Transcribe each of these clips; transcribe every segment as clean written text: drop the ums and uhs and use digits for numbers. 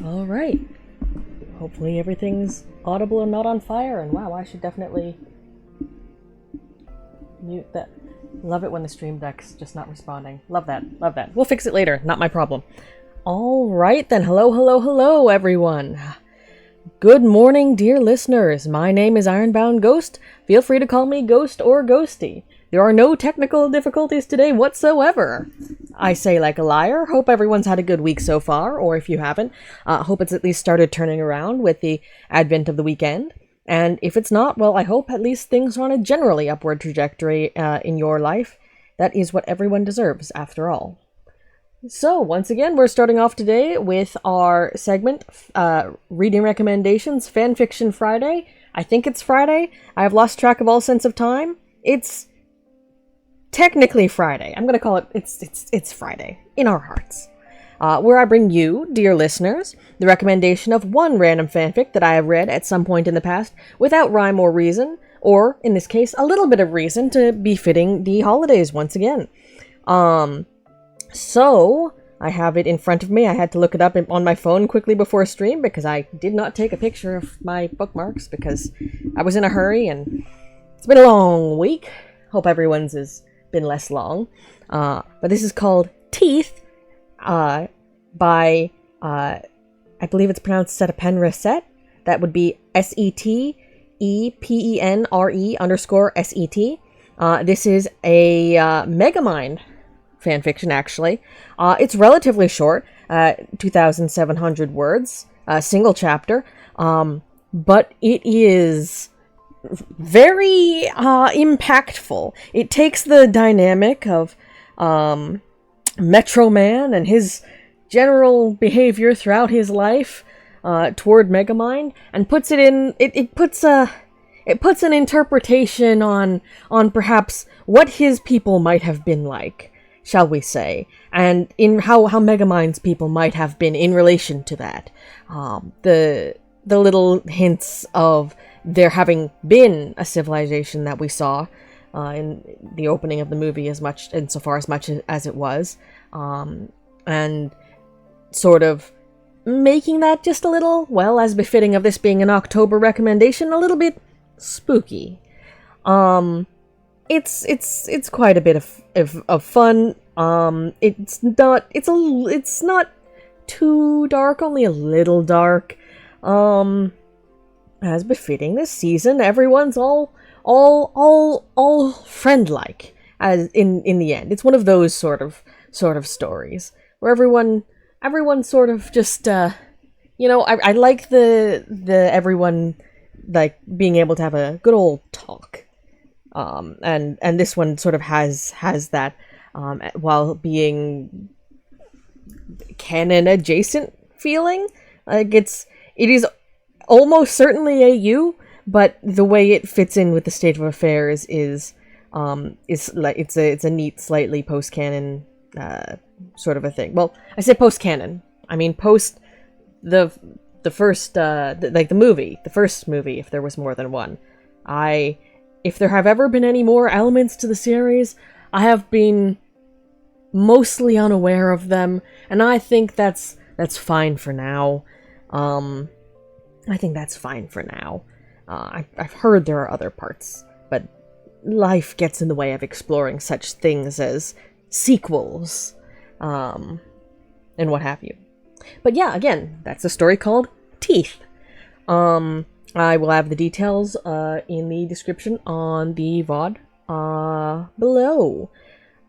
Alright. Hopefully everything's audible and not on fire, and wow, I should definitely mute that. Love it when the stream deck's just not responding. Love that, love that. We'll fix it later, not my problem. Alright then, hello everyone. Good morning, dear listeners. My name is Ironbound Ghost. Feel free to call me Ghost or Ghosty. There are no technical difficulties today whatsoever. I say like a liar. Hope everyone's had a good week so far, or if you haven't, hope it's at least started turning around with the advent of the weekend. And if it's not, well, I hope at least things are on a generally upward trajectory in your life. That is what everyone deserves, after all. So, once again, we're starting off today with our segment, Reading Recommendations, Fanfiction Friday. I think it's Friday. I have lost track of all sense of time. It's technically Friday. I'm going to call it, it's Friday, in our hearts. Where I bring you, dear listeners, the recommendation of one random fanfic that I have read at some point in the past, without rhyme or reason, or, in this case, a little bit of reason to befitting the holidays once again. So, I have it in front of me. I had to look it up on my phone quickly before stream because I did not take a picture of my bookmarks because I was in a hurry and it's been a long week. Hope everyone's has been less long. But this is called Teeth by, I believe it's pronounced Setapenre. That would be SETEPENRE_SET. This is a Megamind fanfiction, actually. It's relatively short, 2,700 words, single chapter, but it is very impactful. It takes the dynamic of Metro Man and his general behavior throughout his life toward Megamind and puts it in. It puts an interpretation on perhaps what his people might have been like, shall we say, and in how Megamind's people might have been in relation to that. The little hints of there having been a civilization that we saw in the opening of the movie as much it was, and sort of making that just a little, well, as befitting of this being an October recommendation, a little bit spooky. It's quite a bit of fun. It's not too dark, only a little dark. As befitting this season, everyone's all friend-like as in the end. It's one of those sort of stories where everyone sort of just I like the everyone like being able to have a good old talk. And this one sort of has that while being canon adjacent feeling. Like it is almost certainly AU, but the way it fits in with the state of affairs is like it's a neat, slightly post canon sort of a thing. Well, I say post canon. I mean post the first like the first movie, if there was more than one. If there have ever been any more elements to the series, I have been mostly unaware of them, and I think that's fine for now. I think that's fine for now. I've heard there are other parts, but life gets in the way of exploring such things as sequels, and what have you. But yeah, again, that's a story called Teeth. I will have the details in the description on the VOD below.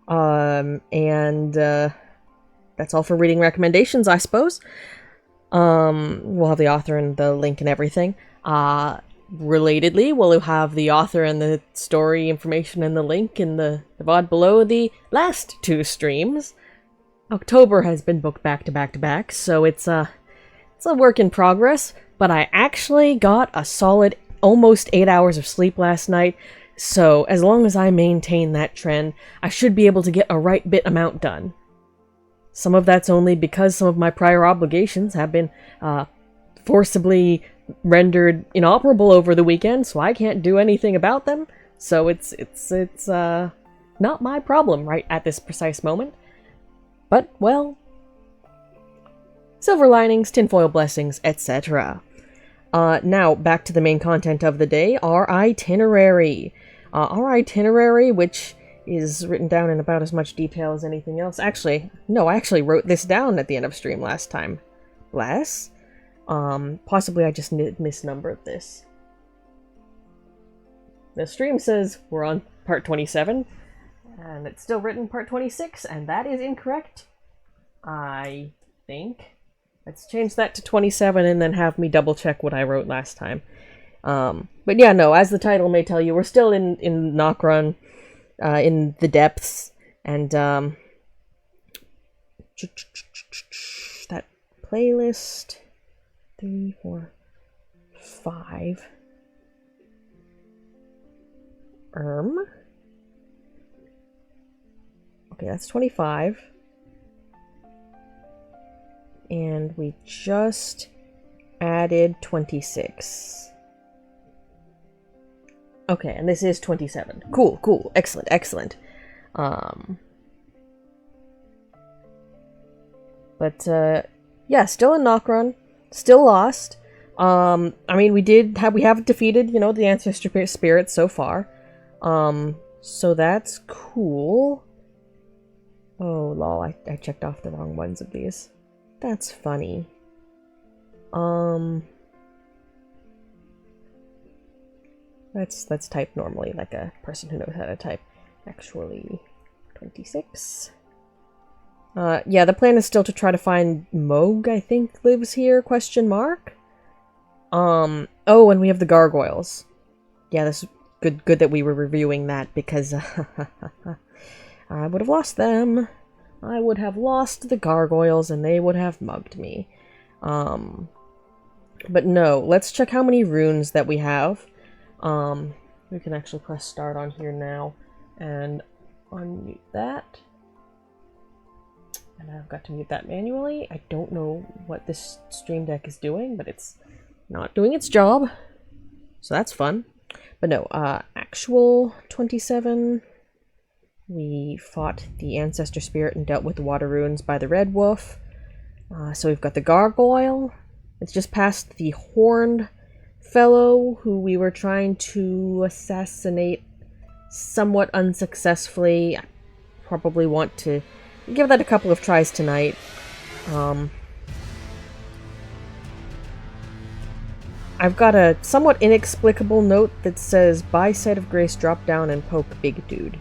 And that's all for reading recommendations, I suppose. We'll have the author and the link and everything. Relatedly, we'll have the author and the story information and the link in the VOD below the last two streams. October has been booked back to back to back, so it's a work in progress. But I actually got a solid almost 8 hours of sleep last night, so as long as I maintain that trend, I should be able to get a right bit amount done. Some of that's only because some of my prior obligations have been forcibly rendered inoperable over the weekend, so I can't do anything about them. So it's not my problem right at this precise moment. But, well, silver linings, tinfoil blessings, etc. Now, back to the main content of the day, our itinerary. Our itinerary, which is written down in about as much detail as anything else. Actually, no, I actually wrote this down at the end of stream last time. Bless? Possibly I just misnumbered this. The stream says we're on part 27, and it's still written part 26, and that is incorrect, I think. Let's change that to 27 and then have me double check what I wrote last time. But yeah, no, as the title may tell you, we're still in Nokron, in the depths, and that playlist, 3, 4, 5. Okay, that's 25. And we just added 26. Okay, and this is 27. Cool, cool. Excellent, excellent. Yeah, still in Nokron. Still lost. I mean, we haven't defeated, the ancestor spirits so far. So that's cool. Oh, lol, I checked off the wrong ones of these. That's funny. Let's type normally, like a person who knows how to type. Actually, 26. Yeah, the plan is still to try to find Moog, I think, lives here, question mark? Oh, and we have the gargoyles. Yeah, this is good that we were reviewing that, because I would have lost them. I would have lost the gargoyles, and they would have mugged me. But no, let's check how many runes that we have. We can actually press start on here now, and unmute that. And I've got to mute that manually. I don't know what this stream deck is doing, but it's not doing its job. So that's fun. But no, actual 27. We fought the ancestor spirit and dealt with the water runes by the red wolf. So we've got the gargoyle. It's just past the horned fellow who we were trying to assassinate somewhat unsuccessfully. I probably want to give that a couple of tries tonight. I've got a somewhat inexplicable note that says, by sight of grace, drop down and poke big dude.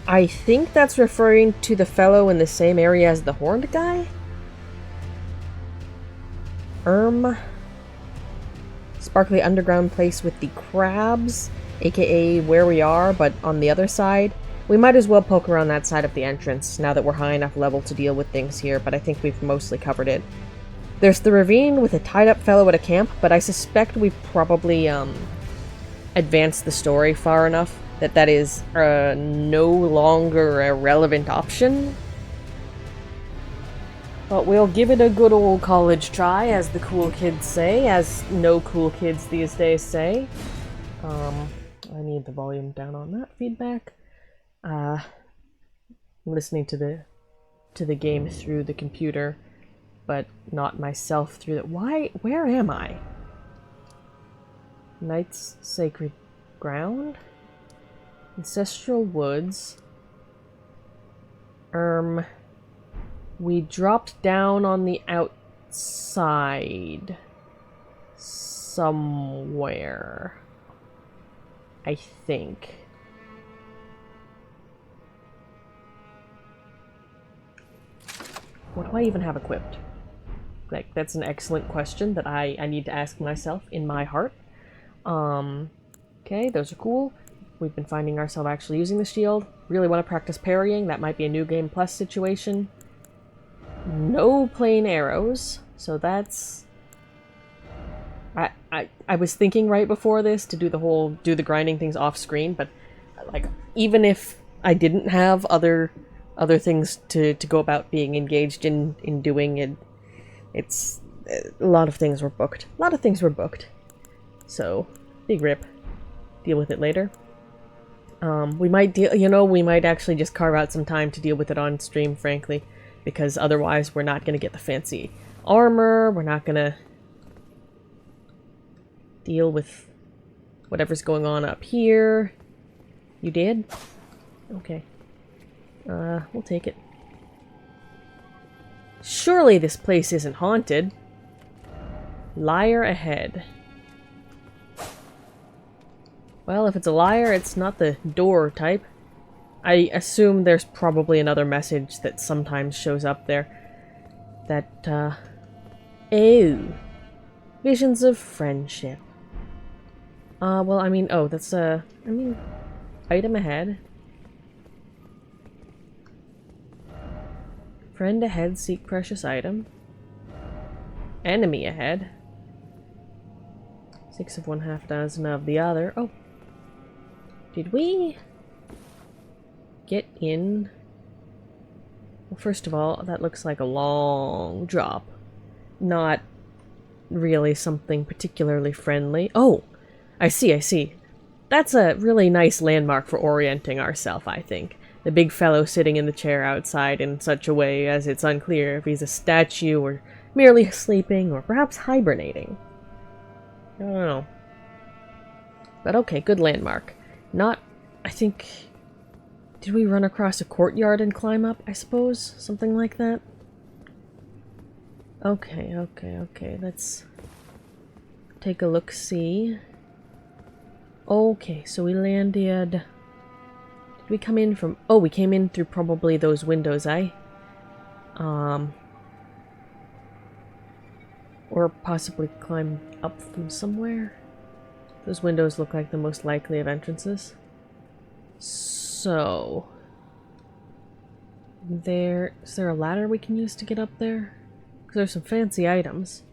I think that's referring to the fellow in the same area as the horned guy? Sparkly underground place with the crabs, aka where we are, but on the other side. We might as well poke around that side of the entrance, now that we're high enough level to deal with things here, but I think we've mostly covered it. There's the ravine with a tied-up fellow at a camp, but I suspect we've probably, advanced the story far enough that is no longer a relevant option. But we'll give it a good old college try, as the cool kids say, as no cool kids these days say. I need the volume down on that feedback. I'm listening to the game through the computer, but not myself through the... Where am I? Knight's Sacred Ground? Ancestral Woods. We dropped down on the outside. Somewhere. I think. What do I even have equipped? Like, that's an excellent question that I need to ask myself in my heart. Okay, those are cool. We've been finding ourselves actually using the shield. Really want to practice parrying. That might be a new game plus situation. No plain arrows, so that's... I was thinking right before this to do the grinding things off screen, but like, even if I didn't have other things to go about being engaged in doing it, it's a lot of things were booked. A lot of things were booked. So, big rip. Deal with it later. We might actually just carve out some time to deal with it on stream, frankly. because otherwise we're not going to get the fancy armor, we're not going to deal with whatever's going on up here. You did? Okay. We'll take it. Surely this place isn't haunted. Liar ahead. Well, if it's a liar, it's not the door type. I assume there's probably another message that sometimes shows up there. That, oh. Visions of friendship. Well, I mean, oh, that's, item ahead. Friend ahead, seek precious item. Enemy ahead. 6 of one, half dozen of the other. Oh. Did we get in? Well, first of all, that looks like a long drop. Not really something particularly friendly. Oh! I see. That's a really nice landmark for orienting ourselves, I think. The big fellow sitting in the chair outside in such a way as it's unclear if he's a statue or merely sleeping or perhaps hibernating. I don't know. But okay, good landmark. Not, I think... Did we run across a courtyard and climb up, I suppose? Something like that? Okay. Let's take a look-see. Okay, so we landed... Did we come in from... Oh, we came in through probably those windows, eh? Or possibly climb up from somewhere? Those windows look like the most likely of entrances. So... Is there a ladder we can use to get up there? Because there's some fancy items.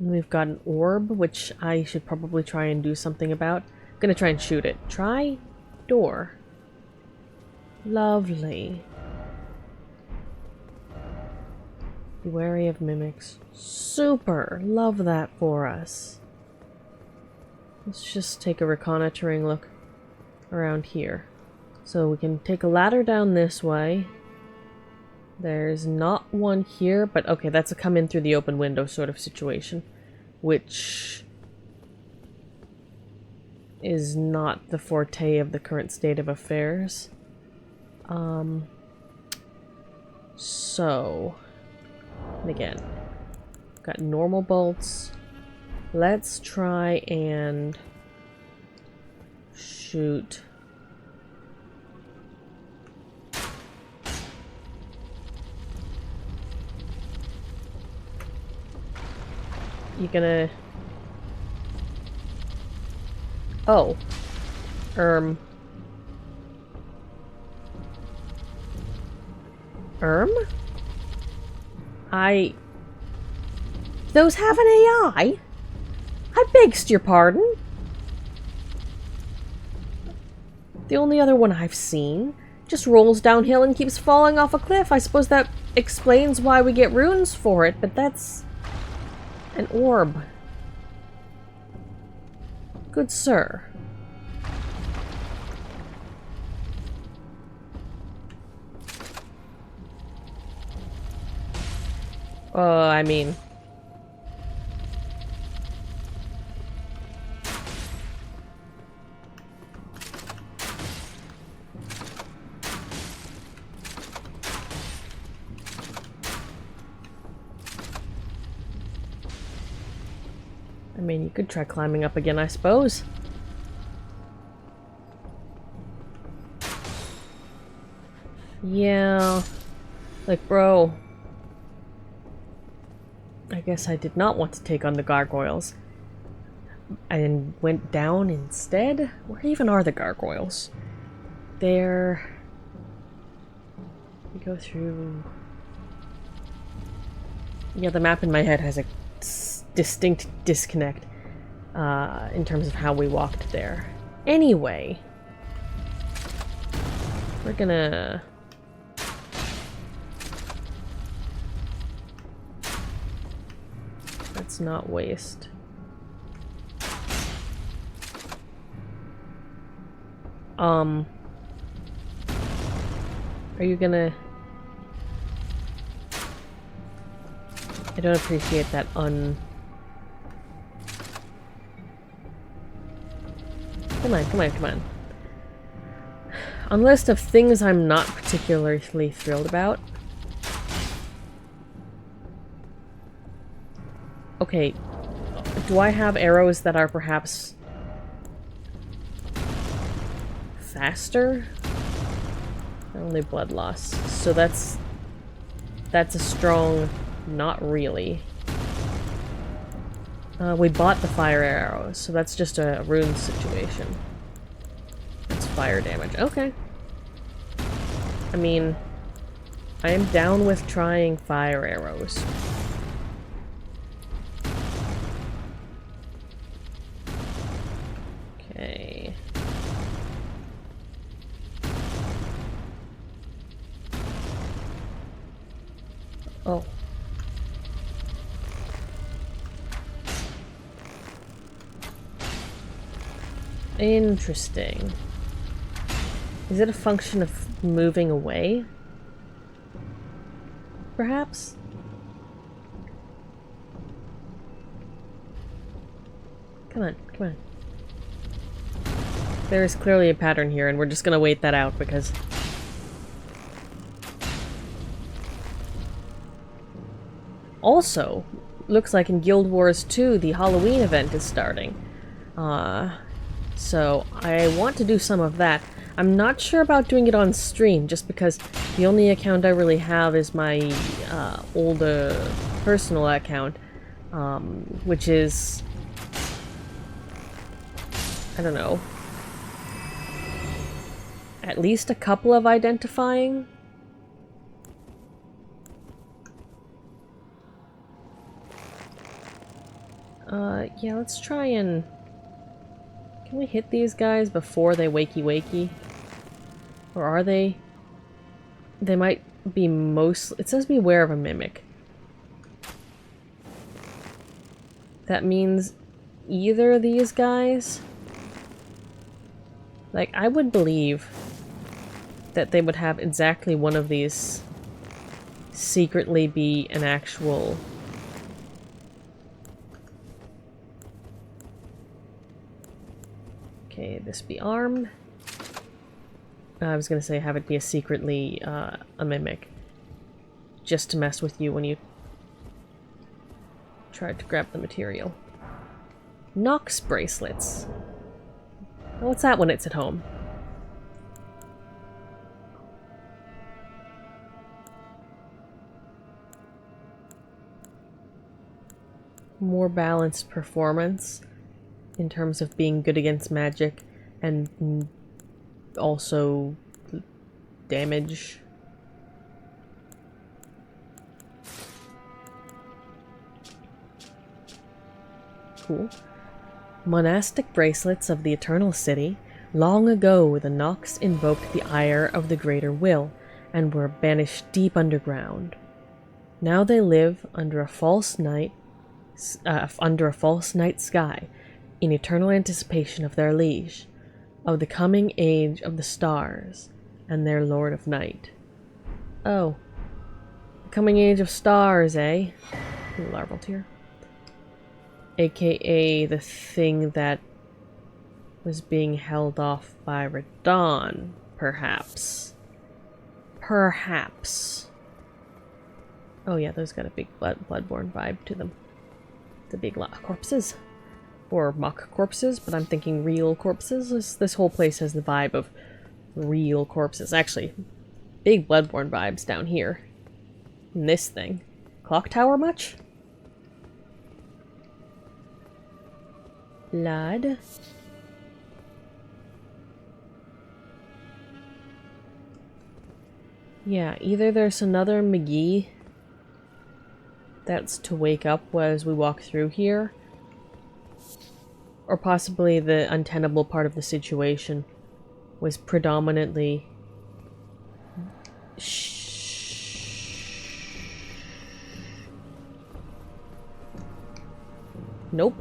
And we've got an orb, which I should probably try and do something about. I'm gonna try and shoot it. Try door. Lovely. Be wary of mimics. Super! Love that for us. Let's just take a reconnoitering look around here. So we can take a ladder down this way. There's not one here, but okay, that's a come in through the open window sort of situation. Which is not the forte of the current state of affairs. So... And again, got normal bolts. Let's try and shoot. You gonna... Oh. Those have an AI? I begs your pardon? The only other one I've seen just rolls downhill and keeps falling off a cliff. I suppose that explains why we get runes for it, but that's... an orb. Good sir. I mean... you could try climbing up again, I suppose. Yeah. Like, bro. I guess I did not want to take on the gargoyles. And went down instead? Where even are the gargoyles? There. We go through... Yeah, the map in my head has a distinct disconnect in terms of how we walked there. Anyway, we're gonna... Let's not waste. Are you gonna... I don't appreciate that Come on, come on, come on. On the list of things I'm not particularly thrilled about. Okay, do I have arrows that are perhaps faster? Only blood loss. So that's a strong not really. We bought the fire arrows, so that's just a rune situation. That's fire damage. Okay. I mean, I am down with trying fire arrows. Okay. Oh. Interesting. Is it a function of moving away? Perhaps? Come on, come on. There is clearly a pattern here, and we're just gonna wait that out because... Also, looks like in Guild Wars 2, the Halloween event is starting. So I want to do some of that. I'm not sure about doing it on stream, just because the only account I really have is my older personal account, which is... I don't know. At least a couple of identifying. Yeah, let's try and... Can we hit these guys before they wakey? Or are they? They might be most... It says beware of a mimic. That means either of these guys... Like, I would believe that they would have exactly one of these secretly be an actual... Okay, this be armed. I was gonna say have it be a secretly a mimic. Just to mess with you when you tried to grab the material. Nox bracelets. What's that when it's at home? More balanced performance in terms of being good against magic and also damage. Cool. Monastic bracelets of the Eternal City. Long ago, the Nox invoked the ire of the Greater Will and were banished deep underground. Now they live under a false night sky, in eternal anticipation of their liege, of the coming age of the stars, and their Lord of Night. Oh. The coming age of stars, eh? Larval tier. AKA the thing that was being held off by Radon, perhaps. Perhaps. Oh yeah, those got a big bloodborne vibe to them. The big lot of corpses. Or mock corpses, but I'm thinking real corpses. This whole place has the vibe of real corpses. Actually, big bloodborne vibes down here. In this thing. Clock tower much? Blood. Yeah, either there's another McGee that's to wake up as we walk through here, or possibly the untenable part of the situation was predominantly... Nope.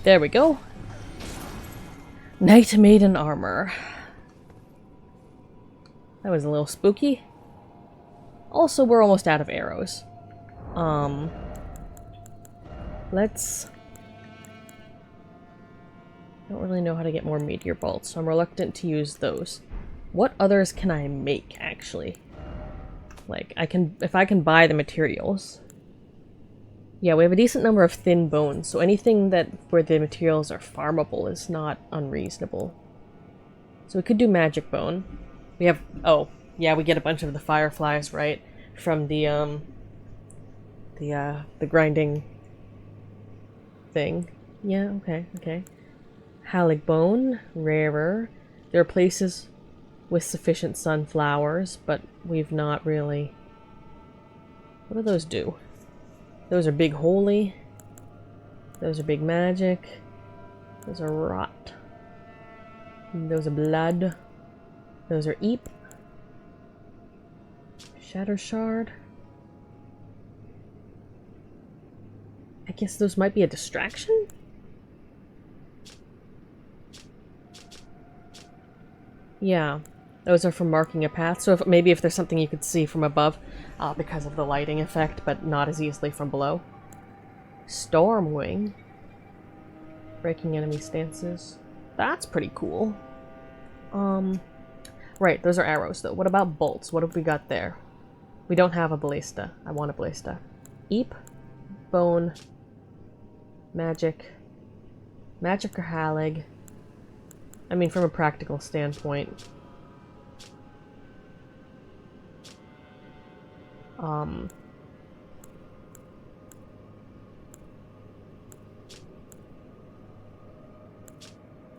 There we go. Knight Maiden armor. That was a little spooky. Also, we're almost out of arrows. Let's... I don't really know how to get more meteor bolts, so I'm reluctant to use those. What others can I make, actually? Like, if I can buy the materials. Yeah, we have a decent number of thin bones, so anything where the materials are farmable is not unreasonable. So we could do magic bone. We have, oh, yeah, we get a bunch of the fireflies, right? From the grinding thing. Yeah, okay. Hallig bone, rarer. There are places with sufficient sunflowers, but we've not really... What do those do? Those are big holy. Those are big magic. Those are rot. Those are blood. Those are eep. Shatter shard. I guess those might be a distraction? Yeah. Those are for marking a path, so maybe if there's something you could see from above, because of the lighting effect, but not as easily from below. Stormwing. Breaking enemy stances. That's pretty cool. Right, those are arrows, though. What about bolts? What have we got there? We don't have a ballista. I want a ballista. Eep. Bone. Magic. Magic or Hallig. I mean, from a practical standpoint...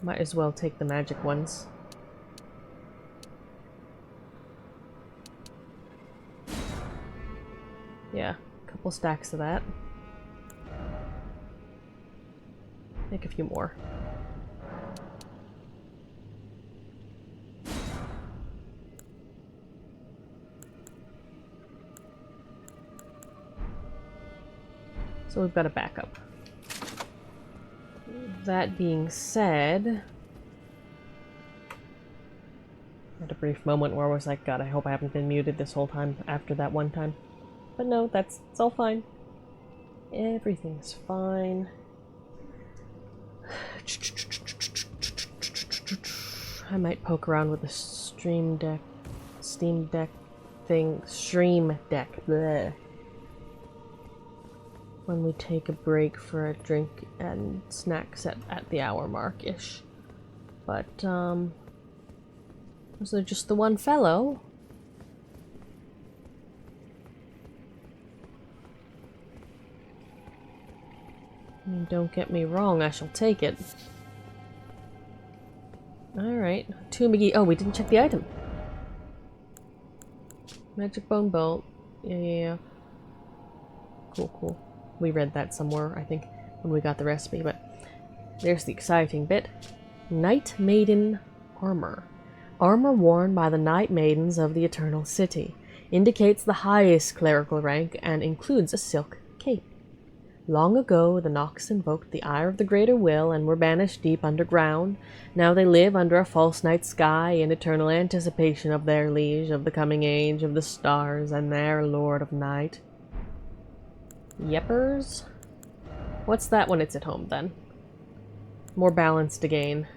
might as well take the magic ones. Yeah, a couple stacks of that. Make a few more. So we've got a backup. That being said... I had a brief moment where I was like, God, I hope I haven't been muted this whole time after that one time. But no, it's all fine. Everything's fine. I might poke around with the Steam Deck thing. Stream Deck. Bleh. When we take a break for a drink and snacks at the hour mark-ish. But, was there just the one fellow? I mean, don't get me wrong, I shall take it. Alright, two McGee. Oh, we didn't check the item. Magic bone bolt. Yeah. Cool. We read that somewhere, I think, when we got the recipe, but there's the exciting bit. Knight Maiden armor. Armor worn by the Knight Maidens of the Eternal City. Indicates the highest clerical rank and includes a silk cape. Long ago, the Nox invoked the ire of the Greater Will and were banished deep underground. Now they live under a false night sky in eternal anticipation of their liege, of the coming age of the stars, and their Lord of Night. Yeppers? What's that when it's at home, then? More balance to gain.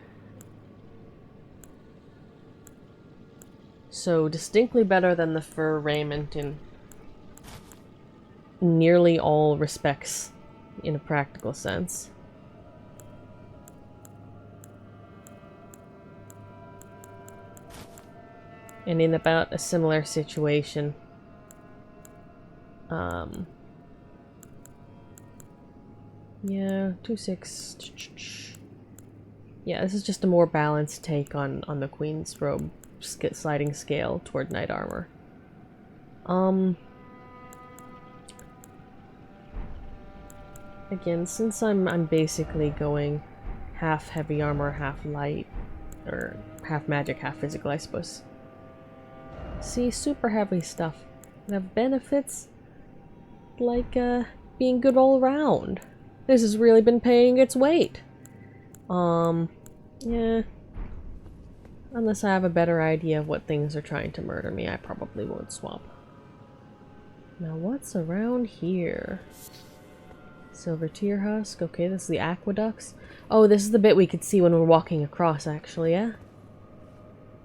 So, distinctly better than the fur raiment in nearly all respects, in a practical sense. And in about a similar situation, yeah, 2-6. Yeah, this is just a more balanced take on the Queen's robe sliding scale toward knight armor. Again, since I'm basically going half heavy armor, half light, or half magic, half physical, I suppose. See, super heavy stuff that have benefits like being good all around. This has really been paying its weight. Yeah. Unless I have a better idea of what things are trying to murder me, I probably won't swap. Now what's around here? Silver tear husk. Okay, this is the aqueducts. Oh, this is the bit we could see when we're walking across, actually, yeah?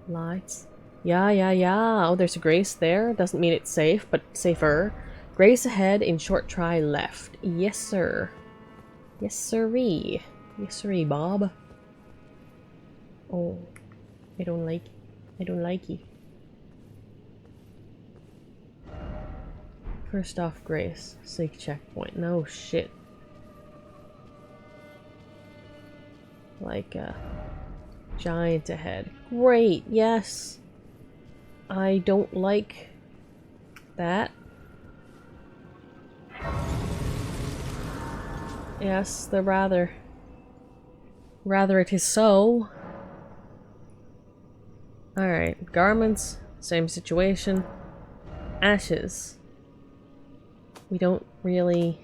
Lights. Yeah. Oh, there's a grace there. Doesn't mean it's safe, but safer. Grace ahead, in short try left. Yes, sir. Yes, sirree. Yes, sirree, Bob. Oh, I don't like it. First off, Grace. Seek checkpoint. No shit. Like a giant ahead. Great, yes. I don't like that. Yes, the rather it is so. Alright, garments, same situation. Ashes. We don't really...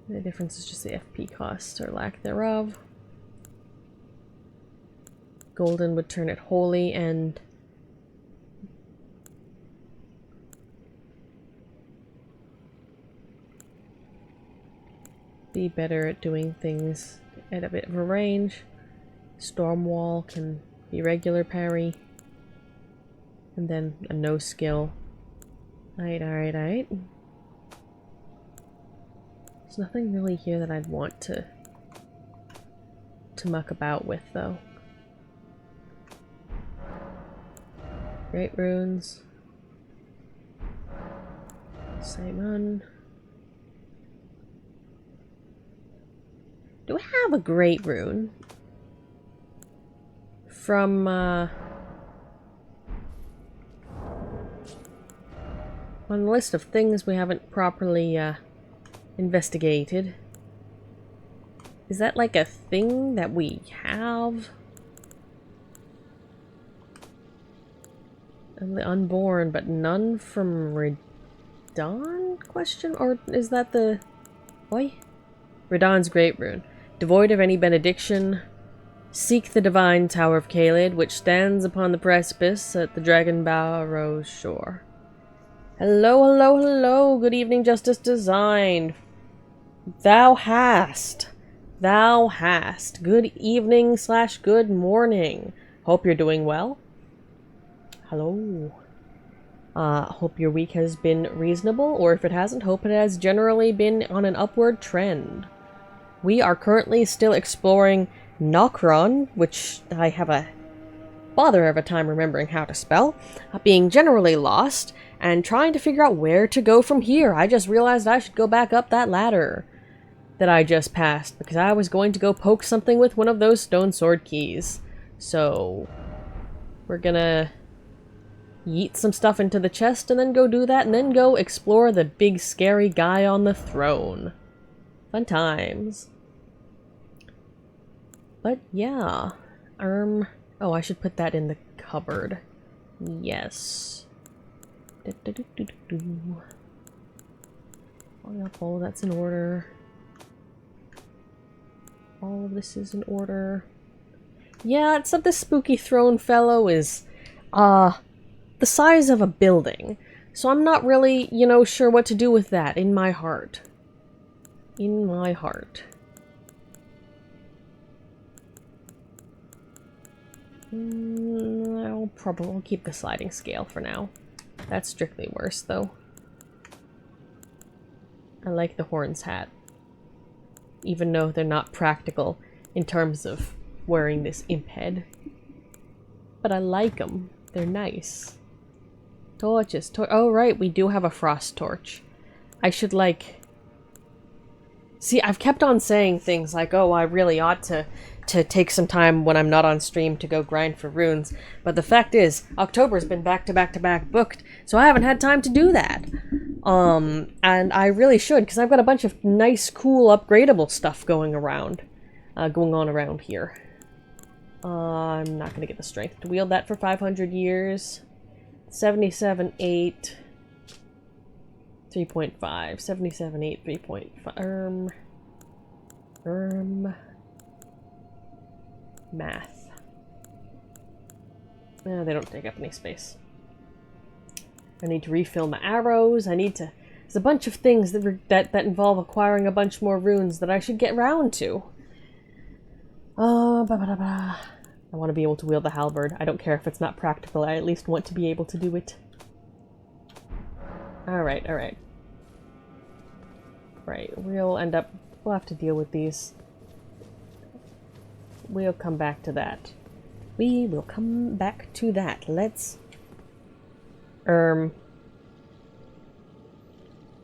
The difference is just the FP cost or lack thereof. Golden would turn it holy and... be better at doing things at a bit of a range. Stormwall can be regular parry. And then a no skill. Alright. There's nothing really here that I'd want to muck about with, though. Great runes. Simon. Do I have a great rune? From, on the list of things we haven't properly, investigated. Is that like a thing that we have? And the unborn, but none from Radon? Question? Or is that the... What? Radon's great rune. Devoid of any benediction, seek the divine Tower of Caelid, which stands upon the precipice at the Dragon Barrow's shore. Hello, good evening, Justice Designed. Thou hast. Good evening / good morning. Hope you're doing well. Hello. Hope your week has been reasonable, or if it hasn't, hope it has generally been on an upward trend. We are currently still exploring Nokron, which I have a bother of a time remembering how to spell, being generally lost, and trying to figure out where to go from here. I just realized I should go back up that ladder that I just passed, because I was going to go poke something with one of those stone sword keys. So, we're gonna yeet some stuff into the chest and then go do that, and then go explore the big scary guy on the throne. Fun times. But yeah, oh, I should put that in the cupboard. Yes. Oh, that's in order. All of this is in order. Yeah, except this spooky throne fellow is, the size of a building. So I'm not really, you know, sure what to do with that in my heart. In my heart. I'll probably keep the sliding scale for now. That's strictly worse, though. I like the horns hat. Even though they're not practical in terms of wearing this imp head. But I like them. They're nice. Torches. Oh, right, we do have a frost torch. I should, like... See, I've kept on saying things like, oh, I really ought to take some time when I'm not on stream to go grind for runes. But the fact is, October's been back to back booked, so I haven't had time to do that. And I really should, because I've got a bunch of nice, cool, upgradable stuff going on around here. I'm not gonna get the strength to wield that for 500 years. 77, 8... 3.5, 77, 8, 3.5. Math. No, they don't take up any space. I need to refill my arrows. I need to... There's a bunch of things that involve acquiring a bunch more runes that I should get round to. I want to be able to wield the halberd. I don't care if it's not practical. I at least want to be able to do it. Alright, alright. Right, we'll have to deal with these. We'll come back to that. We will come back to that. Let's... The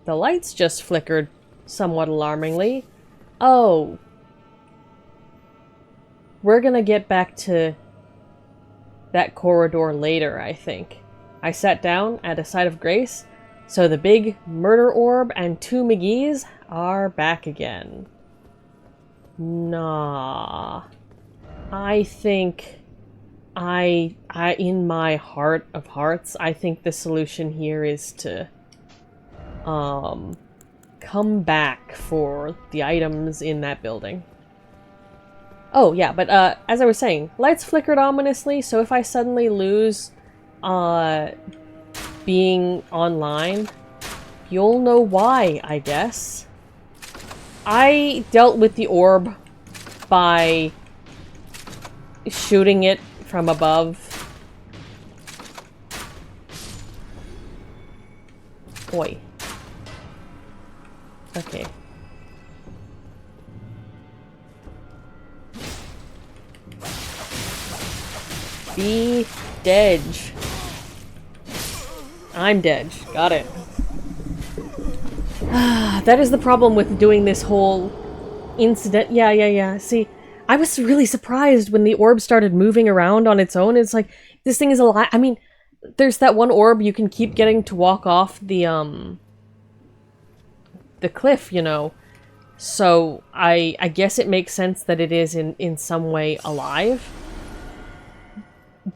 lights just flickered somewhat alarmingly. Oh. We're gonna get back to that corridor later, I think. I sat down at a site of grace, so the big murder orb and 2 McGees are back again. Nah. I think... I in my heart of hearts, I think the solution here is to come back for the items in that building. Oh yeah, but as I was saying, lights flickered ominously, so if I suddenly lose being online, you'll know why, I guess. I dealt with the orb by shooting it from above. Oi. Okay. Be dead. I'm dead. Got it. That is the problem with doing this whole incident. Yeah. See, I was really surprised when the orb started moving around on its own. It's like, this thing is alive. I mean, there's that one orb you can keep getting to walk off the cliff, you know. So, I guess it makes sense that it is in some way alive.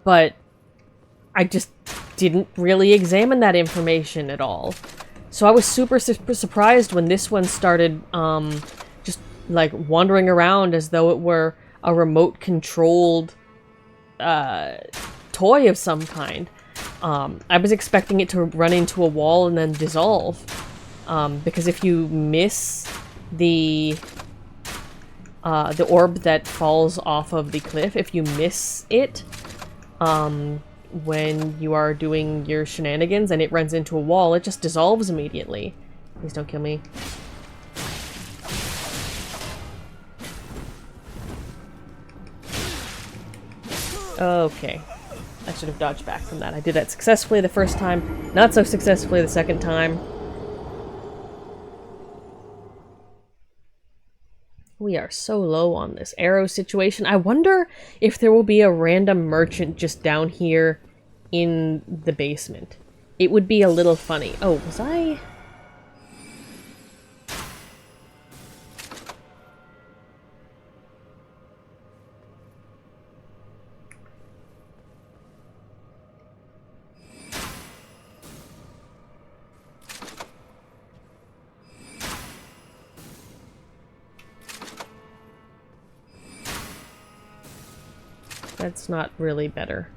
But I just didn't really examine that information at all. So I was super surprised when this one started just like wandering around as though it were a remote controlled toy of some kind. I was expecting it to run into a wall and then dissolve. Because if you miss the orb that falls off of the cliff, if you miss it, when you are doing your shenanigans and it runs into a wall, it just dissolves immediately. Please don't kill me. Okay. I should have dodged back from that. I did that successfully the first time, not so successfully the second time. We are so low on this arrow situation. I wonder if there will be a random merchant just down here in the basement. It would be a little funny. Oh, was I... That's not really better.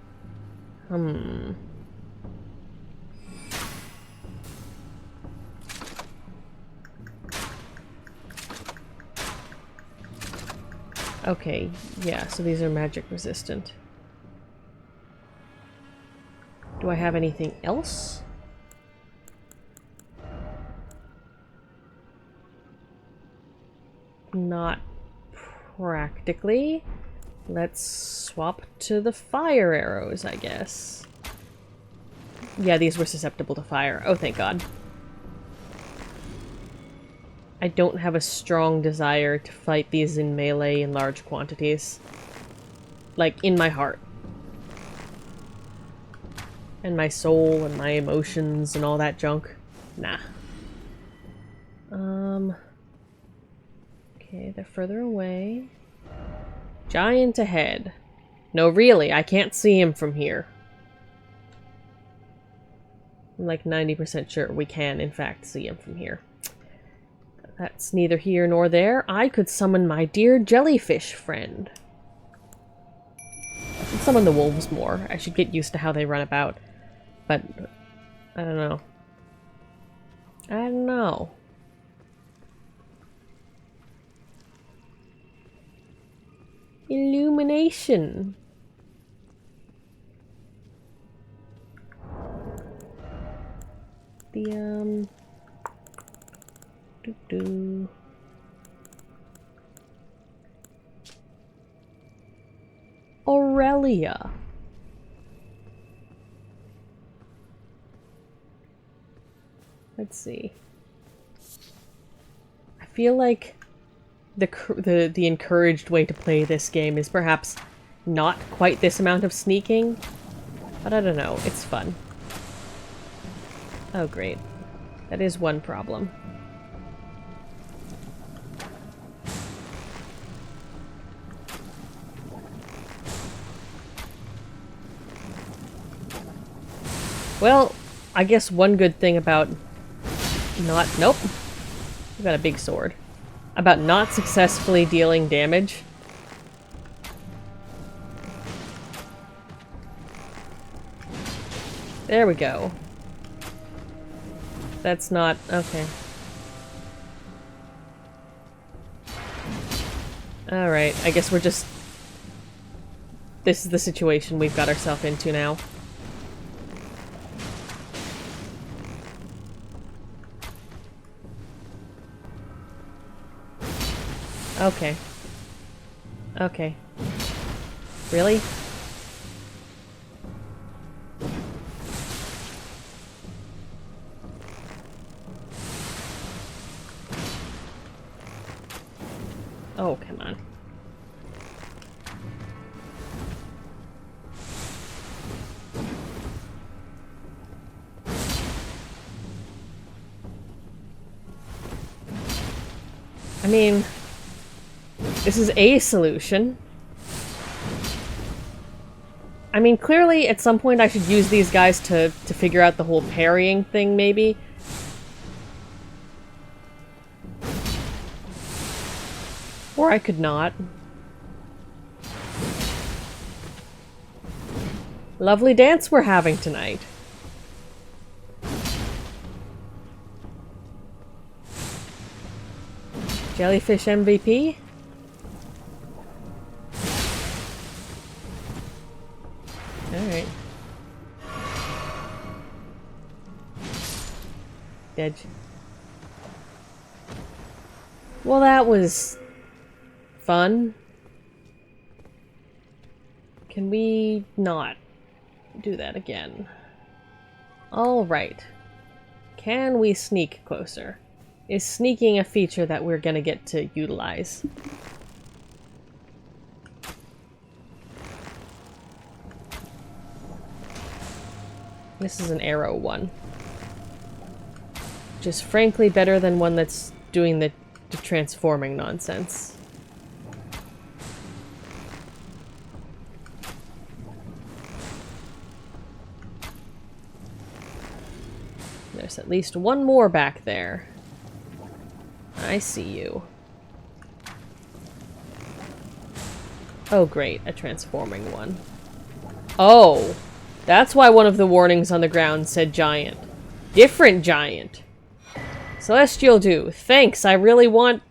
Okay, yeah, so these are magic resistant. Do I have anything else? Not practically. Let's swap to the fire arrows, I guess. Yeah, these were susceptible to fire. Oh, thank God. I don't have a strong desire to fight these in melee in large quantities. Like, in my heart. And my soul and my emotions and all that junk. Nah. Okay, they're further away. Giant ahead. No, really, I can't see him from here. I'm like 90% sure we can, in fact, see him from here. That's neither here nor there. I could summon my dear jellyfish friend. I should summon the wolves more. I should get used to how they run about. But, I don't know. I don't know. Illumination. The, doo-doo. Aurelia. Let's see. I feel like the encouraged way to play this game is perhaps not quite this amount of sneaking, but I don't know. It's fun. Oh, great. That is one problem. Well, I guess one good thing about not... Nope. We've got a big sword. About not successfully dealing damage. There we go. That's not... okay. Alright, I guess we're just... This is the situation we've got ourselves into now. Okay. Okay. Really? Oh, come on. I mean... This is a solution. I mean, clearly at some point I should use these guys to figure out the whole parrying thing, maybe. Or I could not. Lovely dance we're having tonight. Jellyfish MVP? Alright. Dead. Well, that was fun. Can we not do that again? Alright. Can we sneak closer? Is sneaking a feature that we're gonna get to utilize? This is an arrow one. Which is frankly better than one that's doing the transforming nonsense. There's at least one more back there. I see you. Oh great, a transforming one. Oh! That's why one of the warnings on the ground said giant. Different giant. Celestial Dew. Thanks, I really want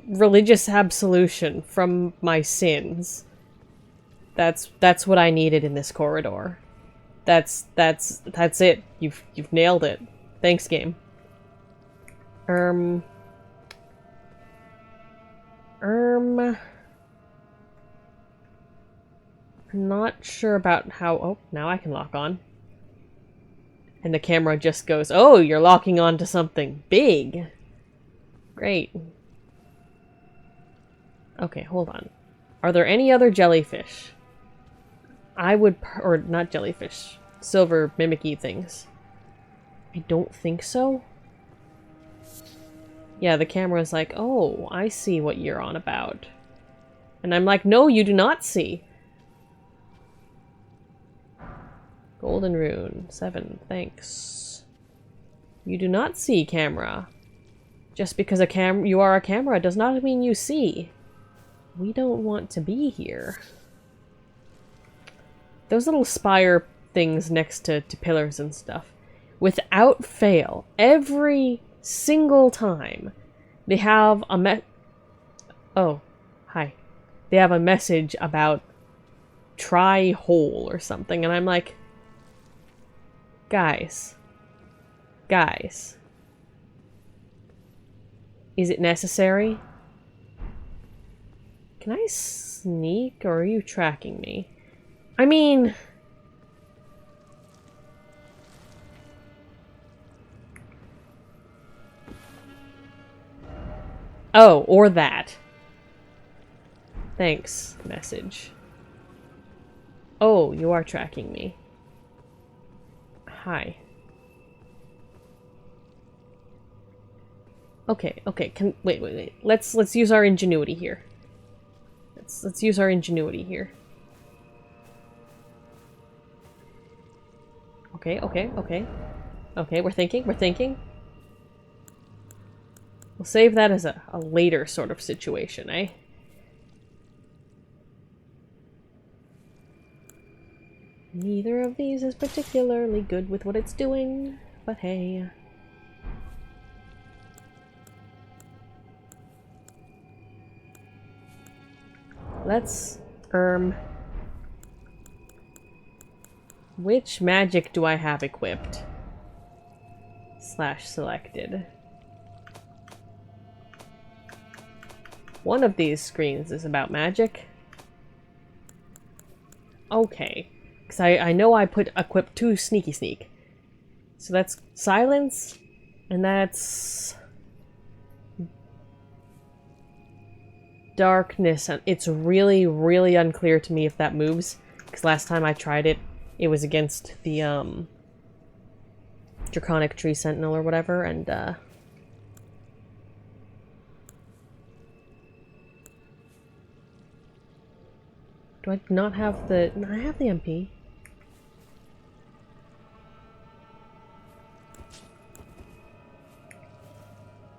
religious absolution from my sins. That's what I needed in this corridor. That's it. You've nailed it. Thanks, game. I'm not sure about how... Oh, now I can lock on. And the camera just goes, oh, you're locking on to something big. Great. Okay, hold on. Are there any other jellyfish? I would... Or not jellyfish. Silver mimicky things. I don't think so. Yeah, the camera's like, oh, I see what you're on about. And I'm like, no, you do not see. Golden rune. 7. Thanks. You do not see, camera. Just because you are a camera does not mean you see. We don't want to be here. Those little spire things next to pillars and stuff. Without fail, every single time, they have a Oh, hi. They have a message about try hole or something, and I'm like, guys, is it necessary? Can I sneak, or are you tracking me? I mean... Oh, or that. Thanks, message. Oh, you are tracking me. Hi. Okay, wait. Let's use our ingenuity here. Let's use our ingenuity here. Okay. Okay, we're thinking. We'll save that as a later sort of situation, eh? Neither of these is particularly good with what it's doing, but hey. Let's, which magic do I have equipped? / selected. One of these screens is about magic. Okay. Because I know I equipped 2 sneaky sneak. So that's silence, and that's darkness. And it's really, really unclear to me if that moves. Because last time I tried it, it was against the Draconic Tree Sentinel or whatever, and do I not have the... No, I have the MP.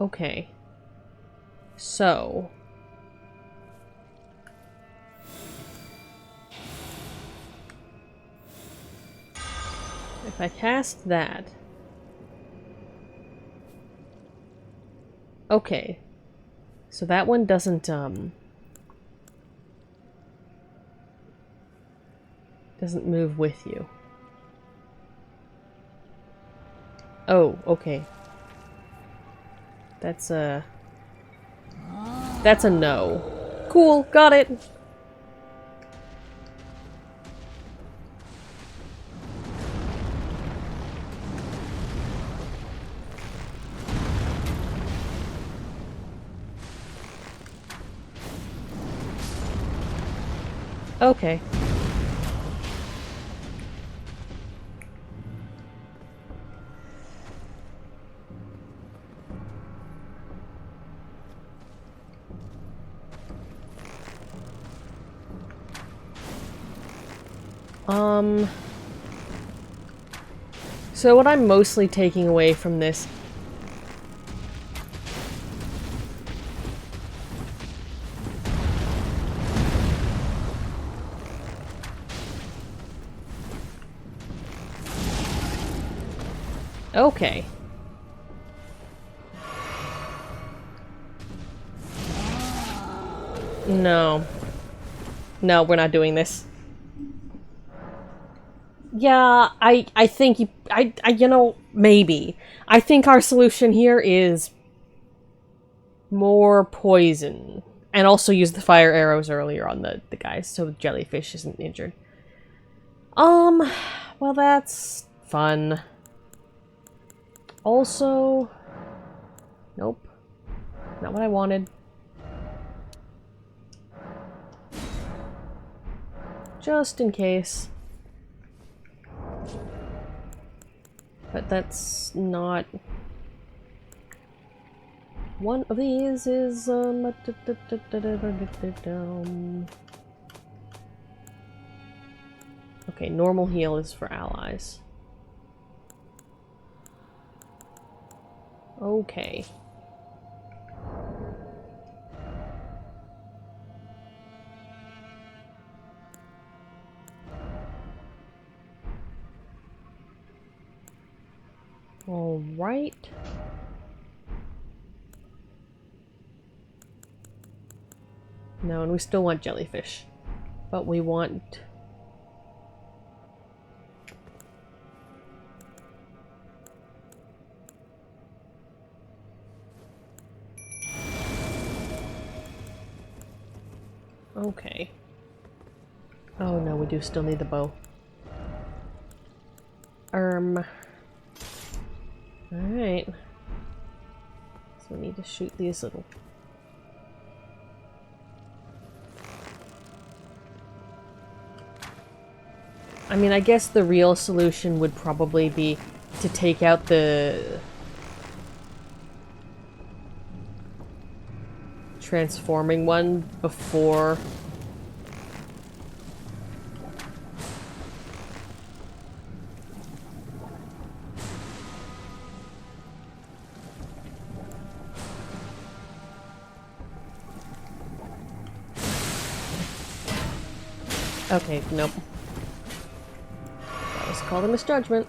Okay. So... if I cast that... Okay. So that one doesn't, doesn't move with you. Oh, okay. That's a no. Cool, got it! Okay. So what I'm mostly taking away from this... Okay. No. No, we're not doing this. Yeah, I think you know, maybe. I think our solution here is more poison. And also use the fire arrows earlier on the guys so the jellyfish isn't injured. Well, that's fun. Also, nope. Not what I wanted. Just in case. But that's not... One of these is, Okay, normal heal is for allies. Okay. All right. No, and we still want jellyfish. But we want... Okay. Oh no, we do still need the bow. Alright. So we need to shoot these little... I mean, I guess the real solution would probably be to take out the... transforming one before... Okay, nope. That was called a misjudgment.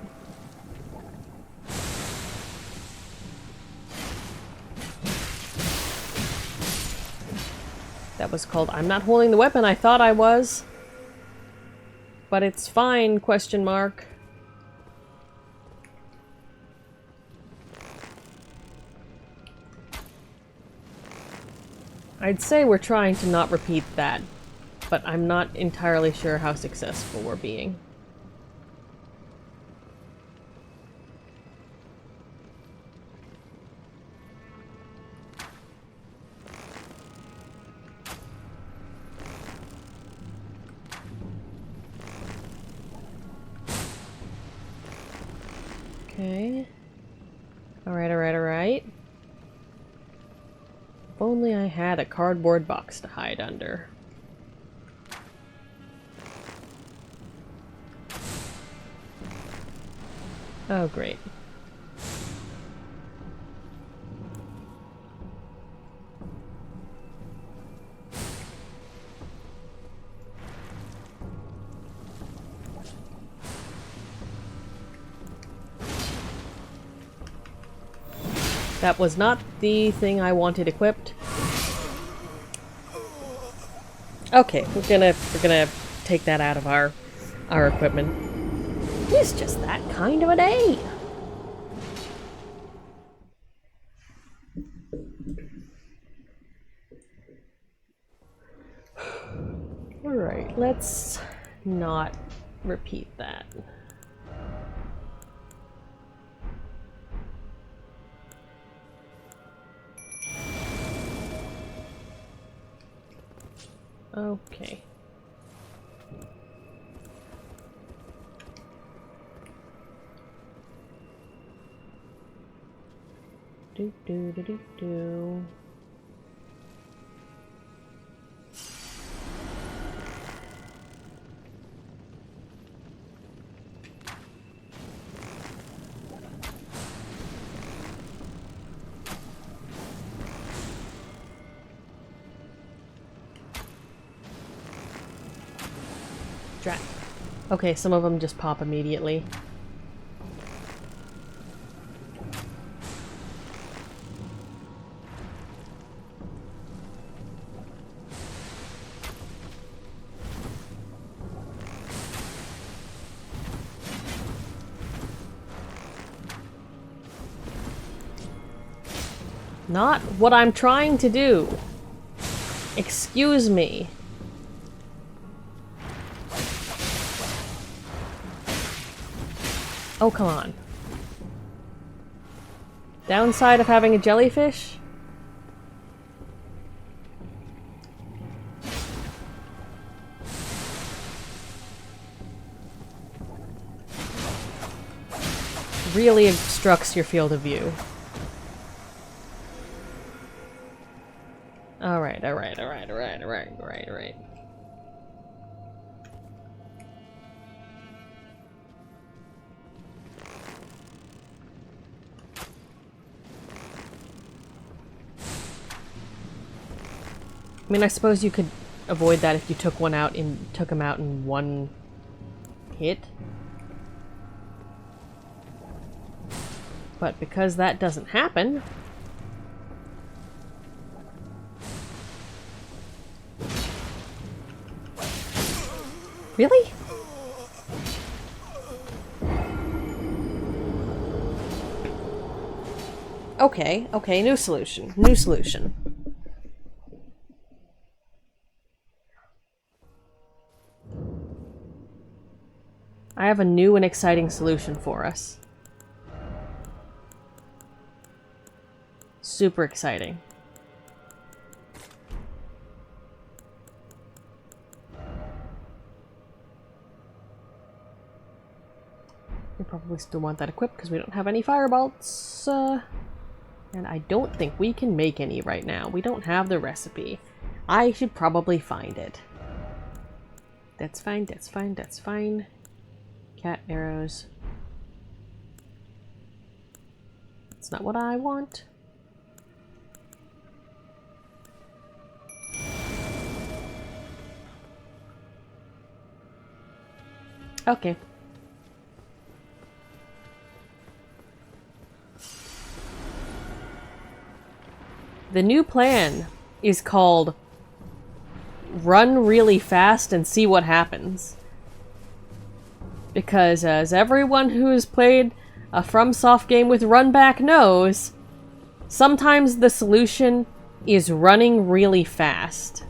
That was called, I'm not holding the weapon I thought I was. But it's fine, question mark. I'd say we're trying to not repeat that, but I'm not entirely sure how successful we're being. Okay. Alright, alright, alright. If only I had a cardboard box to hide under. Oh, great. That was not the thing I wanted equipped. Okay, we're gonna take that out of our equipment. It's just that kind of a day. Alright, let's not repeat that. Okay. Do do do do do. Drat. Okay, some of them just pop immediately. Not what I'm trying to do. Excuse me. Oh, come on. Downside of having a jellyfish? Really obstructs your field of view. Alright, alright, alright, alright, alright, alright, alright. I mean, I suppose you could avoid that if you took him out in one hit. But because that doesn't happen... Really? Okay, okay, new solution. New solution. I have a new and exciting solution for us. Super exciting. We probably still want that equipped because we don't have any firebolts. And I don't think we can make any right now. We don't have the recipe. I should probably find it. That's fine, that's fine, that's fine. Cat arrows. That's not what I want. Okay. The new plan is called Run Really Fast and See What Happens. Because as everyone who has played a FromSoft game with Run Back knows, sometimes the solution is running really fast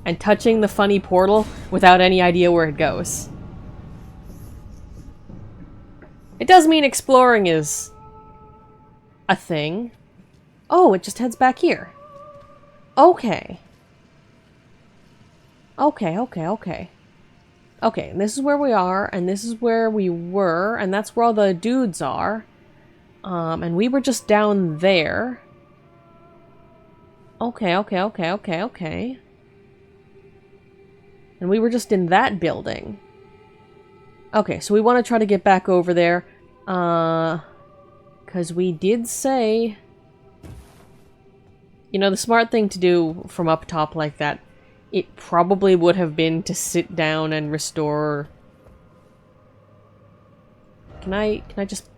and touching the funny portal without any idea where it goes. It does mean exploring is a thing. Oh, it just heads back here. Okay. Okay, okay, okay. Okay, and this is where we are, and this is where we were, and that's where all the dudes are. And we were just down there. Okay, okay, okay, okay, okay. And we were just in that building. Okay, so we want to try to get back over there. Because we did say... You know, the smart thing to do from up top like that, it probably would have been to sit down and restore... Can I just...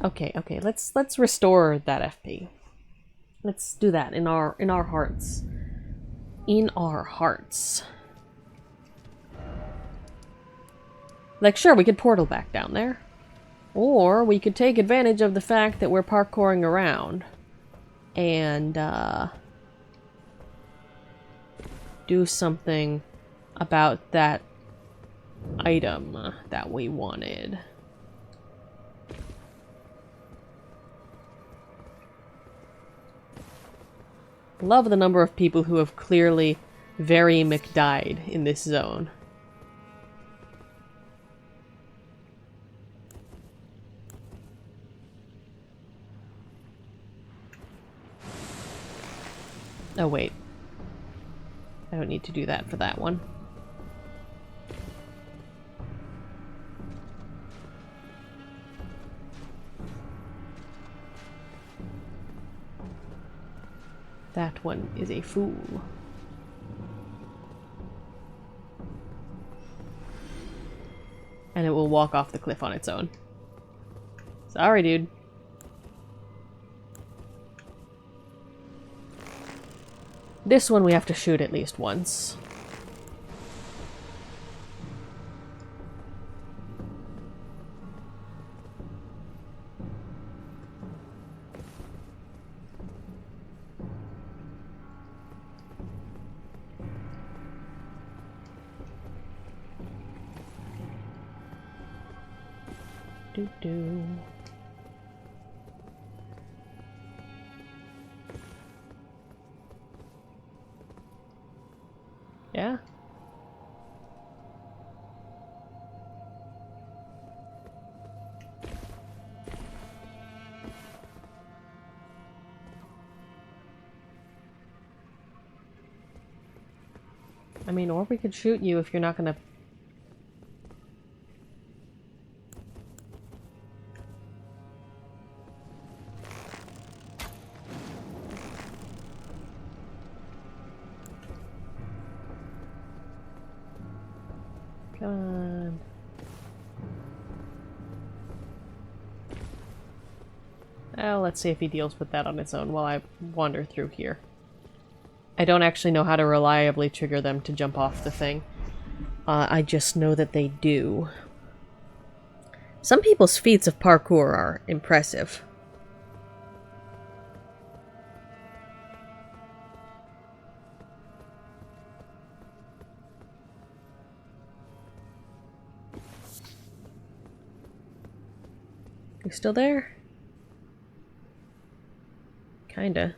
Okay, okay, let's restore that FP. Let's do that in our hearts. In our hearts. Like, sure, we could portal back down there. Or we could take advantage of the fact that we're parkouring around. And, do something about that item that we wanted. Love the number of people who have clearly very McDied in this zone. Oh, wait. I don't need to do that for that one. That one is a fool. And it will walk off the cliff on its own. Sorry, dude. This one we have to shoot at least once. Doo-doo. Yeah? I mean, or we could shoot you if you're not gonna... Come on. Well, let's see if he deals with that on its own while I wander through here. I don't actually know how to reliably trigger them to jump off the thing. I just know that they do. Some people's feats of parkour are impressive. You still there? Kinda.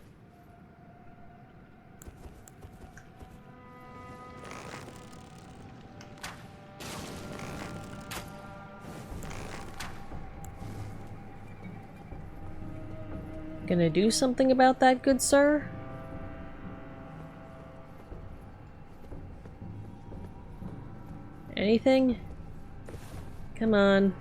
Gonna do something about that, good sir? Anything? Come on.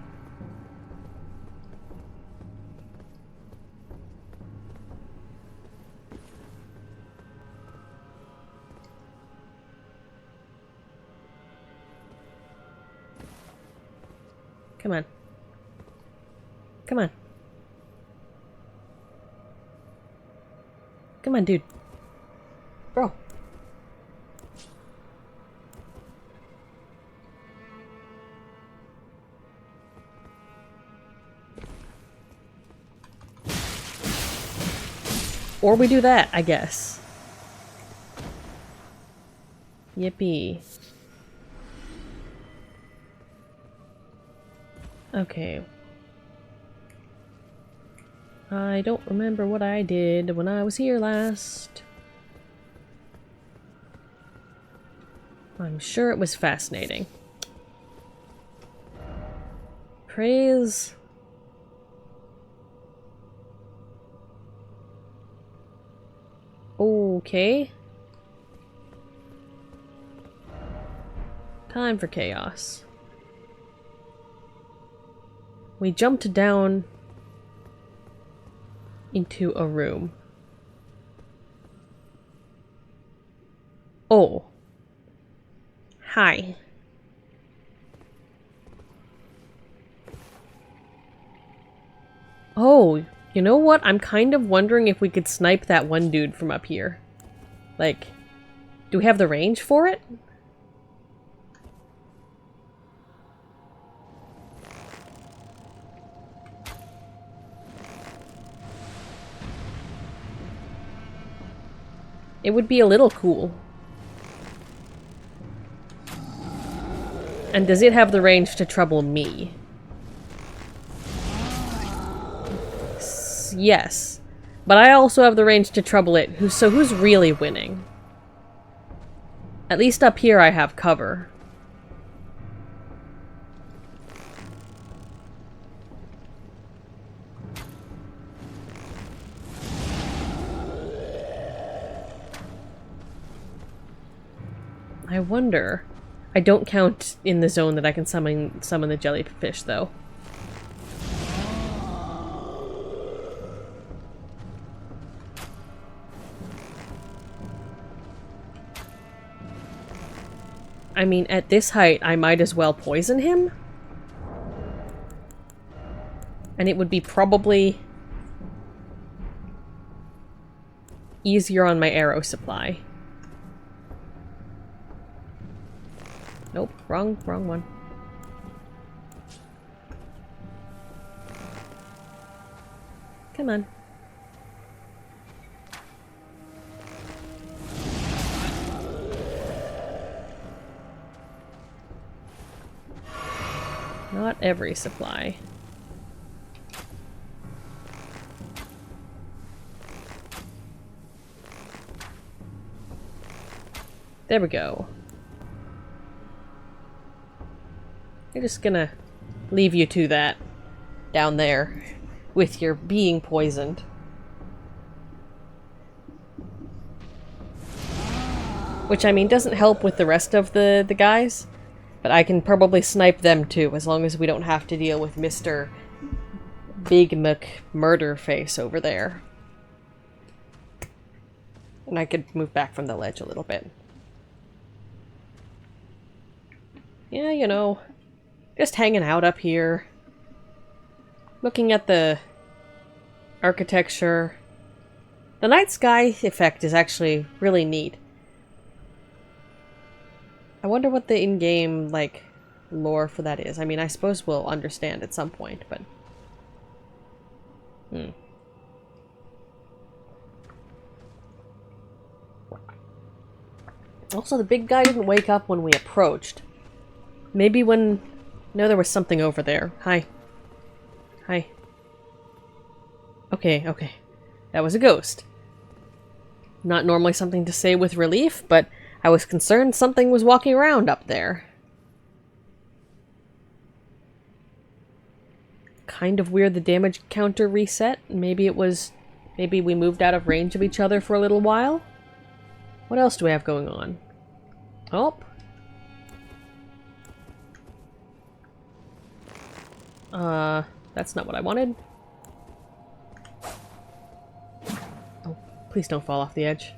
Come on. Come on. Come on, dude. Bro. Or we do that, I guess. Yippee. Okay. I don't remember what I did when I was here last. I'm sure it was fascinating. Praise. Okay. Time for chaos. We jumped down into a room. Oh. Hi. Oh, you know what? I'm kind of wondering if we could snipe that one dude from up here. Like, do we have the range for it? It would be a little cool. And does it have the range to trouble me? Yes. But I also have the range to trouble it, so who's really winning? At least up here I have cover. I wonder. I don't count in the zone that I can summon the jellyfish, though. I mean, at this height, I might as well poison him? And it would be probably easier on my arrow supply. Nope, wrong one. Come on. Not every supply. There we go. I'm just gonna leave you to that down there with your being poisoned. Which, I mean, doesn't help with the rest of the guys, but I can probably snipe them too, as long as we don't have to deal with Mr. Big McMurderface over there. And I could move back from the ledge a little bit. Yeah, you know, just hanging out up here. Looking at the architecture. The night sky effect is actually really neat. I wonder what the in-game, like, lore for that is. I mean, I suppose we'll understand at some point, but... Also, the big guy didn't wake up when we approached. Maybe when... No, there was something over there. Hi. Hi. Okay, okay. That was a ghost. Not normally something to say with relief, but I was concerned something was walking around up there. Kind of weird the damage counter reset. Maybe it was... Maybe we moved out of range of each other for a little while? What else do we have going on? Oh. That's not what I wanted. Oh, please don't fall off the edge.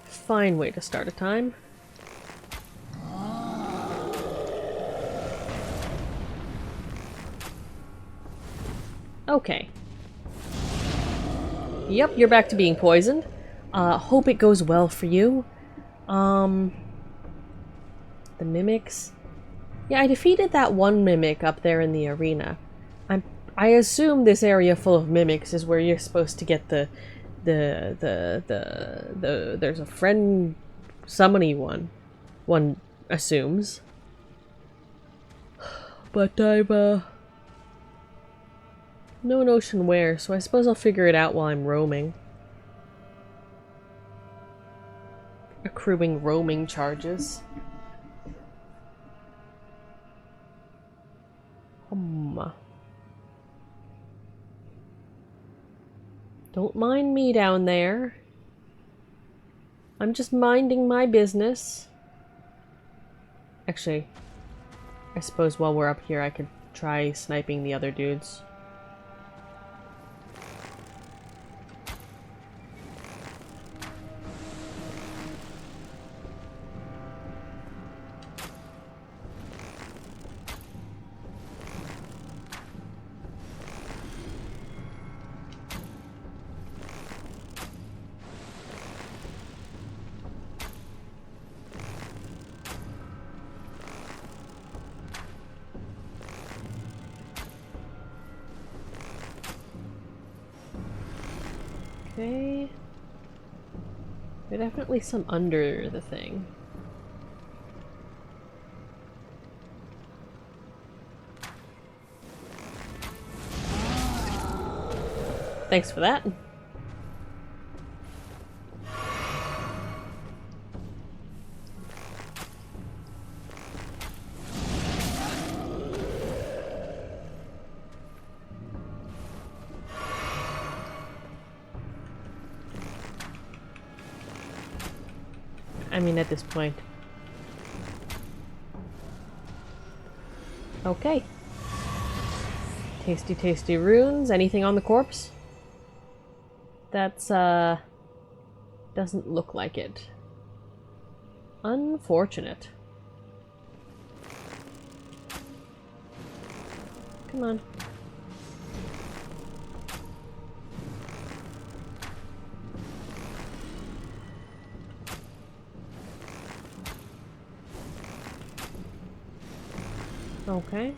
Fine way to start a time. Okay. Yep, you're back to being poisoned. Hope it goes well for you. The mimics. Yeah, I defeated that one mimic up there in the arena. I assume this area full of mimics is where you're supposed to get there's a friend summoning one. One assumes. But I've no notion where, so I suppose I'll figure it out while I'm roaming. Accruing roaming charges. Don't mind me down there. I'm just minding my business. Actually, I suppose while we're up here I could try sniping the other dudes. Okay. There's definitely some under the thing. Thanks for that. I mean, at this point. Okay. Tasty, tasty runes. Anything on the corpse? That's, doesn't look like it. Unfortunate. Come on. Okay.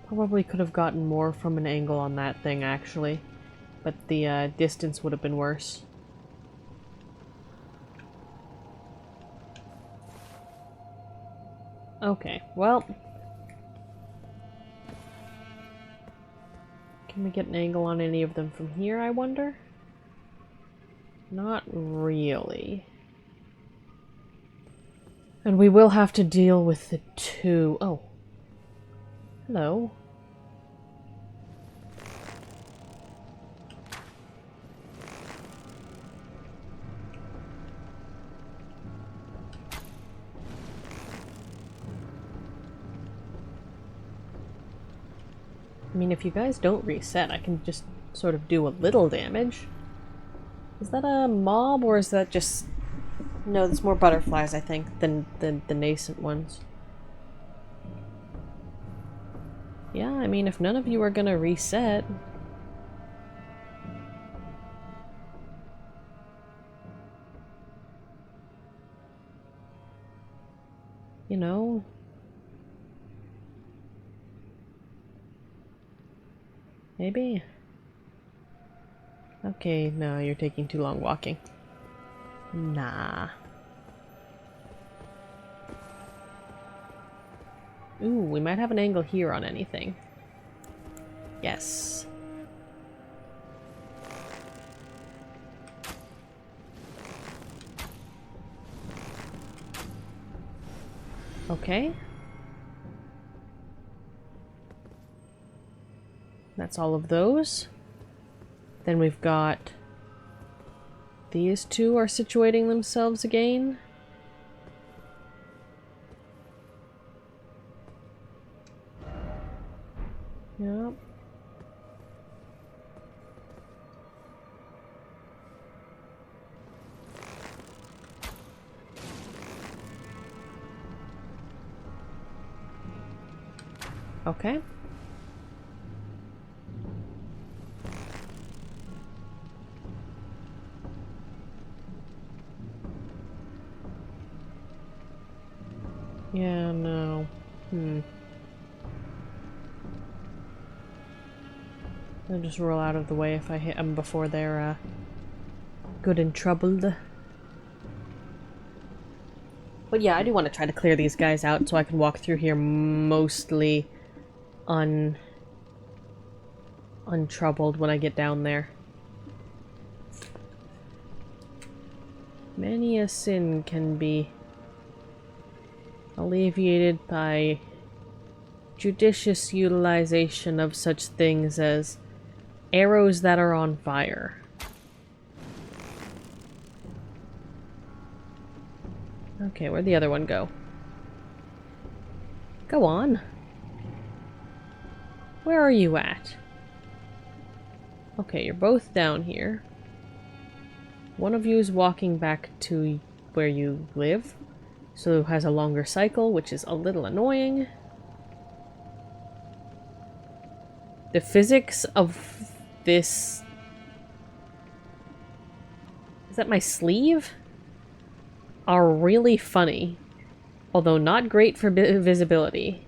Probably could have gotten more from an angle on that thing, actually. But the distance would have been worse. Okay, well... Can we get an angle on any of them from here, I wonder? Not really. And we will have to deal with the two... Oh. Hello. I mean, if you guys don't reset, I can just sort of do a little damage. Is that a mob, or is that just... No, there's more butterflies, I think, than the nascent ones. Yeah, I mean, if none of you are gonna reset... You know... Maybe? Okay, no, you're taking too long walking. Nah. Ooh, we might have an angle here on anything. Yes. Okay. That's all of those. Then we've got... These two are situating themselves again. Yep. Okay. Yeah, no. I'll just roll out of the way if I hit them before they're, good and troubled. But yeah, I do want to try to clear these guys out so I can walk through here mostly untroubled when I get down there. Many a sin can be alleviated by judicious utilization of such things as arrows that are on fire. Okay, where'd the other one go? Go on. Where are you at? Okay, you're both down here. One of you is walking back to where you live, so it has a longer cycle, which is a little annoying. The physics of this... Is that my sleeve? Are really funny, although not great for visibility.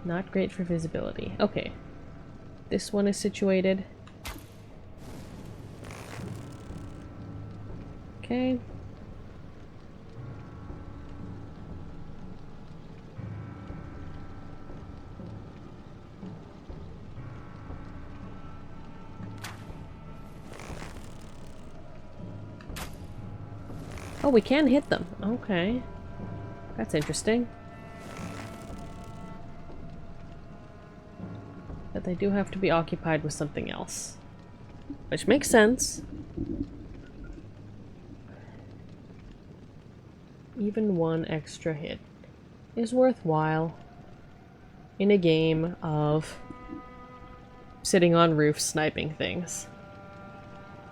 Not great for visibility. Okay. This one is situated. Okay. Oh, we can hit them. Okay. That's interesting. But they do have to be occupied with something else. Which makes sense. Even one extra hit is worthwhile in a game of sitting on roofs sniping things.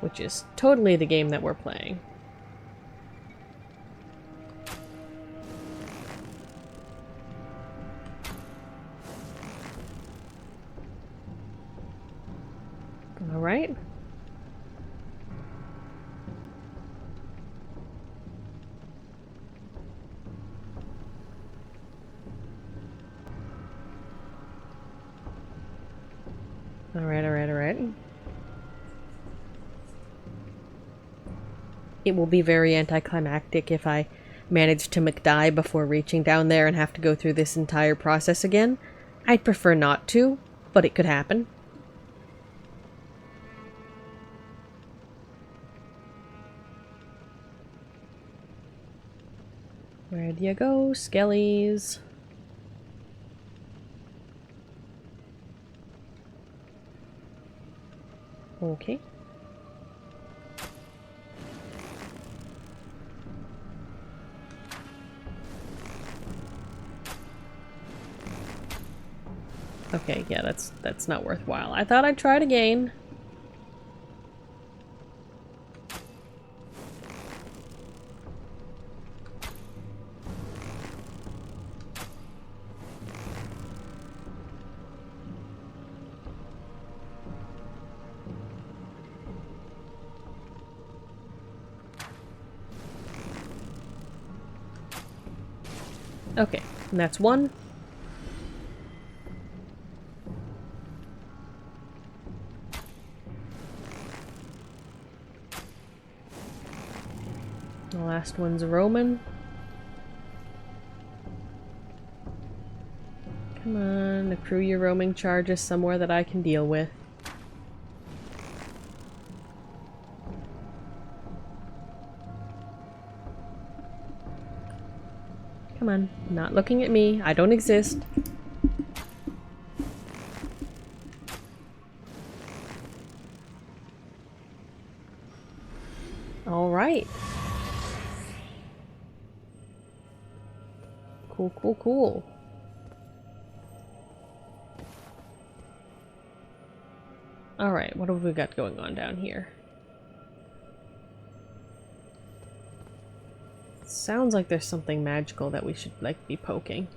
Which is totally the game that we're playing. Alright. Alright. It will be very anticlimactic if I manage to McDie before reaching down there and have to go through this entire process again. I'd prefer not to, but it could happen. Where'd you go, skellies? Okay. Okay, yeah, that's not worthwhile. I thought I'd try it again. Okay, and that's one. The last one's a Roman. Come on, accrue your roaming charges somewhere that I can deal with. Come on, not looking at me. I don't exist. All right. Cool, cool, cool. All right, what have we got going on down here? Sounds like there's something magical that we should, like, be poking.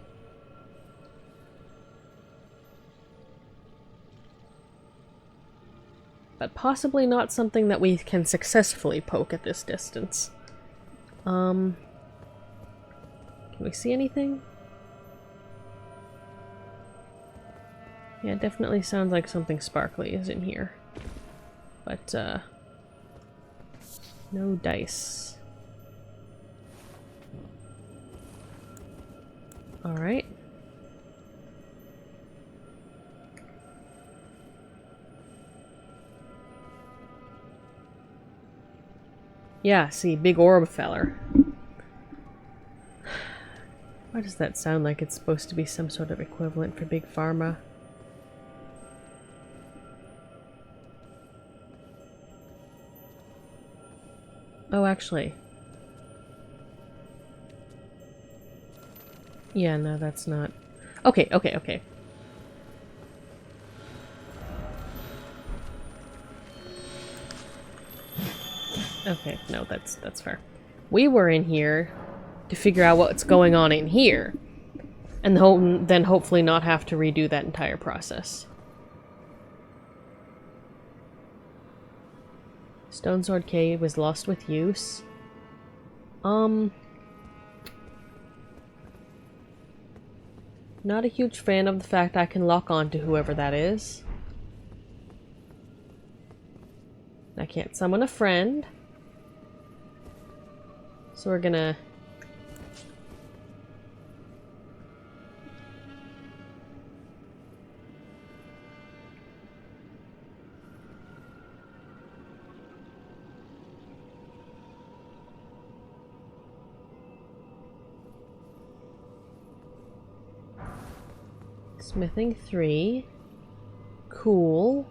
But possibly not something that we can successfully poke at this distance. Can we see anything? Yeah, it definitely sounds like something sparkly is in here. But, no dice. Alright. Yeah, see, big orb feller. Why does that sound like it's supposed to be some sort of equivalent for big pharma? Oh, actually. Yeah, no, that's not... Okay, okay, okay. Okay, no, that's fair. We were in here to figure out what's going on in here. And then hopefully not have to redo that entire process. Stone Sword Cave was lost with use. Not a huge fan of the fact I can lock on to whoever that is. I can't summon a friend. So we're gonna... Smithing 3. Cool.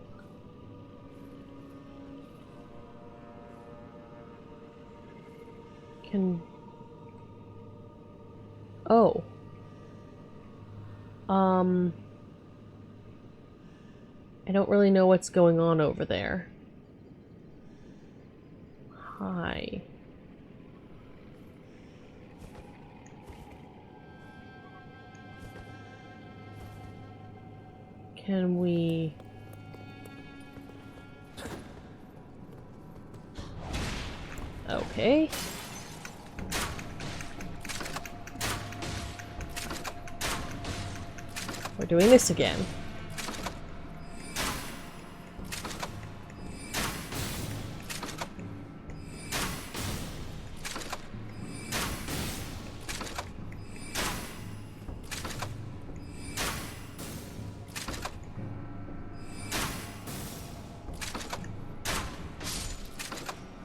Can... Oh. I don't really know what's going on over there. Hi. Can we... Okay. We're doing this again.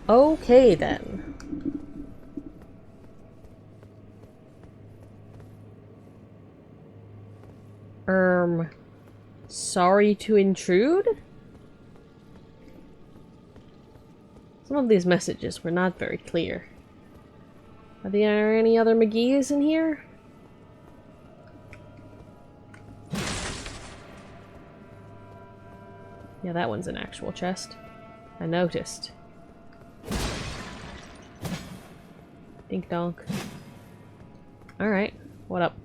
Okay, then. Sorry to intrude? Some of these messages were not very clear. Are there any other McGee's in here? Yeah, that one's an actual chest. I noticed. Dink donk. Alright, what up?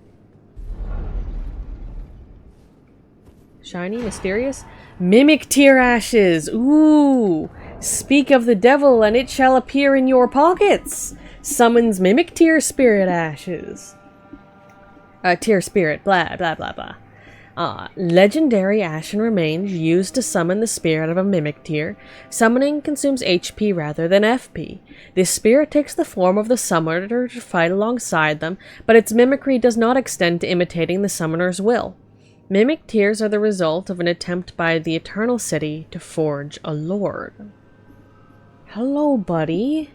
Shiny, mysterious? Mimic tear ashes! Ooh! Speak of the devil and it shall appear in your pockets! Summons mimic tear spirit ashes. Tear spirit, blah, blah, blah, blah. Legendary ashen remains used to summon the spirit of a mimic tear. Summoning consumes HP rather than FP. This spirit takes the form of the summoner to fight alongside them, but its mimicry does not extend to imitating the summoner's will. Mimic tears are the result of an attempt by the Eternal City to forge a lord. Hello, buddy.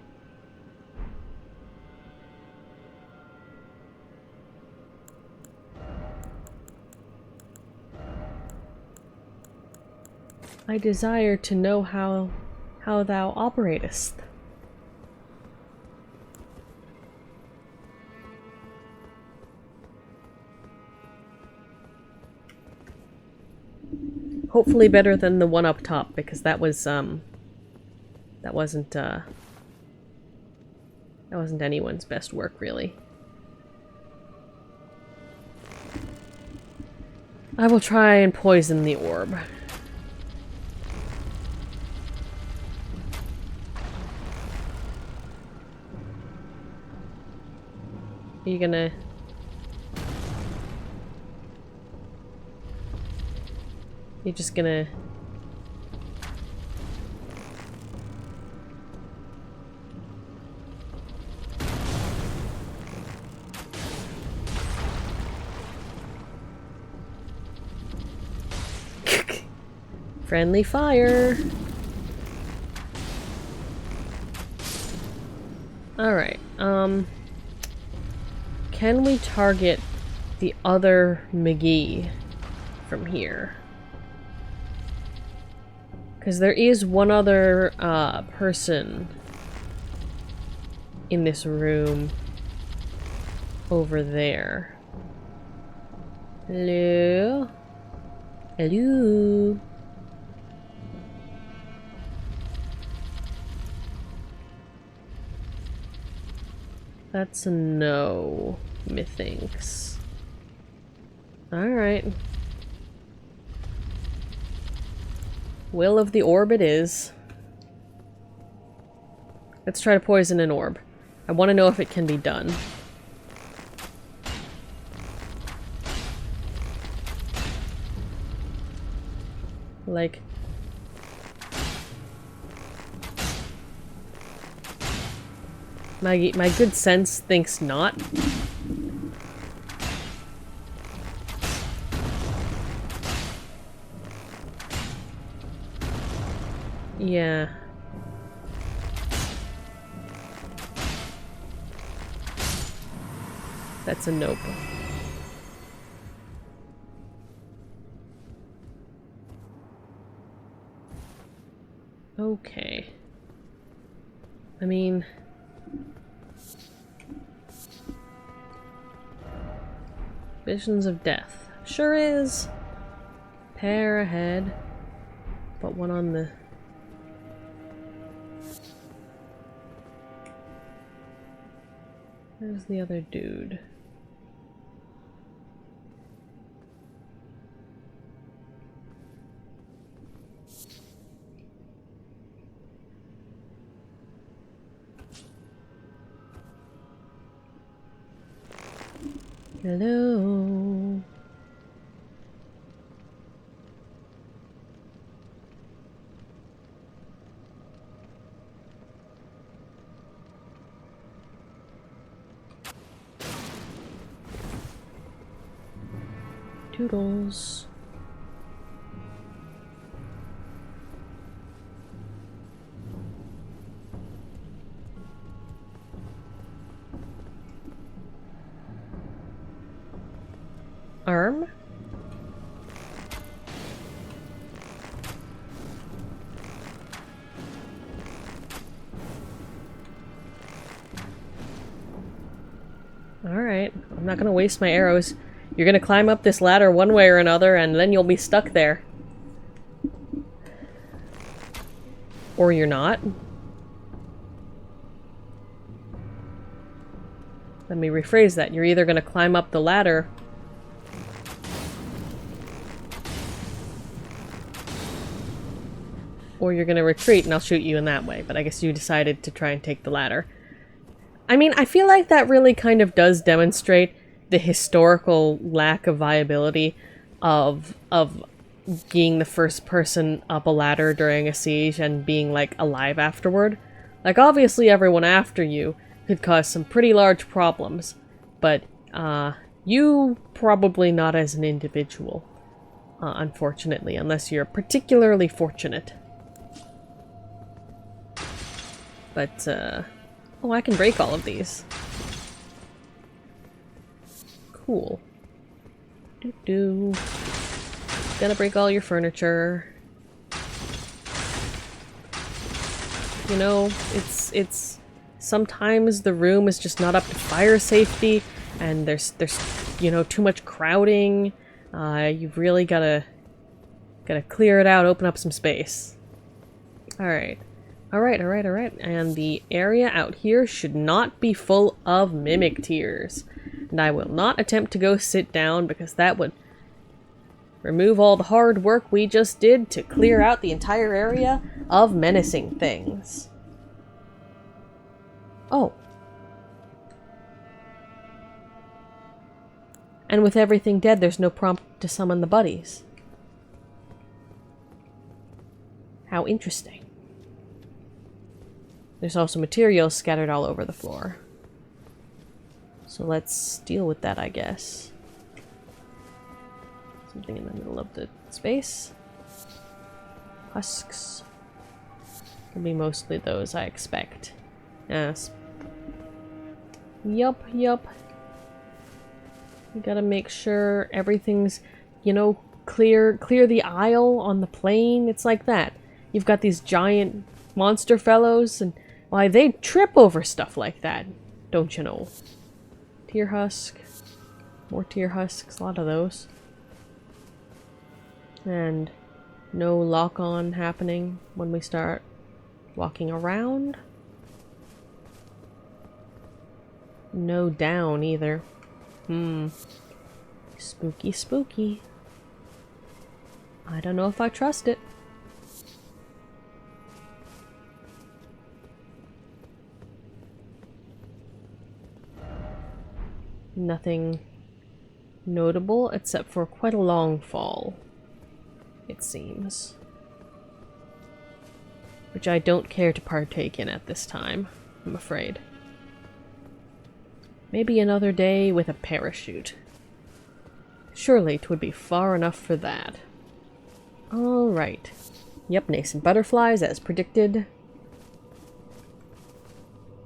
I desire to know how thou operatest. Hopefully better than the one up top, because that was that wasn't anyone's best work, really. I will try and poison the orb. Are you gonna... You're just gonna... Friendly fire! Alright, can we target the other McGee from here? Because there is one other person in this room over there. Hello? Hello? That's a no, methinks. Alright. Will of the orb it is. Let's try to poison an orb. I want to know if it can be done. Like... My good sense thinks not. Yeah. That's a nope. Okay. I mean... Visions of death. Sure is. Pair ahead. But one on the... Where's the other dude? Hello. Toodles. Arm? Alright, I'm not gonna waste my arrows. You're gonna climb up this ladder one way or another, and then you'll be stuck there. Or you're not. Let me rephrase that. You're either going to climb up the ladder or you're going to retreat and I'll shoot you in that way. But I guess you decided to try and take the ladder. I mean, I feel like that really kind of does demonstrate the historical lack of viability of being the first person up a ladder during a siege and being, like, alive afterward. Like, obviously everyone after you could cause some pretty large problems, but, you probably not as an individual, unfortunately, unless you're particularly fortunate. But, oh, I can break all of these. Cool. Doo-doo. Gonna break all your furniture. You know, it's sometimes the room is just not up to fire safety, and there's you know, too much crowding. You've really gotta clear it out, open up some space. Alright. Alright. And the area out here should not be full of mimic tears. And I will not attempt to go sit down because that would remove all the hard work we just did to clear out the entire area of menacing things. Oh. And with everything dead, there's no prompt to summon the buddies. How interesting. There's also materials scattered all over the floor. So let's deal with that, I guess. Something in the middle of the space. Husks. Will be mostly those, I expect. Yes. Yup. You gotta make sure everything's, you know, clear the aisle on the plane. It's like that. You've got these giant monster fellows, and why, they trip over stuff like that, don't you know? Tear husk. More tear husks, a lot of those. And no lock-on happening when we start walking around. No down either. Spooky. I don't know if I trust it. Nothing notable except for quite a long fall, it seems. Which I don't care to partake in at this time, I'm afraid. Maybe another day with a parachute. Surely 'twould be far enough for that. Alright. Yep, nascent butterflies as predicted.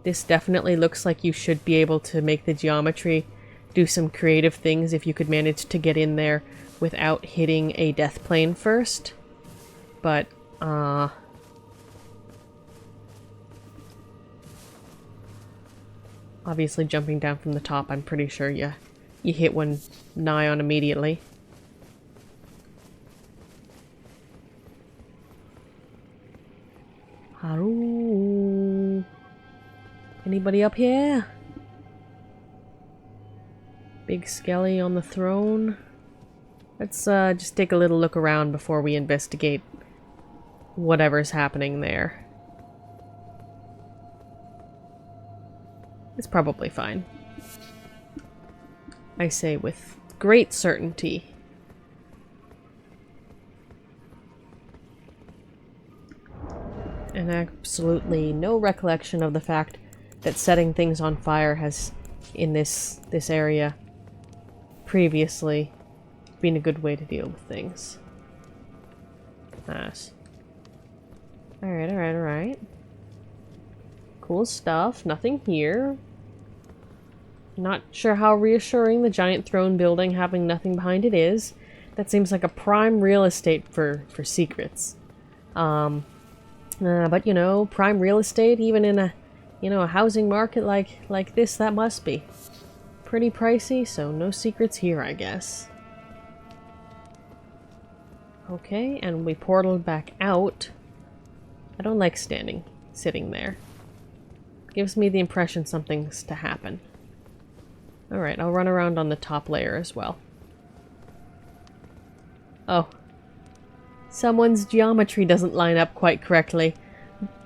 This definitely looks like you should be able to make the geometry do some creative things if you could manage to get in there without hitting a death plane first. But, obviously jumping down from the top, I'm pretty sure you hit one nigh on immediately. Haru. Anybody up here? Big Skelly on the throne. Let's just take a little look around before we investigate whatever's happening there. It's probably fine. I say with great certainty. And absolutely no recollection of the fact that setting things on fire has, in this area, previously been a good way to deal with things. Nice. Alright. Cool stuff. Nothing here. Not sure how reassuring the giant throne building having nothing behind it is. That seems like a prime real estate for secrets. But you know, prime real estate, even in a, you know, a housing market like this, that must be pretty pricey, so no secrets here, I guess. Okay, and we portaled back out. I don't like sitting there. Gives me the impression something's to happen. Alright, I'll run around on the top layer as well. Oh. Someone's geometry doesn't line up quite correctly.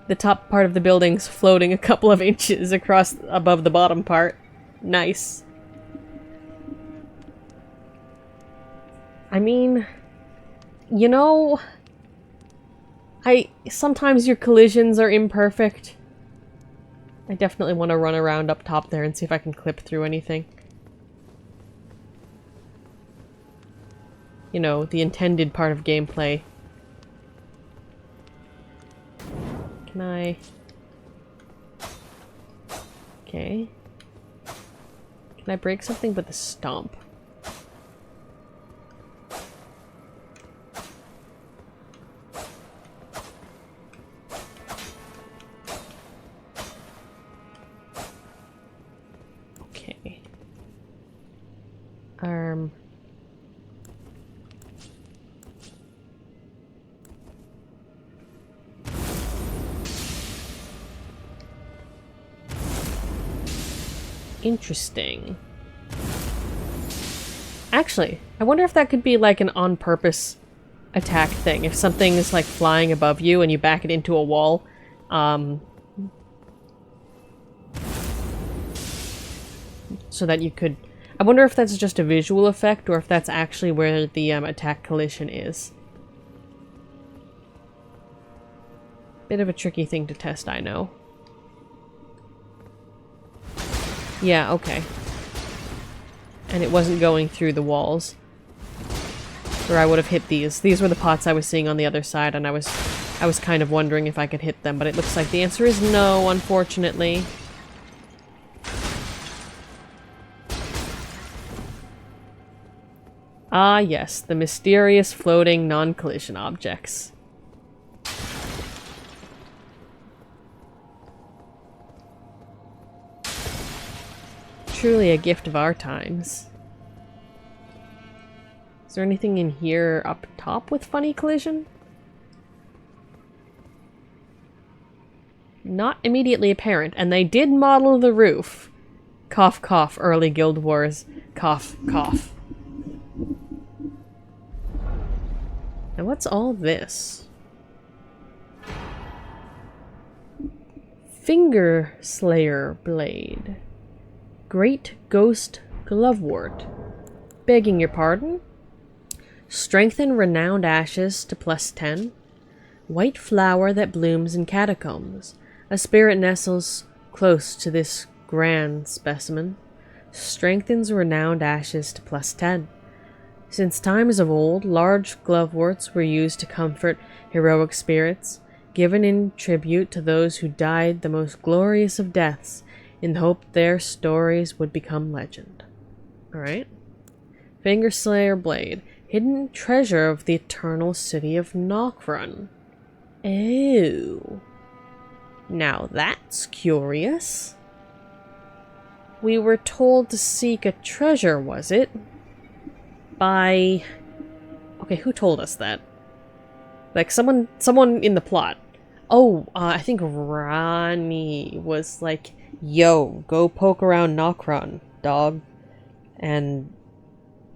The top part of the building's floating a couple of inches above the bottom part. Nice. I mean, you know, sometimes your collisions are imperfect. I definitely want to run around up top there and see if I can clip through anything. You know, the intended part of gameplay. Can I... Okay. Can I break something with a stomp? Okay. Interesting. Actually, I wonder if that could be like an on-purpose attack thing. If something is like flying above you and you back it into a wall, so that you could... I wonder if that's just a visual effect or if that's actually where the attack collision is. Bit of a tricky thing to test, I know. Yeah, okay. And it wasn't going through the walls. Or I would have hit these. These were the pots I was seeing on the other side, and I was kind of wondering if I could hit them, but it looks like the answer is no, unfortunately. Ah, yes, the mysterious floating non-collision objects. Truly a gift of our times. Is there anything in here up top with funny collision? Not immediately apparent, and they did model the roof. Cough, cough, early Guild Wars. Cough, cough. Now what's all this? Finger Slayer Blade. Great Ghost Glovewort. Begging your pardon? Strengthen Renowned Ashes to +10. White flower that blooms in catacombs. A spirit nestles close to this grand specimen. Strengthens Renowned Ashes to +10. Since times of old, large gloveworts were used to comfort heroic spirits, given in tribute to those who died the most glorious of deaths, in the hope their stories would become legend. Alright. Fingerslayer Blade. Hidden treasure of the eternal city of Nokron. Oh. Now that's curious. We were told to seek a treasure, was it? By... Okay, who told us that? Like, someone in the plot. Oh, I think Ranni was like, yo, go poke around Nokron, dog. And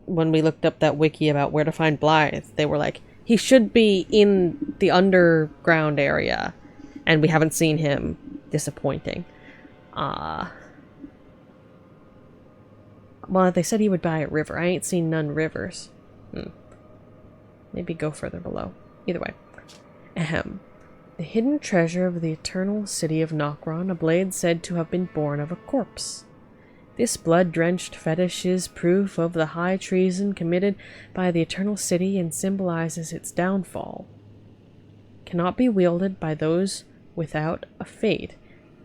when we looked up that wiki about where to find Blaidd, they were like, he should be in the underground area. And we haven't seen him. Disappointing. Well, they said he would buy a river. I ain't seen none rivers. Maybe go further below. Either way. Ahem. The hidden treasure of the eternal city of Nokron, a blade said to have been born of a corpse. This blood-drenched fetish is proof of the high treason committed by the eternal city and symbolizes its downfall. Cannot be wielded by those without a fate,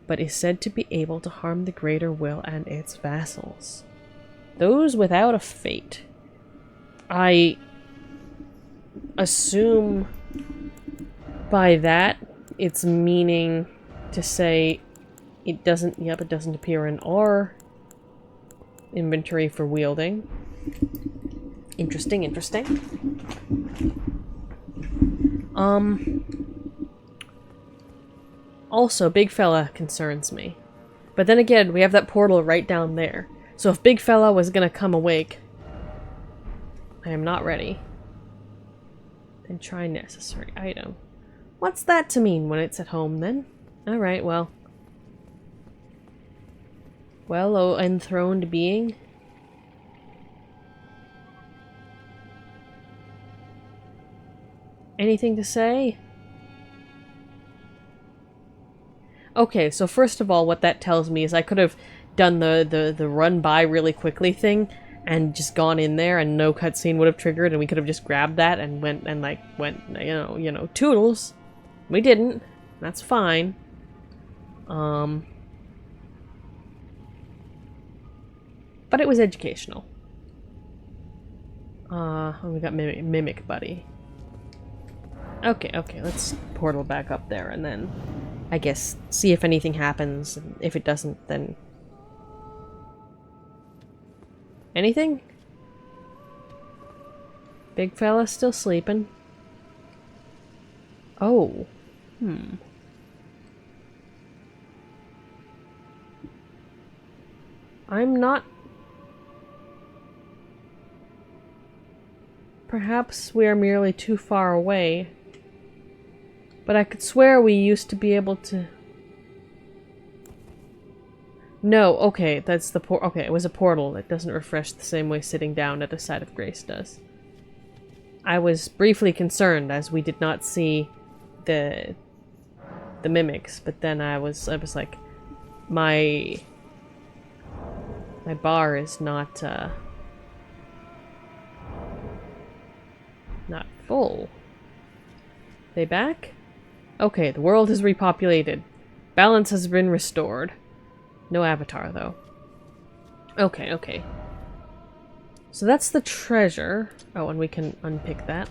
but is said to be able to harm the greater will and its vassals. Those without a fate. I assume by that it's meaning to say it doesn't appear in our inventory for wielding. Interesting, interesting. Also, big fella concerns me. But then again, we have that portal right down there. So if big fella was gonna come awake, I am not ready. Then try necessary item. What's that to mean when it's at home then? Alright, well. Well, oh enthroned being. Anything to say? Okay, so first of all, what that tells me is I could have done the run by really quickly thing and just gone in there and no cutscene would have triggered and we could have just grabbed that and went, you know, toodles. We didn't. That's fine. But it was educational. We got Mimic Buddy. Okay, let's portal back up there and then I guess see if anything happens. If it doesn't, then... Anything? Big fella still sleeping. Oh. I'm not... Perhaps we are merely too far away. But I could swear we used to be able to... No, okay, that's the okay, it was a portal that doesn't refresh the same way sitting down at a site of grace does. I was briefly concerned as we did not see the mimics, but then I was like, my bar is not full. They back? Okay, the world is repopulated. Balance has been restored. No avatar, though. Okay. So that's the treasure. Oh, and we can unpick that.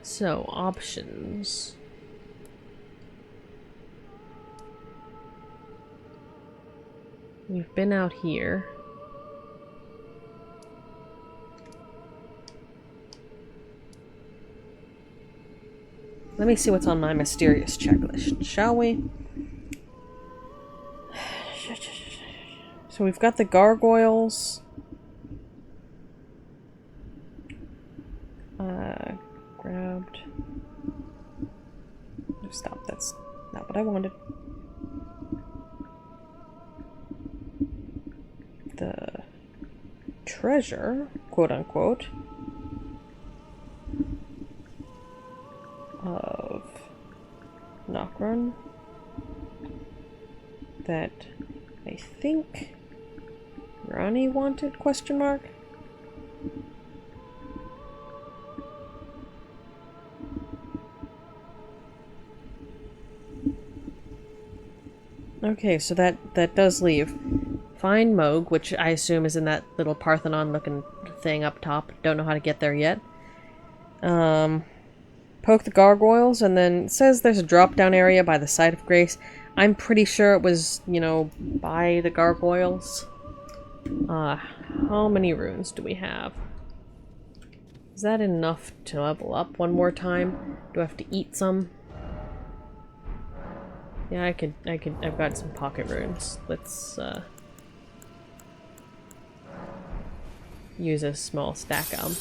So, options. We've been out here. Let me see what's on my mysterious checklist, shall we? So we've got the gargoyles. Grabbed. Stop, that's not what I wanted. The treasure, quote unquote, of Nokron that I think Ranni wanted, question mark? Okay, so that does leave. Find Moog, which I assume is in that little Parthenon-looking thing up top. Don't know how to get there yet. Poke the gargoyles, and then it says there's a drop-down area by the site of grace. I'm pretty sure it was, you know, by the gargoyles. How many runes do we have? Is that enough to level up one more time? Do I have to eat some? Yeah, I've got some pocket runes. Let's, use a small stack of them.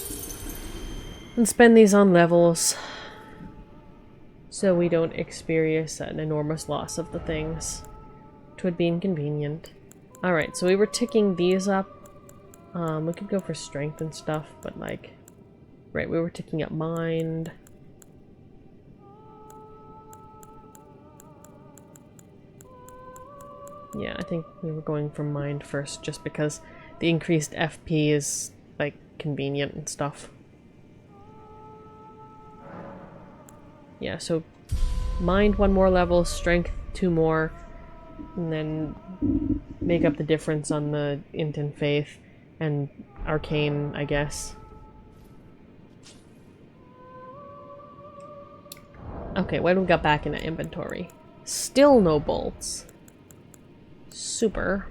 And spend these on levels. So we don't experience an enormous loss of the things. Twould be inconvenient. Alright, so we were ticking these up. We could go for strength and stuff, but like... Right, we were ticking up mind. Yeah, I think we were going for mind first, just because the increased FP is, like, convenient and stuff. Yeah, so mind 1 more level, strength 2 more, and then make up the difference on the int and faith, and arcane, I guess. Okay, what do we got back in the inventory? Still no bolts. Super.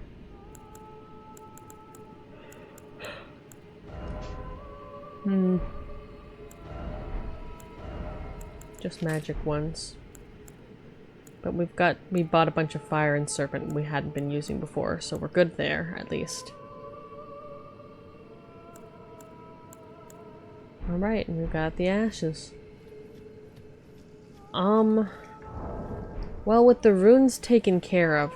Just magic ones. But we bought a bunch of fire and serpent we hadn't been using before, so we're good there, at least. Alright, and we've got the ashes. Well, with the runes taken care of,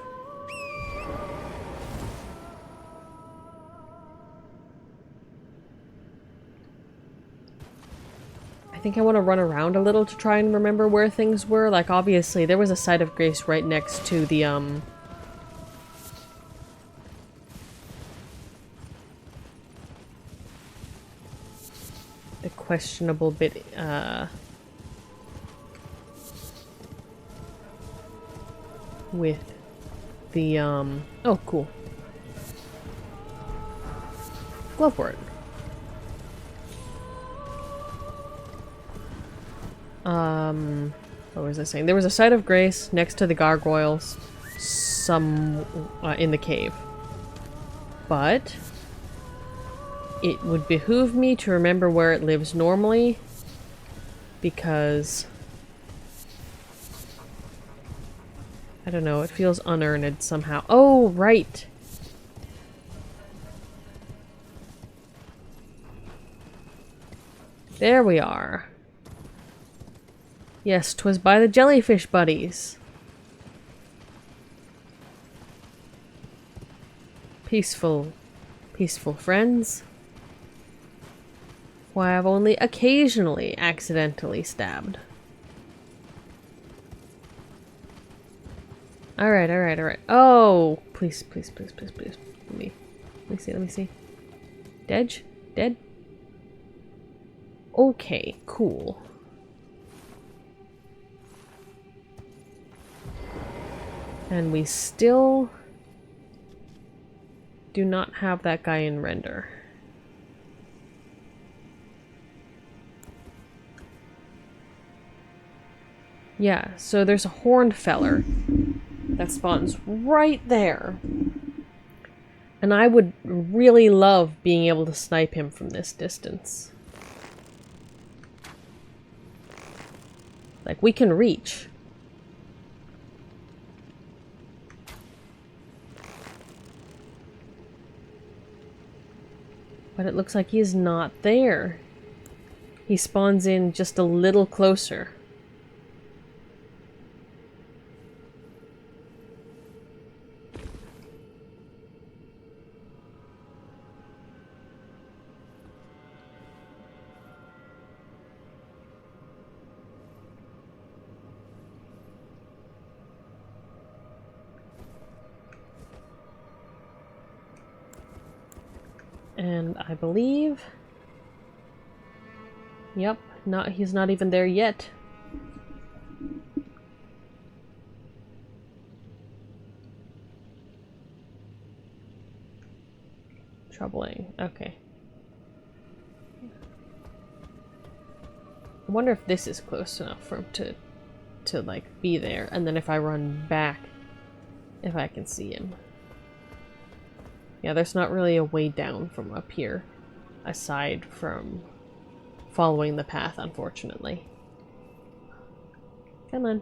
I think I want to run around a little to try and remember where things were. Like, obviously, there was a site of grace right next to the questionable bit, with the, oh, cool. Go for it. What was I saying? There was a site of grace next to the gargoyles, in the cave. But it would behoove me to remember where it lives normally, because I don't know, it feels unearned somehow. Oh, right! There we are. Yes, 'twas by the jellyfish buddies. Peaceful friends, who I have only occasionally accidentally stabbed. Alright, alright, alright. Oh! Please. Let me see. Dead? Dead? Okay, cool. And we still do not have that guy in render. Yeah, so there's a horned feller that spawns right there. And I would really love being able to snipe him from this distance. Like, we can reach. But it looks like he's not there. He spawns in just a little closer. And I believe... Yep, he's not even there yet. Troubling. Okay. I wonder if this is close enough for him to like be there, and then if I run back, if I can see him. Yeah, there's not really a way down from up here, aside from following the path, unfortunately. Come on.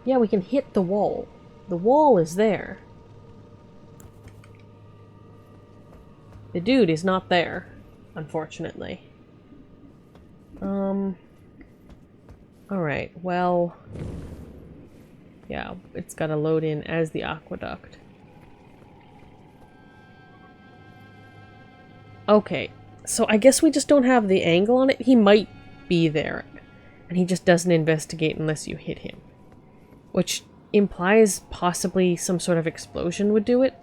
Yeah, we can hit the wall. The wall is there. The dude is not there, unfortunately. Alright, well... Yeah, it's gotta load in as the aqueduct. Okay, so I guess we just don't have the angle on it. He might be there, and he just doesn't investigate unless you hit him. Which implies possibly some sort of explosion would do it.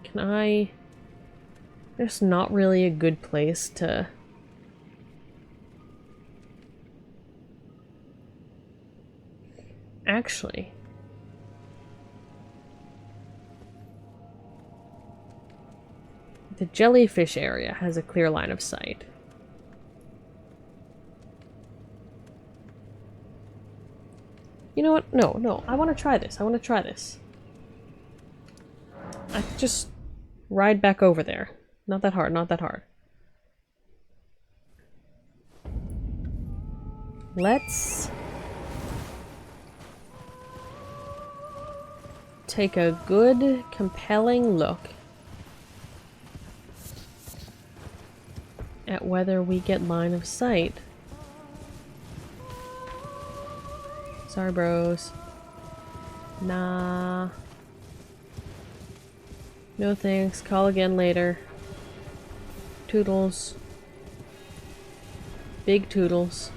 Can I... There's not really a good place to... Actually... The jellyfish area has a clear line of sight. You know what? No, no. I want to try this. I want to try this. I just ride back over there. Not that hard, not that hard. Let's take a good, compelling look at whether we get line of sight. Sorry, bros. Nah. No thanks. Call again later. Toodles. Big toodles.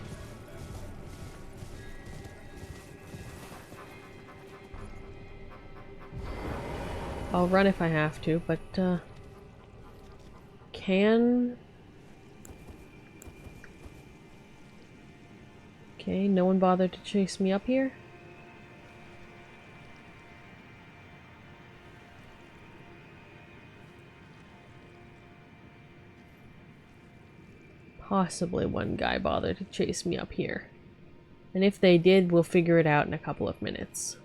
I'll run if I have to, but, can... Okay, no one bothered to chase me up here? Possibly one guy bothered to chase me up here. And if they did, we'll figure it out in a couple of minutes.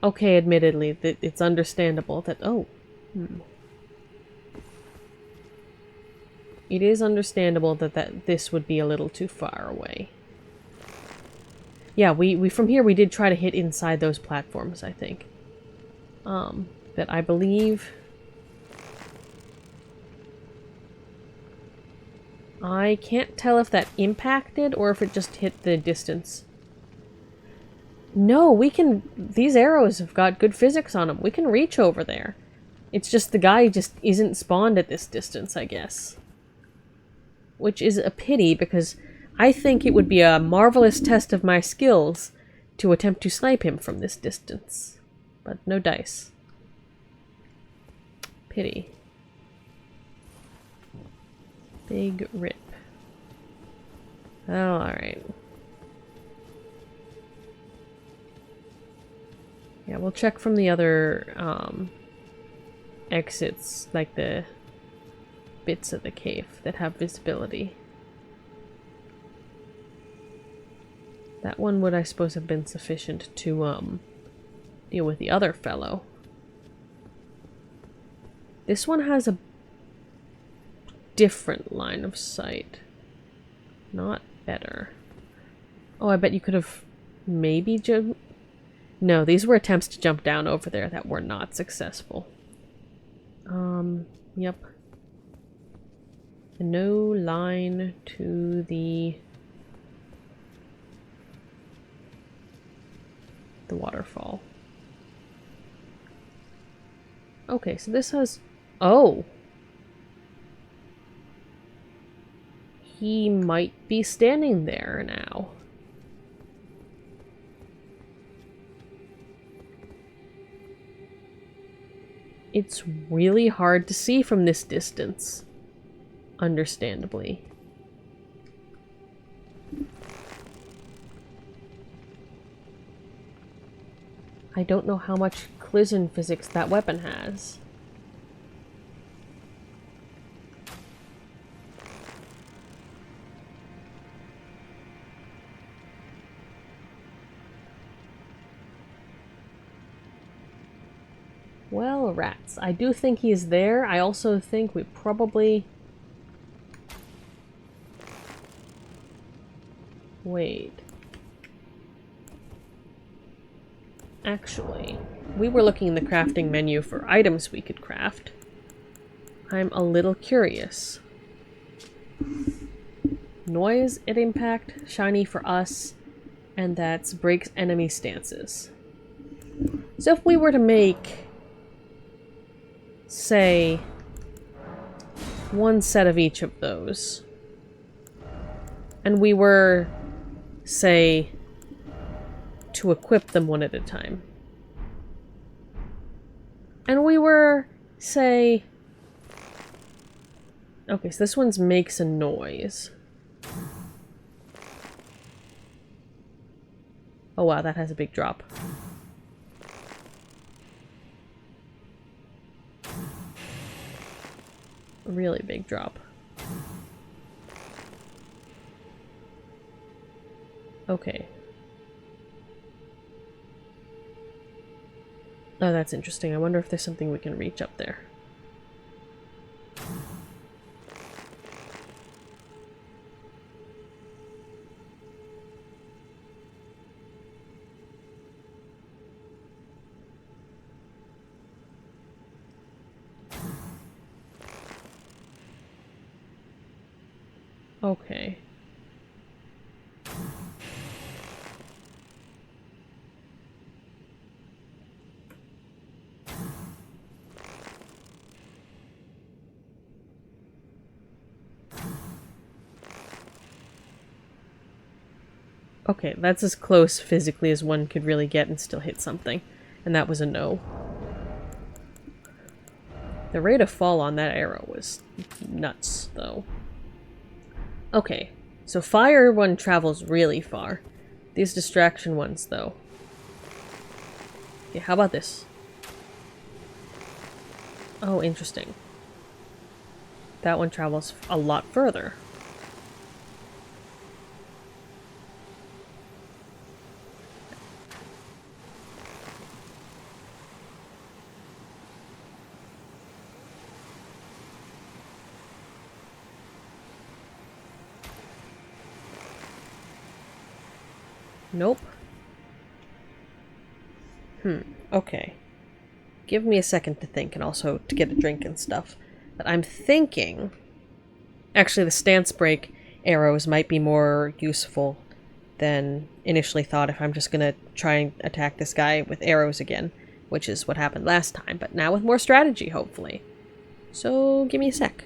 Okay, admittedly, that it's understandable that... Oh. It is understandable that this would be a little too far away. Yeah, we from here we did try to hit inside those platforms, I think. But I believe... I can't tell if that impacted or if it just hit the distance. No, we can... These arrows have got good physics on them. We can reach over there. It's just the guy just isn't spawned at this distance, I guess. Which is a pity, because I think it would be a marvelous test of my skills to attempt to snipe him from this distance. But no dice. Pity. Big rip. Oh, alright. Yeah, we'll check from the other exits, like the bits of the cave that have visibility. That one would, I suppose, have been sufficient to deal with the other fellow. This one has a different line of sight. Not better. Oh, I bet you could have maybe jumped. No, these were attempts to jump down over there that were not successful. Yep. No line to the waterfall. Okay, so this has... Oh! He might be standing there now. It's really hard to see from this distance. Understandably. I don't know how much collision physics that weapon has. Well, rats. I do think he's there. I also think we probably... Wait. Actually, we were looking in the crafting menu for items we could craft. I'm a little curious. Noise at impact, shiny for us, and that's breaks enemy stances. So if we were to make, say, one set of each of those, and we were, say, to equip them one at a time, and we were, say... Okay, so this one's makes a noise. Oh wow, that has a big drop. A really big drop. Okay. Oh, that's interesting. I wonder if there's something we can reach up there. Okay. Okay, that's as close physically as one could really get and still hit something. And that was a no. The rate of fall on that arrow was nuts, though. Okay, so fire one travels really far. These distraction ones, though. Okay, how about this? Oh, interesting. That one travels a lot further. Nope. Okay. Give me a second to think and also to get a drink and stuff. But I'm thinking... Actually, the stance break arrows might be more useful than initially thought if I'm just gonna try and attack this guy with arrows again, which is what happened last time, but now with more strategy, hopefully. So, give me a sec.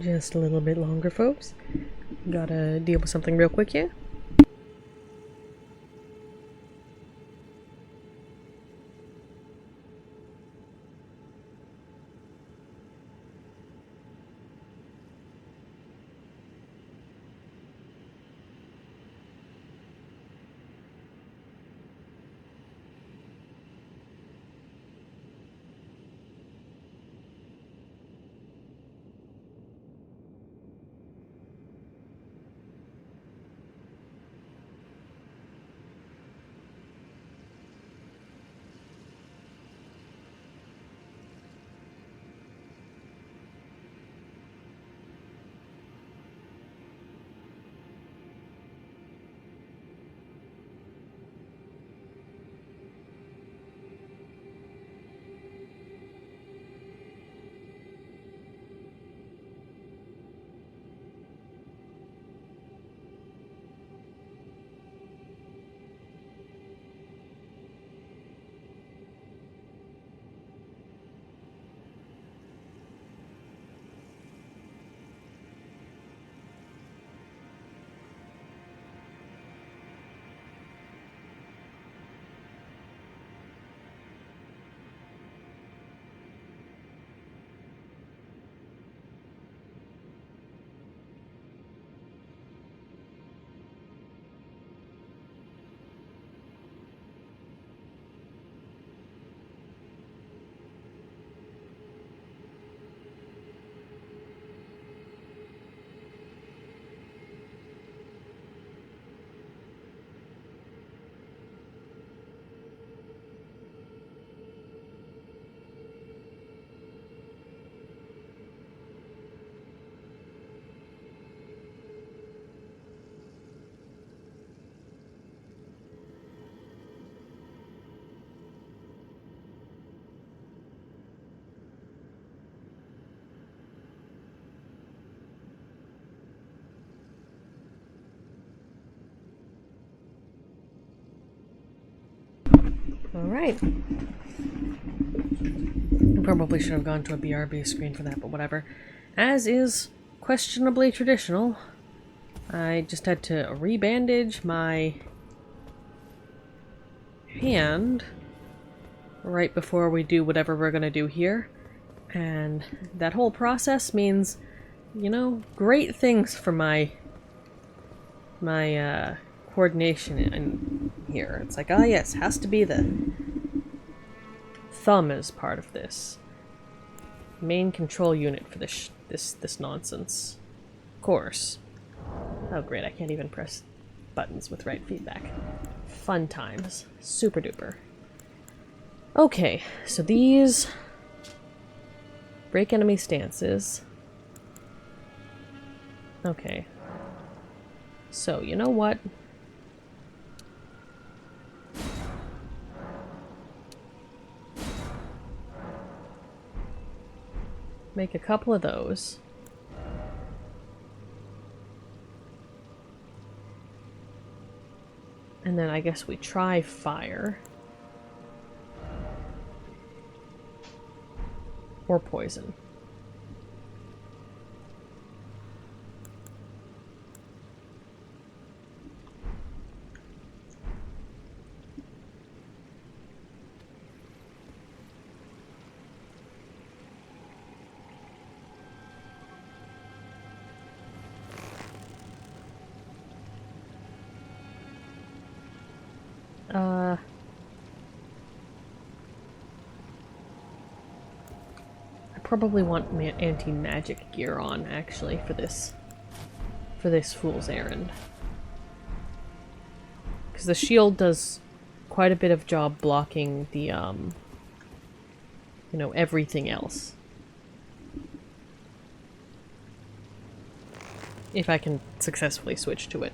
Just a little bit longer, folks. Gotta deal with something real quick here. Alright. I probably should have gone to a BRB screen for that, but whatever. As is questionably traditional, I just had to rebandage my hand right before we do whatever we're gonna do here. And that whole process means, you know, great things for my coordination in here. It's like, ah yes, has to be the thumb as part of this. Main control unit for this nonsense. Of course. Oh great, I can't even press buttons with right feedback. Fun times. Super duper. Okay, so these break enemy stances. Okay. So, you know what? Make a couple of those. And then I guess we try fire. Or poison. I probably want anti-magic gear on, actually, for this fool's errand. Because the shield does quite a bit of job blocking the, you know, everything else. If I can successfully switch to it.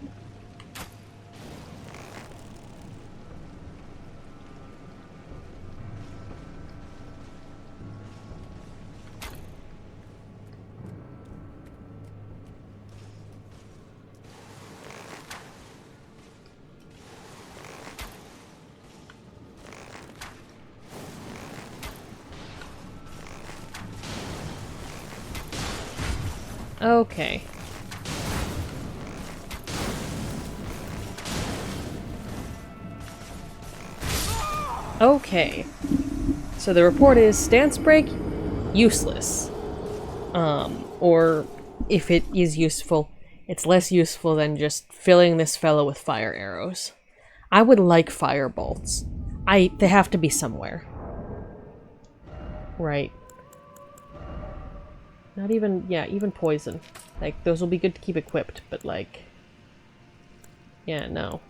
Okay. Okay. So the report is stance break, useless. Or if it is useful, it's less useful than just filling this fellow with fire arrows. I would like fire bolts. They have to be somewhere. Right. Not even, yeah, even poison. Like, those will be good to keep equipped, but like... Yeah, no.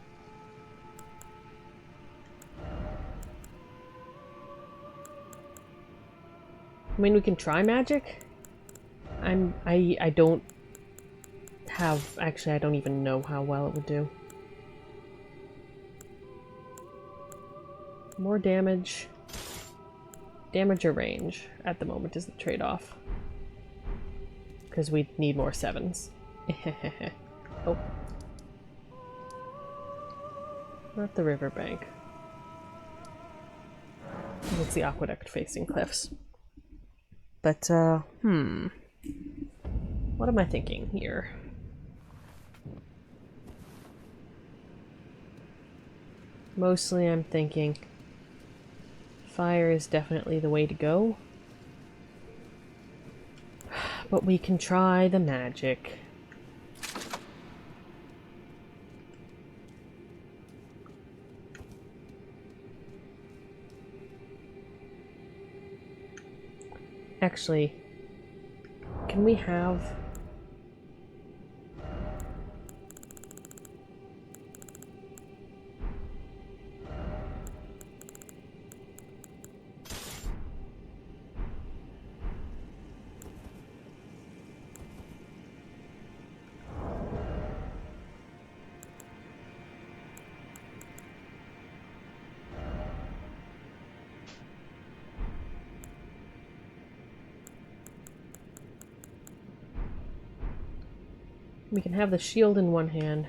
I mean, we can try magic. I don't have... Actually, I don't even know how well it would do. More damage. Damage or range, at the moment, is the trade-off. Because we need more 7s. Oh. Not the riverbank. It's the aqueduct facing cliffs. But, what am I thinking here? Mostly I'm thinking fire is definitely the way to go. But we can try the magic. Actually, can we have... We can have the shield in one hand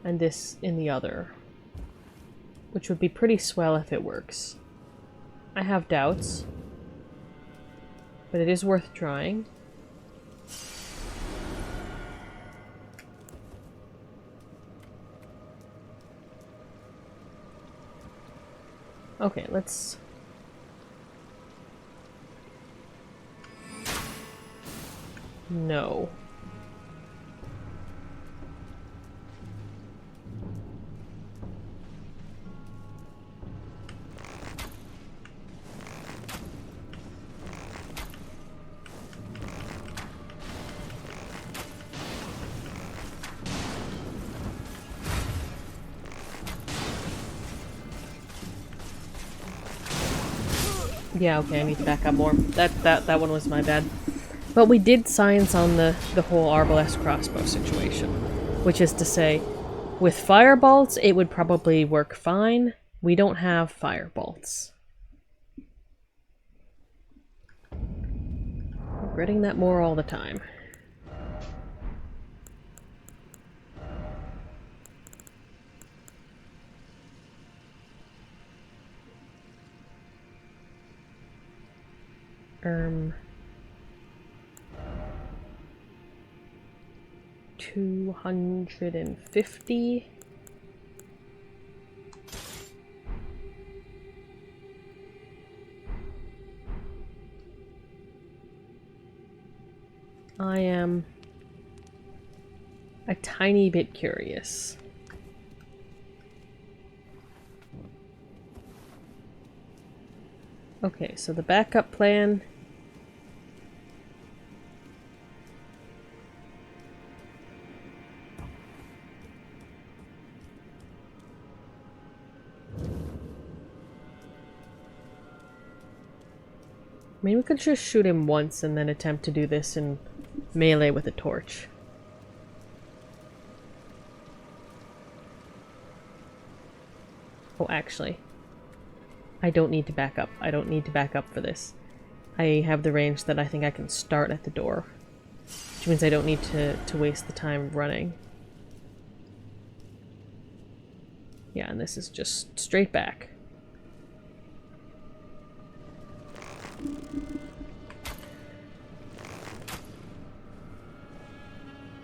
and this in the other, which would be pretty swell if it works. I have doubts, but it is worth trying. Okay, let's... No. Yeah, okay, I need to back up more. That one was my bad. But we did science on the whole arbalest crossbow situation. Which is to say, with firebolts, it would probably work fine. We don't have firebolts. Regretting that more all the time. $250. I am a tiny bit curious. Okay, so the backup plan... I mean, we could just shoot him once and then attempt to do this in melee with a torch. Oh, actually, I don't need to back up. I don't need to back up for this. I have the range that I think I can start at the door. Which means I don't need to waste the time running. Yeah, and this is just straight back.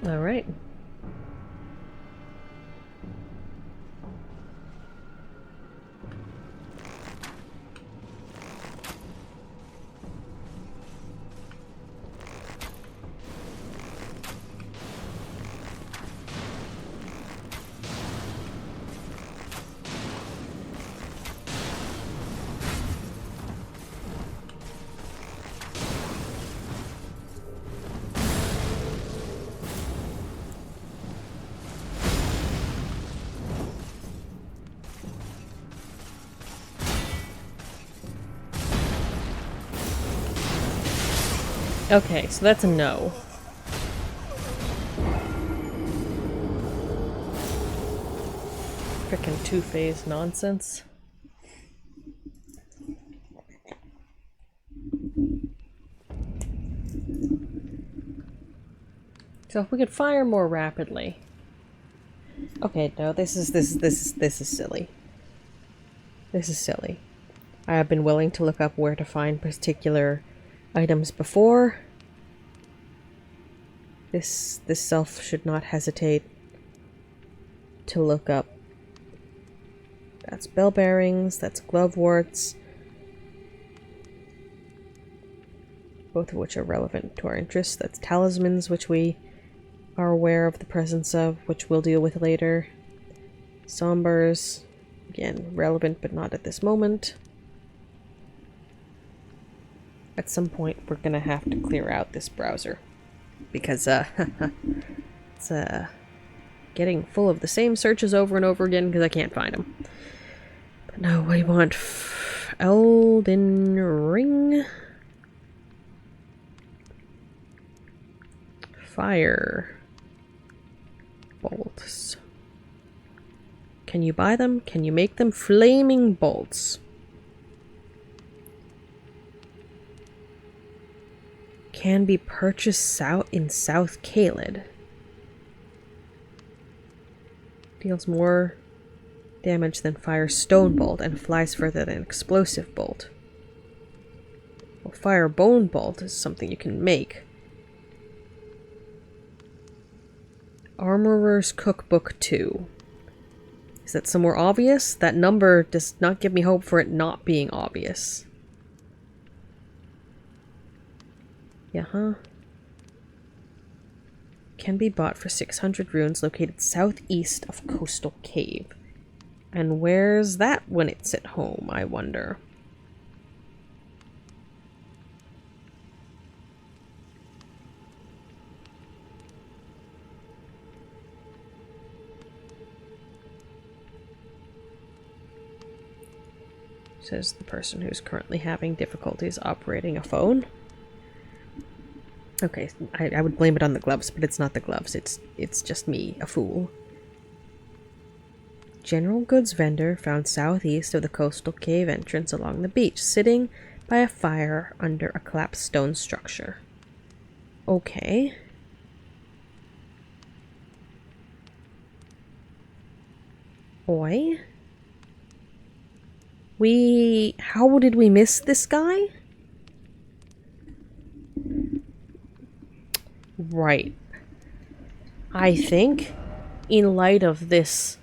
All right. Okay, so that's a no. Frickin' two-phase nonsense. So if we could fire more rapidly. Okay, no, this is silly. This is silly. I have been willing to look up where to find particular items before. This self should not hesitate to look up. That's bell bearings, that's glove warts. Both of which are relevant to our interests. That's talismans, which we are aware of the presence of, which we'll deal with later. Sombers, again, relevant but not at this moment. At some point, we're gonna have to clear out this browser. Because, it's, getting full of the same searches over and over again because I can't find them. But no, we want Elden Ring. Fire bolts. Can you buy them? Can you make them? Flaming bolts. Can be purchased in South Caelid. Deals more damage than Fire Stone Bolt and flies further than Explosive Bolt. Well, Fire Bone Bolt is something you can make. Armorer's Cookbook 2. Is that somewhere obvious? That number does not give me hope for it not being obvious. Yeah, huh? Can be bought for 600 runes located southeast of Coastal Cave. And where's that when it's at home, I wonder? Says the person who's currently having difficulties operating a phone. Okay, I would blame it on the gloves, but it's not the gloves. It's just me, a fool. General goods vendor found southeast of the Coastal Cave entrance along the beach, sitting by a fire under a collapsed stone structure. Okay. Oi. How did we miss this guy? Right. I think, in light of this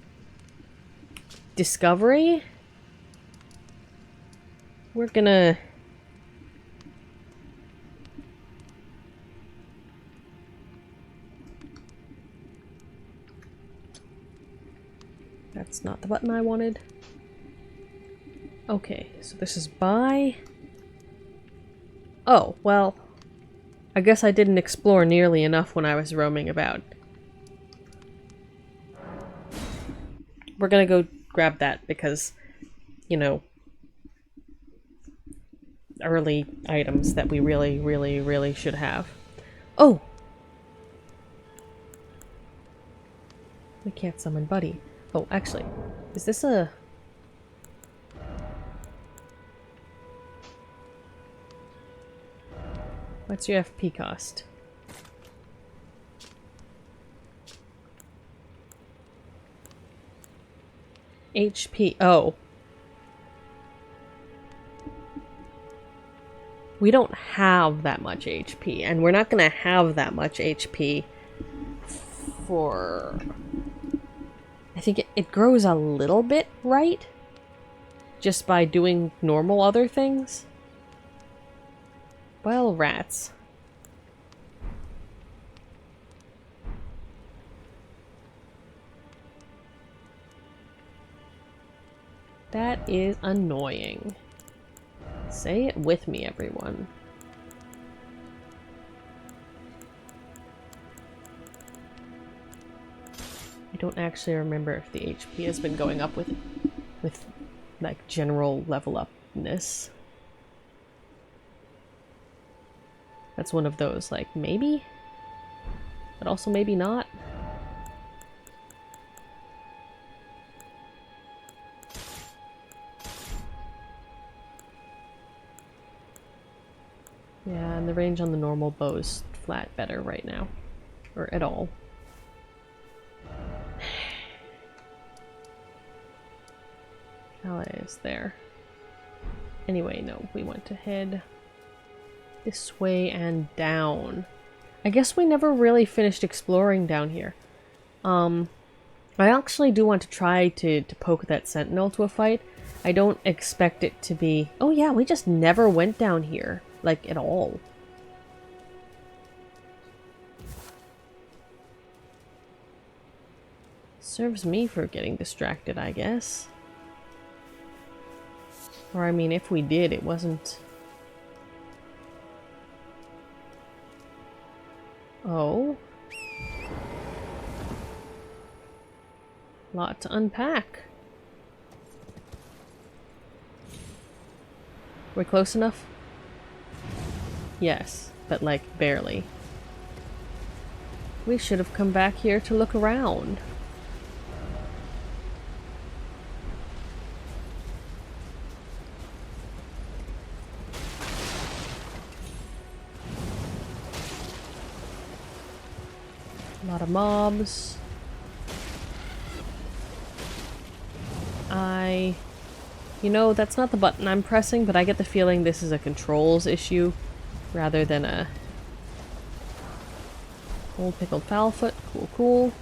discovery, we're gonna... That's not the button I wanted. Okay, so this is buy. Oh, well, I guess I didn't explore nearly enough when I was roaming about. We're gonna go grab that because, you know, early items that we really, really, really should have. Oh! We can't summon Buddy. Oh, actually, is this a... What's your FP cost? HP. Oh. We don't have that much HP, and we're not gonna have that much HP for... I think it grows a little bit, right? Just by doing normal other things? Well, rats. That is annoying. Say it with me, everyone. I don't actually remember if the HP has been going up with like general level upness. That's one of those, like, maybe? But also maybe not. Yeah, and the range on the normal bow's flat better right now. Or at all. Ally is there. Anyway, no, we want to head this way and down. I guess we never really finished exploring down here. I actually do want to try to poke that sentinel to a fight. I don't expect it to be... Oh yeah, we just never went down here. Like, at all. Serves me for getting distracted, I guess. Or, I mean, if we did, it wasn't... Oh. Lot to unpack. We're close enough? Yes, but like, barely. We should have come back here to look around. A lot of mobs. You know, that's not the button I'm pressing, but I get the feeling this is a controls issue rather than a... Old pickled fowlfoot. Cool, cool.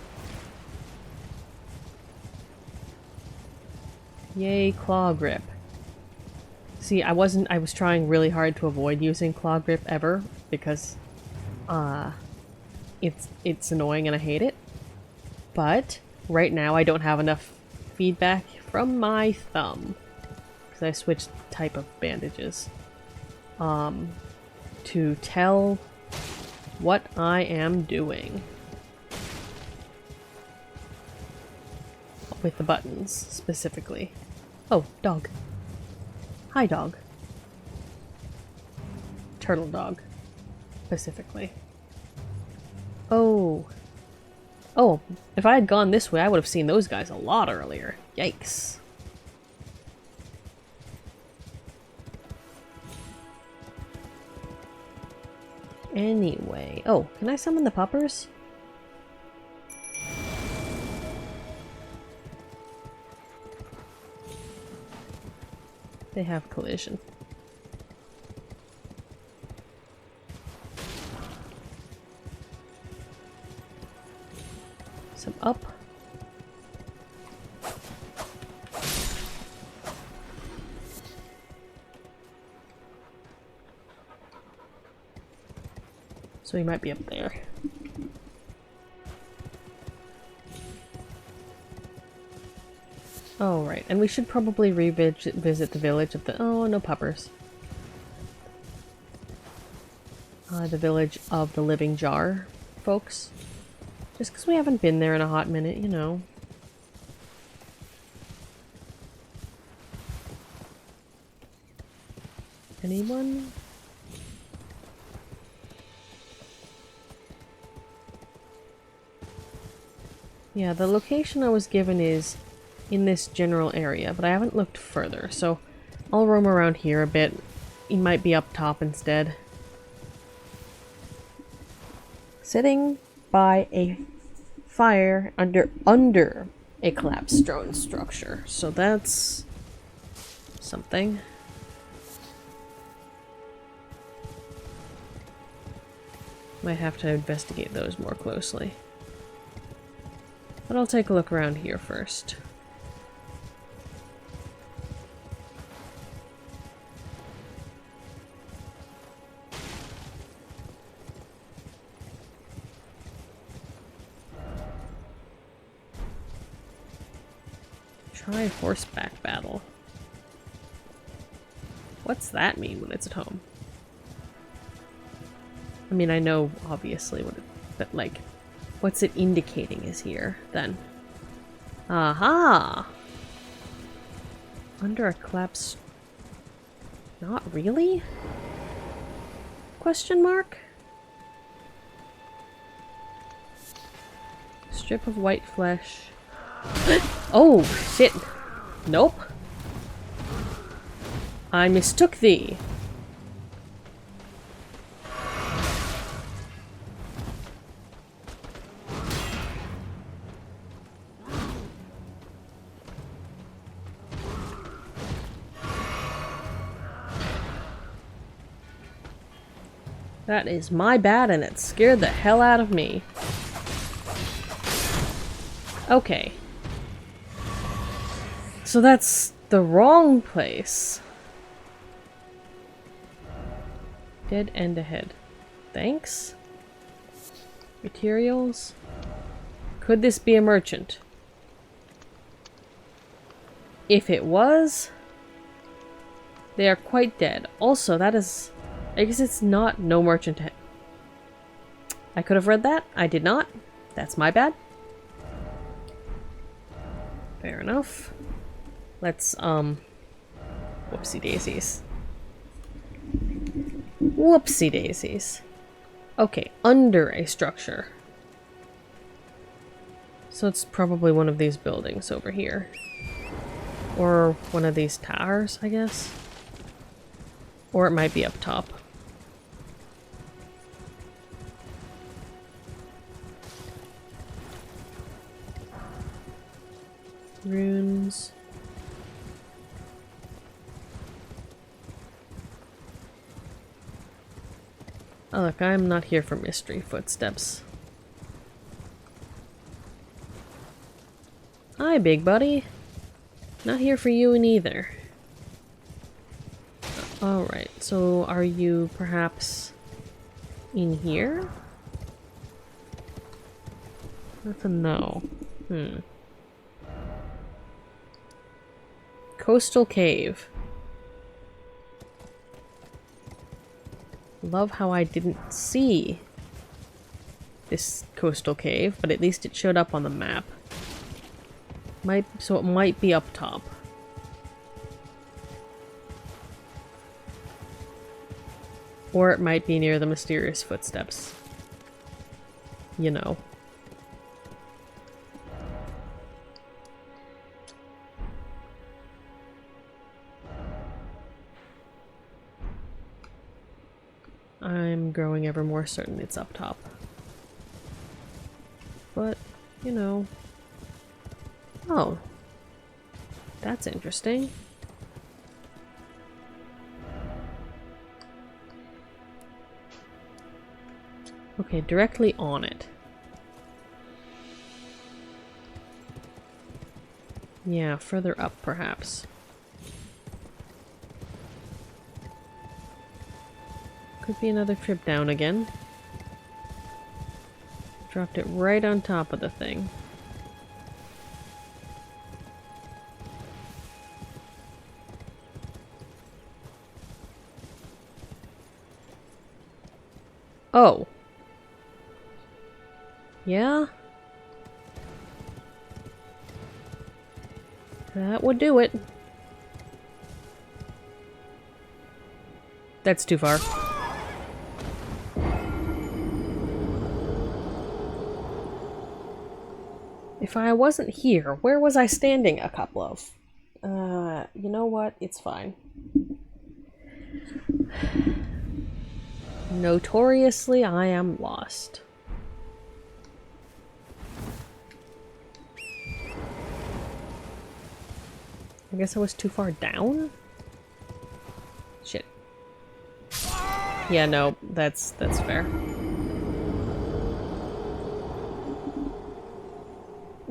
Yay, claw grip. See, I was trying really hard to avoid using claw grip ever because it's annoying and I hate it. But right now I don't have enough feedback from my thumb because I switched type of bandages to tell what I am doing with the buttons specifically. Oh, dog. Hi, dog. Turtle dog, specifically. Oh. Oh, if I had gone this way, I would have seen those guys a lot earlier. Yikes. Anyway. Oh, can I summon the puppers? They have collision. Some up. So he might be up there. Oh, right. And we should probably revisit the village of the... Oh, no puppers. The village of the Living Jar, folks. Just because we haven't been there in a hot minute, you know. Anyone? Yeah, the location I was given is in this general area, but I haven't looked further, so I'll roam around here a bit. He might be up top instead. Sitting by a fire under a collapsed stone structure, so that's something. Might have to investigate those more closely. But I'll take a look around here first. Try horseback battle. What's that mean when it's at home? I mean, I know obviously what it, but like, what's it indicating is here then? Aha! Under a collapse. Not really? Question mark? Strip of white flesh. Oh, shit. Nope. I mistook thee. That is my bad, and it scared the hell out of me. Okay. So that's the wrong place. Dead end ahead. Thanks. Materials. Could this be a merchant? If it was, they are quite dead. Also, that is... I guess it's not no merchant ahead. I could have read that. I did not. That's my bad. Fair enough. Let's, whoopsie daisies. Whoopsie daisies. Okay, under a structure. So it's probably one of these buildings over here. Or one of these towers, I guess. Or it might be up top. Runes. Oh, look, I'm not here for mystery footsteps. Hi, big buddy. Not here for you neither. Alright, so are you perhaps in here? Nothing, no. Coastal cave. Love how I didn't see this coastal cave, but at least it showed up on the map. So it might be up top. Or it might be near the mysterious footsteps. You know. I'm growing ever more certain it's up top. But, you know. Oh. That's interesting. Okay, directly on it. Yeah, further up perhaps. Could be another trip down again. Dropped it right on top of the thing. Oh. Yeah? That would do it. That's too far. If I wasn't here, where was I standing a couple of? You know what? It's fine. Notoriously, I am lost. I guess I was too far down? Shit. Yeah, no, that's fair.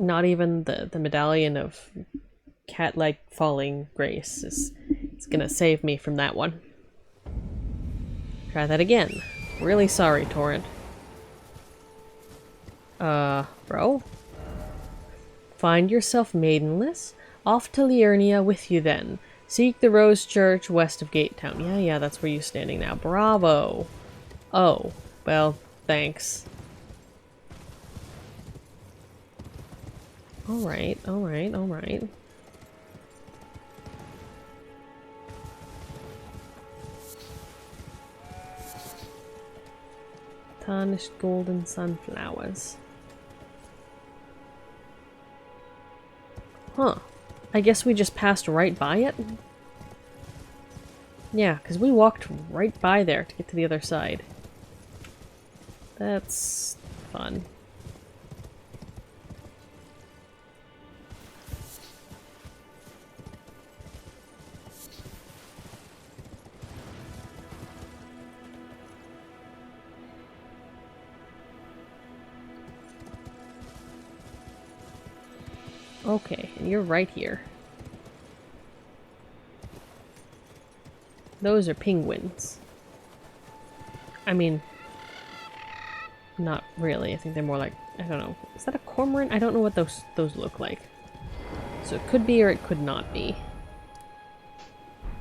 not even the medallion of cat-like falling grace it's gonna save me from that one. Try that again. Really sorry, Torrent. Bro? Find yourself maidenless? Off to Liurnia with you then. Seek the Rose Church west of Gatetown. Yeah, that's where you're standing now. Bravo. Oh, well, thanks. Alright, alright, alright. Tarnished golden sunflowers. Huh. I guess we just passed right by it? Yeah, because we walked right by there to get to the other side. That's fun. Okay, and you're right here. Those are penguins. I mean, not really. I think they're more like, I don't know. Is that a cormorant? I don't know what those look like. So it could be or it could not be.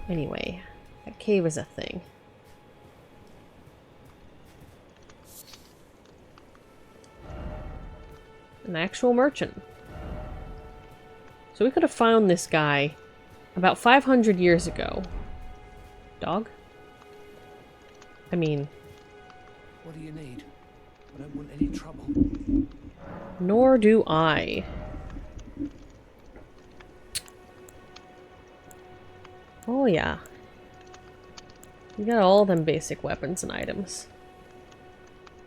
Anyway, that cave is a thing. An actual merchant. So we could have found this guy about 500 years ago. Dog? I mean... What do you need? I don't want any trouble. Nor do I. Oh yeah. You got all them basic weapons and items.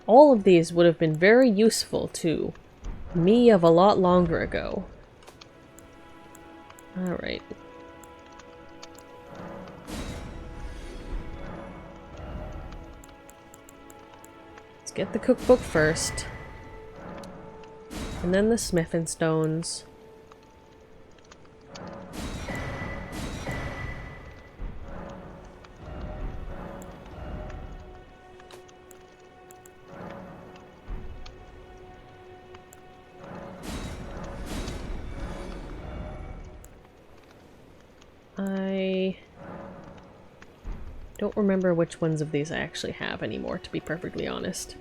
All of these would have been very useful to me of a lot longer ago. Alright. Let's get the cookbook first. And then the smithing stones. I don't remember which ones of these I actually have anymore, to be perfectly honest.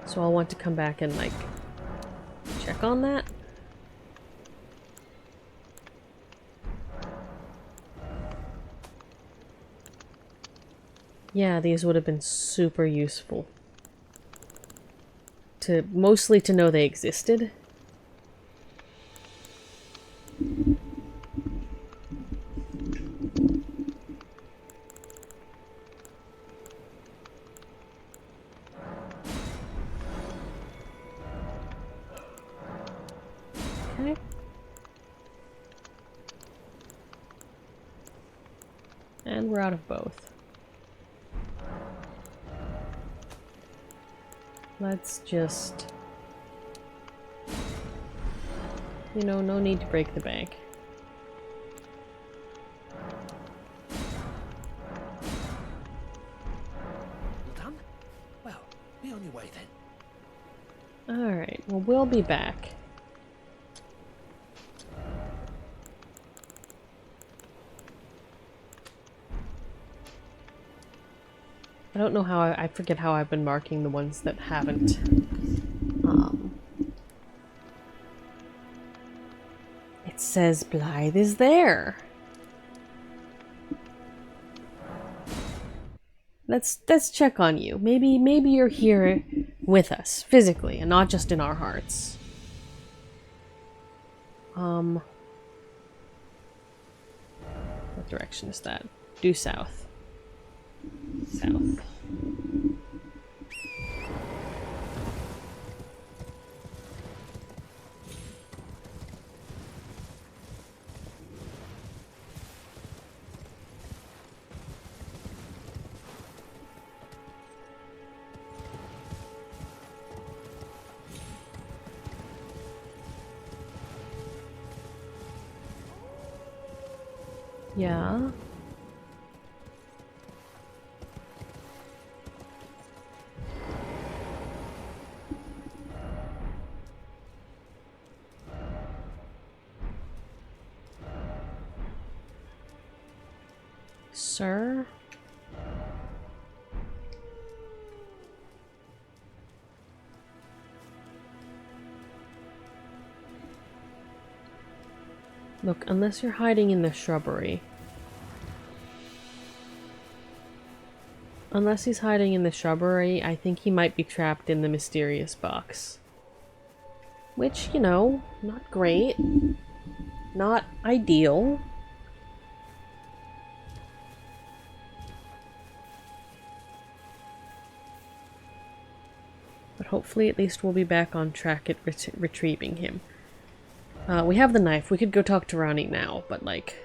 So I'll want to come back and, like, check on that. Yeah, these would have been super useful. Mostly to know they existed. Okay. And we're out of both. Let's just... You know, no need to break the bank. All done? Well, be on your way then. Alright, well, we'll be back. I don't know how I forget how I've been marking the ones that haven't. It says Blaidd is there. Let's check on you. Maybe you're here with us physically and not just in our hearts. What direction is that? Due south. South. Yeah. Sir? Look, unless you're hiding in the shrubbery. Unless he's hiding in the shrubbery, I think he might be trapped in the mysterious box. Which, you know, not great. Not ideal. But hopefully at least we'll be back on track at retrieving him. We have the knife. We could go talk to Ranni now, but like...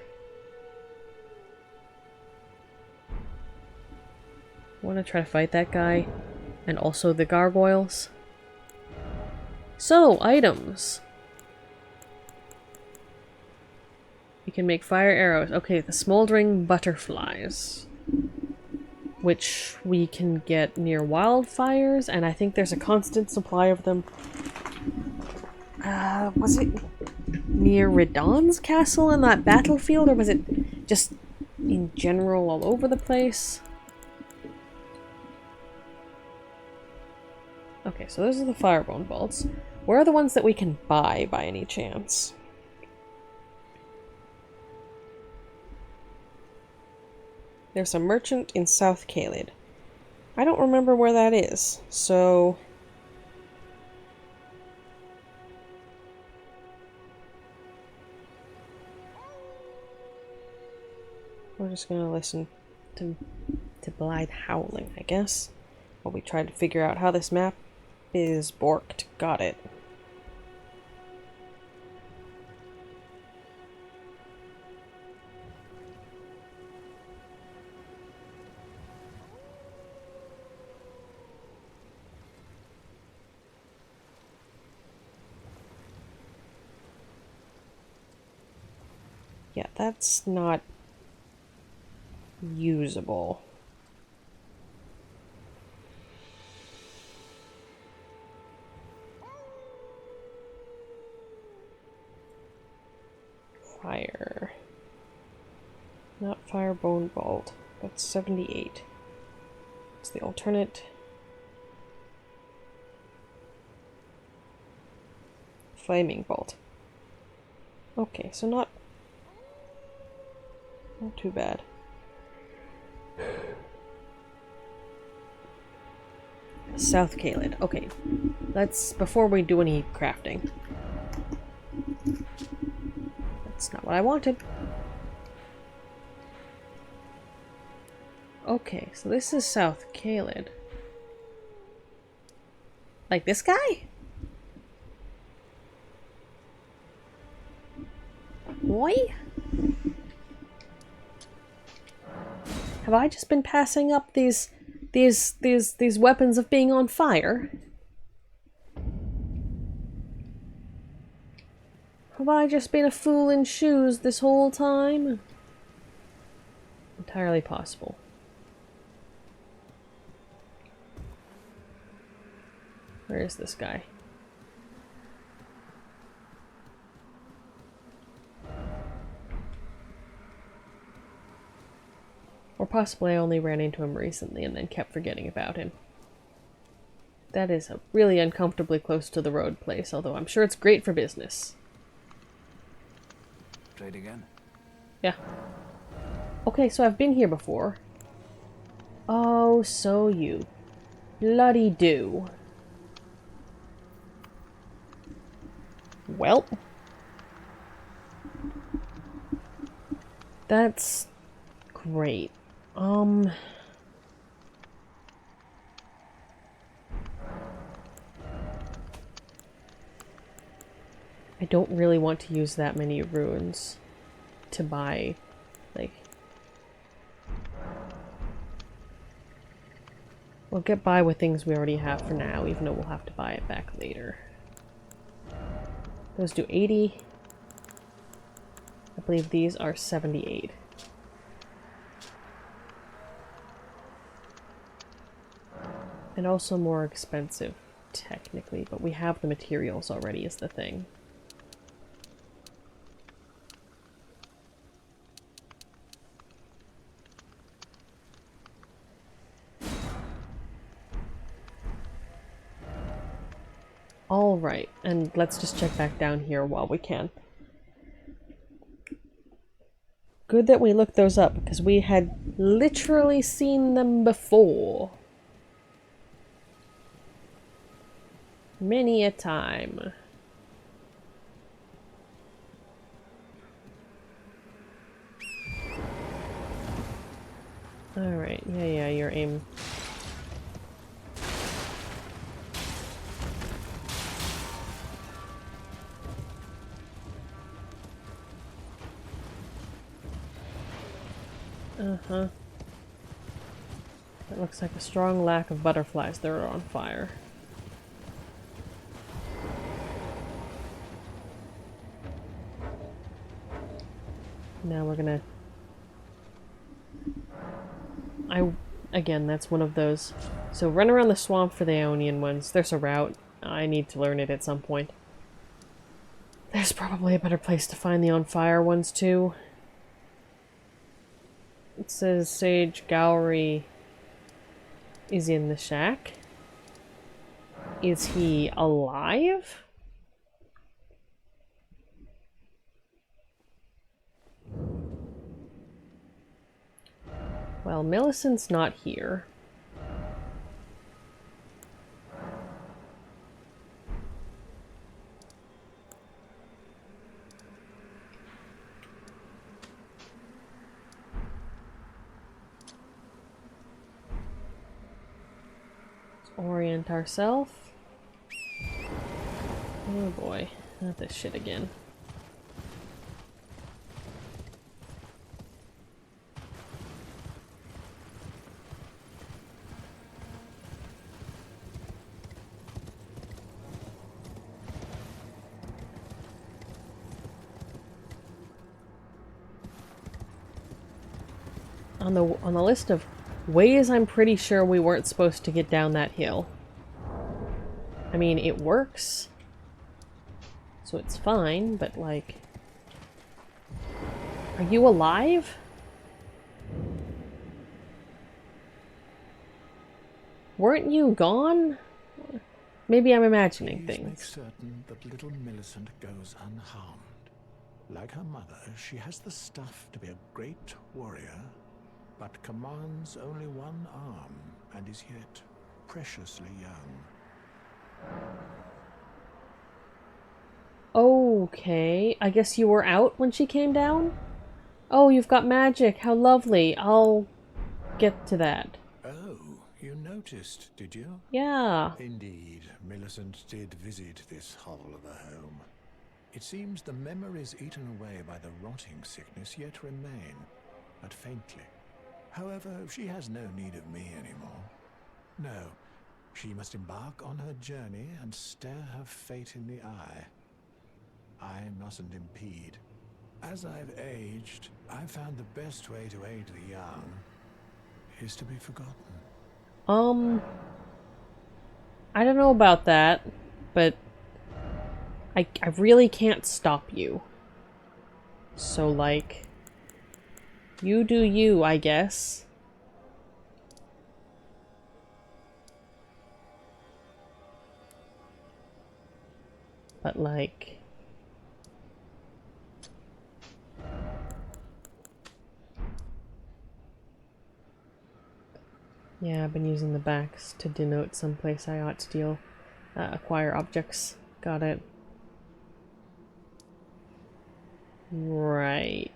I want to try to fight that guy. And also the gargoyles. So, items. We can make fire arrows. Okay, the smoldering butterflies. Which we can get near wildfires, and I think there's a constant supply of them. Was it near Radon's castle in that battlefield, or was it just in general all over the place? Okay, so those are the firebone bolts. Where are the ones that we can buy, by any chance? There's a merchant in South Caelid. I don't remember where that is, so... we're just gonna listen to Blaidd howling, I guess. While we try to figure out how this map is borked. Got it. Yeah, that's not usable. Fire. Not firebone bolt. That's 78. It's the alternate. Flaming bolt. Okay, so not too bad. South Caelid. Okay. Let's, before we do any crafting. That's not what I wanted. Okay, so this is South Caelid. Like this guy? Boy? Have I just been passing up these weapons of being on fire? Have I just been a fool in shoes this whole time? Entirely possible. Where is this guy? Or possibly I only ran into him recently and then kept forgetting about him. That is a really uncomfortably close to the road place, although I'm sure it's great for business. Trade again? Yeah. Okay, so I've been here before. Oh, so you bloody do. Well. That's great. I don't really want to use that many runes to buy, like... We'll get by with things we already have for now, even though we'll have to buy it back later. Those do 80. I believe these are 78. And also more expensive, technically, but we have the materials already is the thing. Alright, and let's just check back down here while we can. Good that we looked those up, because we had literally seen them before. Many a time. Alright, yeah, your aim. Uh-huh. That looks like a strong lack of butterflies that are on fire. Now we're gonna... Again, that's one of those. So run around the swamp for the Ionian ones. There's a route. I need to learn it at some point. There's probably a better place to find the on fire ones too. It says Sage Gowry is in the shack. Is he alive? Well, Millicent's not here. Let's orient ourselves. Oh boy, not this shit again. On the list of ways I'm pretty sure we weren't supposed to get down that hill. I mean, it works. So it's fine, but like... Are you alive? Weren't you gone? Maybe I'm imagining things. Make certain that little Millicent goes unharmed. Like her mother, she has the stuff to be a great warrior, but commands only one arm and is yet preciously young. Okay, I guess you were out when she came down? Oh, you've got magic, how lovely. I'll get to that. Oh, you noticed, did you? Yeah. Indeed, Millicent did visit this hovel of a home. It seems the memories eaten away by the rotting sickness yet remain, but faintly. However, she has no need of me anymore. No, she must embark on her journey and stare her fate in the eye. I mustn't impede. As I've aged, I've found the best way to aid the young is to be forgotten. I don't know about that, but I really can't stop you. So, like, you do you, I guess. But, like... Yeah, I've been using the backs to denote someplace I ought to deal, acquire objects. Got it. Right.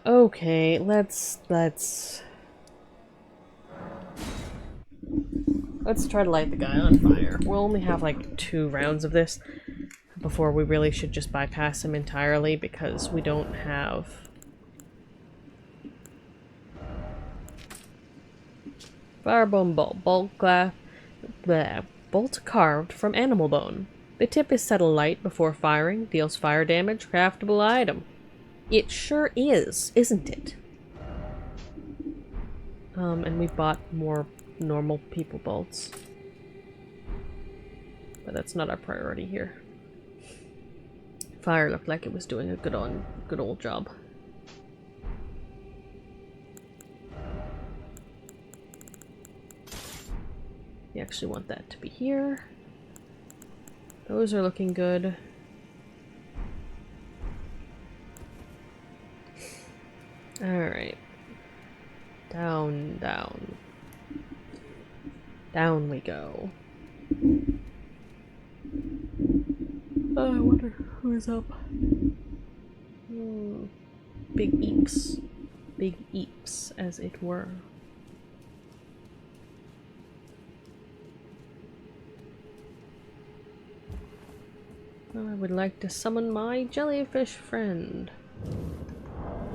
Okay, let's try to light the guy on fire. We'll only have like 2 rounds of this before we really should just bypass him entirely because we don't have... Firebone bolt. Bolt carved from animal bone. The tip is set alight before firing, deals fire damage, craftable item. It sure is, isn't it? And we bought more normal people bolts. But that's not our priority here. Fire looked like it was doing a good old job. You actually want that to be here. Those are looking good. Alright. Down, down. Down we go. Oh, I wonder who's up. Big eeps. Big eeps, as it were. Well, I would like to summon my jellyfish friend,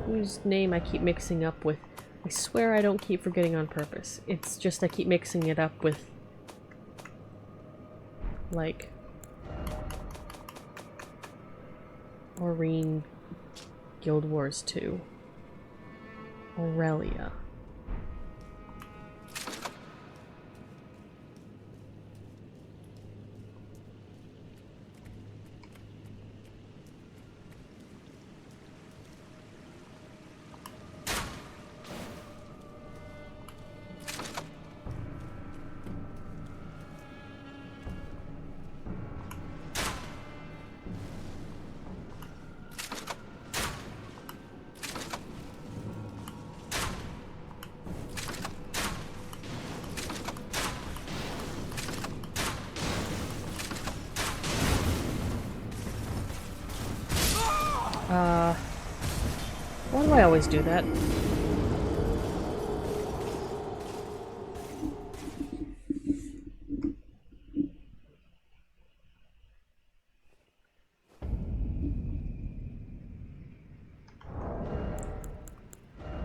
whose name I keep mixing up with. I swear I don't keep forgetting on purpose. It's just I keep mixing it up with, like, Aurene Guild Wars 2. Aurelia. Why do I always do that?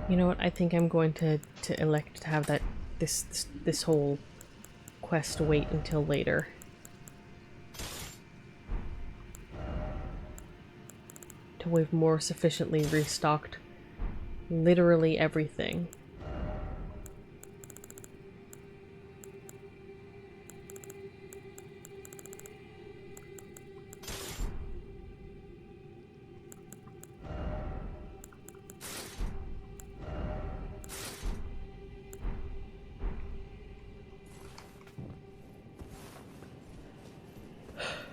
You know what? I think I'm going to elect to have that this whole quest wait until later. Till we've more sufficiently restocked literally everything.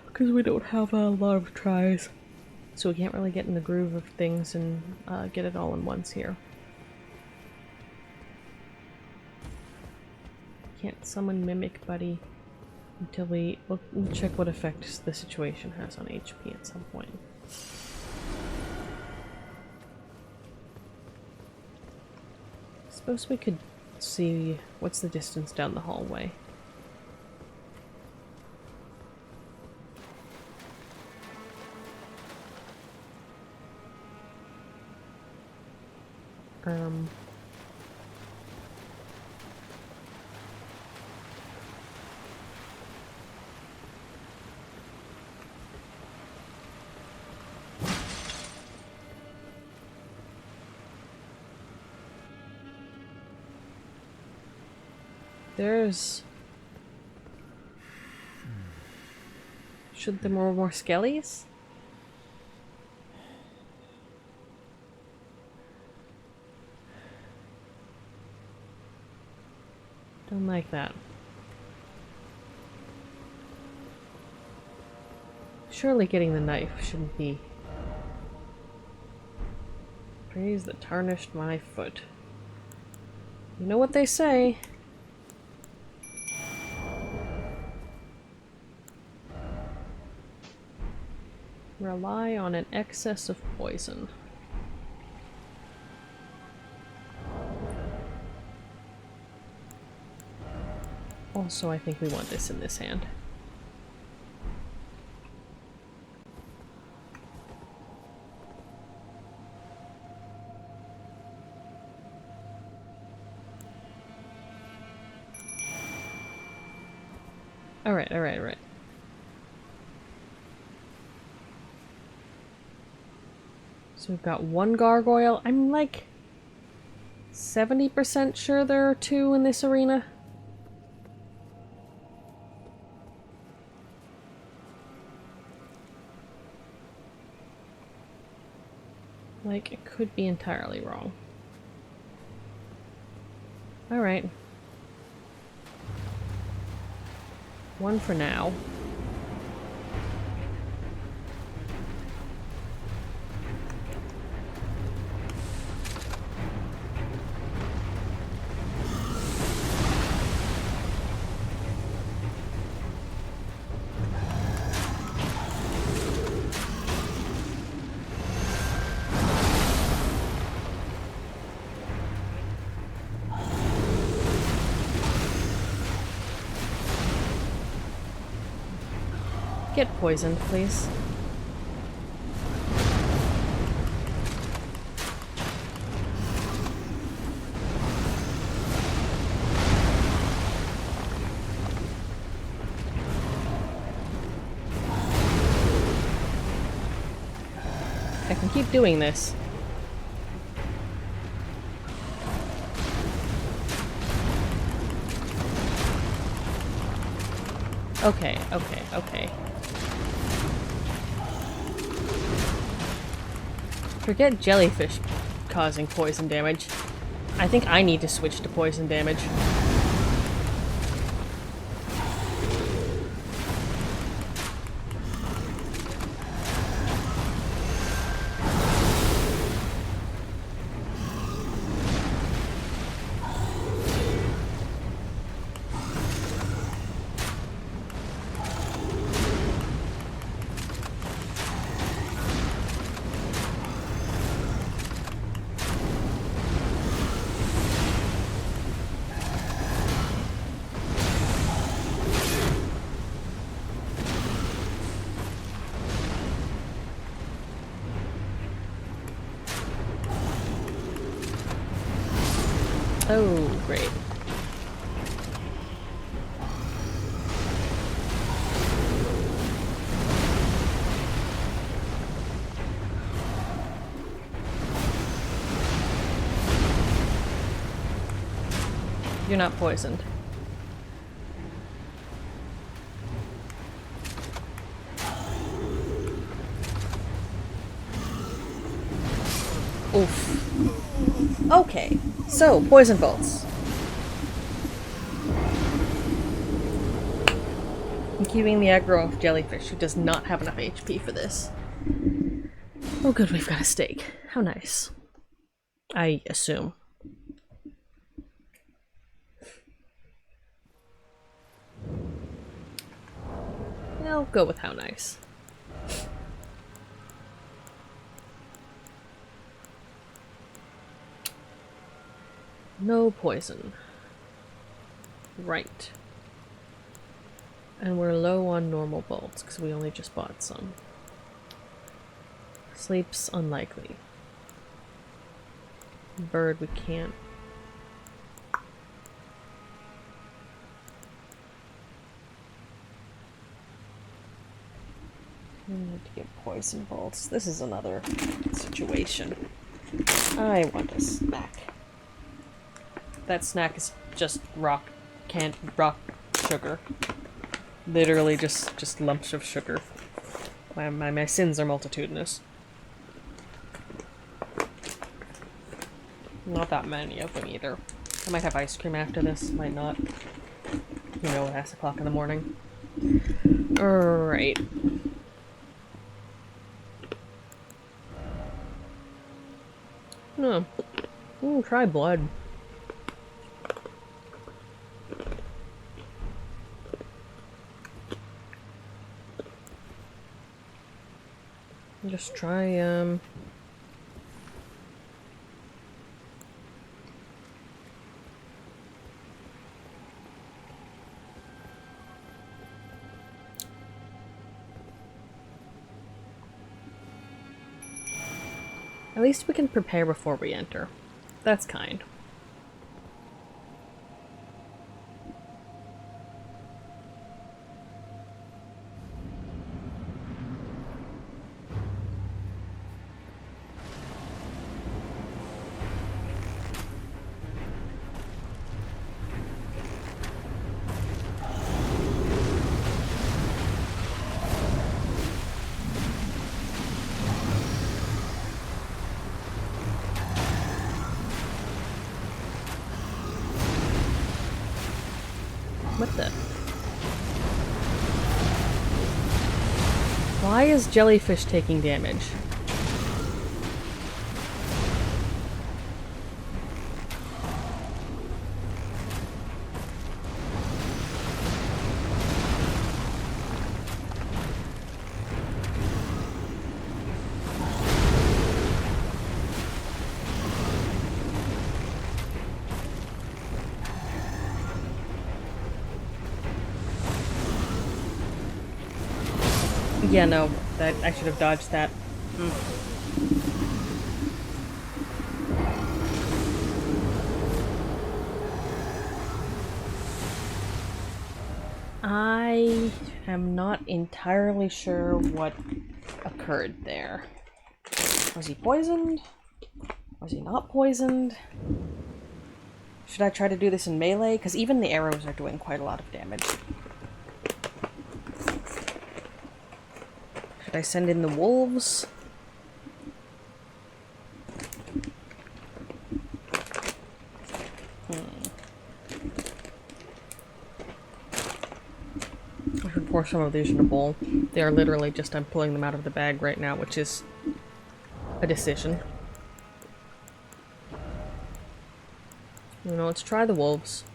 Because we don't have a lot of tries. So we can't really get in the groove of things and get it all in once here. Can't summon Mimic Buddy until we'll check what effects the situation has on HP at some point. Suppose we could see what's the distance down the hallway. There's... Should there more skellies? Don't like that. Surely getting the knife shouldn't be... Praise that tarnished my foot. You know what they say. Rely on an excess of poison. Also, I think we want this in this hand. Alright, alright, alright. So we've got one gargoyle. I'm like... 70% sure there are 2 in this arena. Like, it could be entirely wrong. Alright. 1 for now. Get poisoned, please. I can keep doing this. Okay, okay, okay. Forget jellyfish causing poison damage. I think I need to switch to poison damage. Oh, great. You're not poisoned. Oof. Okay, so poison bolts. I'm keeping the aggro off Jellyfish, who does not have enough HP for this. Oh good, we've got a steak. How nice. I assume. I'll go with how nice. No poison. Right. And we're low on normal bolts, because we only just bought some. Sleep's unlikely. Bird we can't. We need to get poison bolts. This is another situation. I want a snack. That snack is just rock sugar. Literally just lumps of sugar. My sins are multitudinous. Not that many of them either. I might have ice cream after this, might not. You know, at 6 o'clock in the morning. Alright. No. Ooh, try blood. Just try, At least we can prepare before we enter. That's kind. What the? Why is jellyfish taking damage? Yeah, no, that I should have dodged that. I am not entirely sure what occurred there. Was he poisoned? Was he not poisoned? Should I try to do this in melee? Because even the arrows are doing quite a lot of damage. Should I send in the wolves? I should pour some of these in a bowl. They are literally just, I'm pulling them out of the bag right now, which is a decision. You know, let's try the wolves.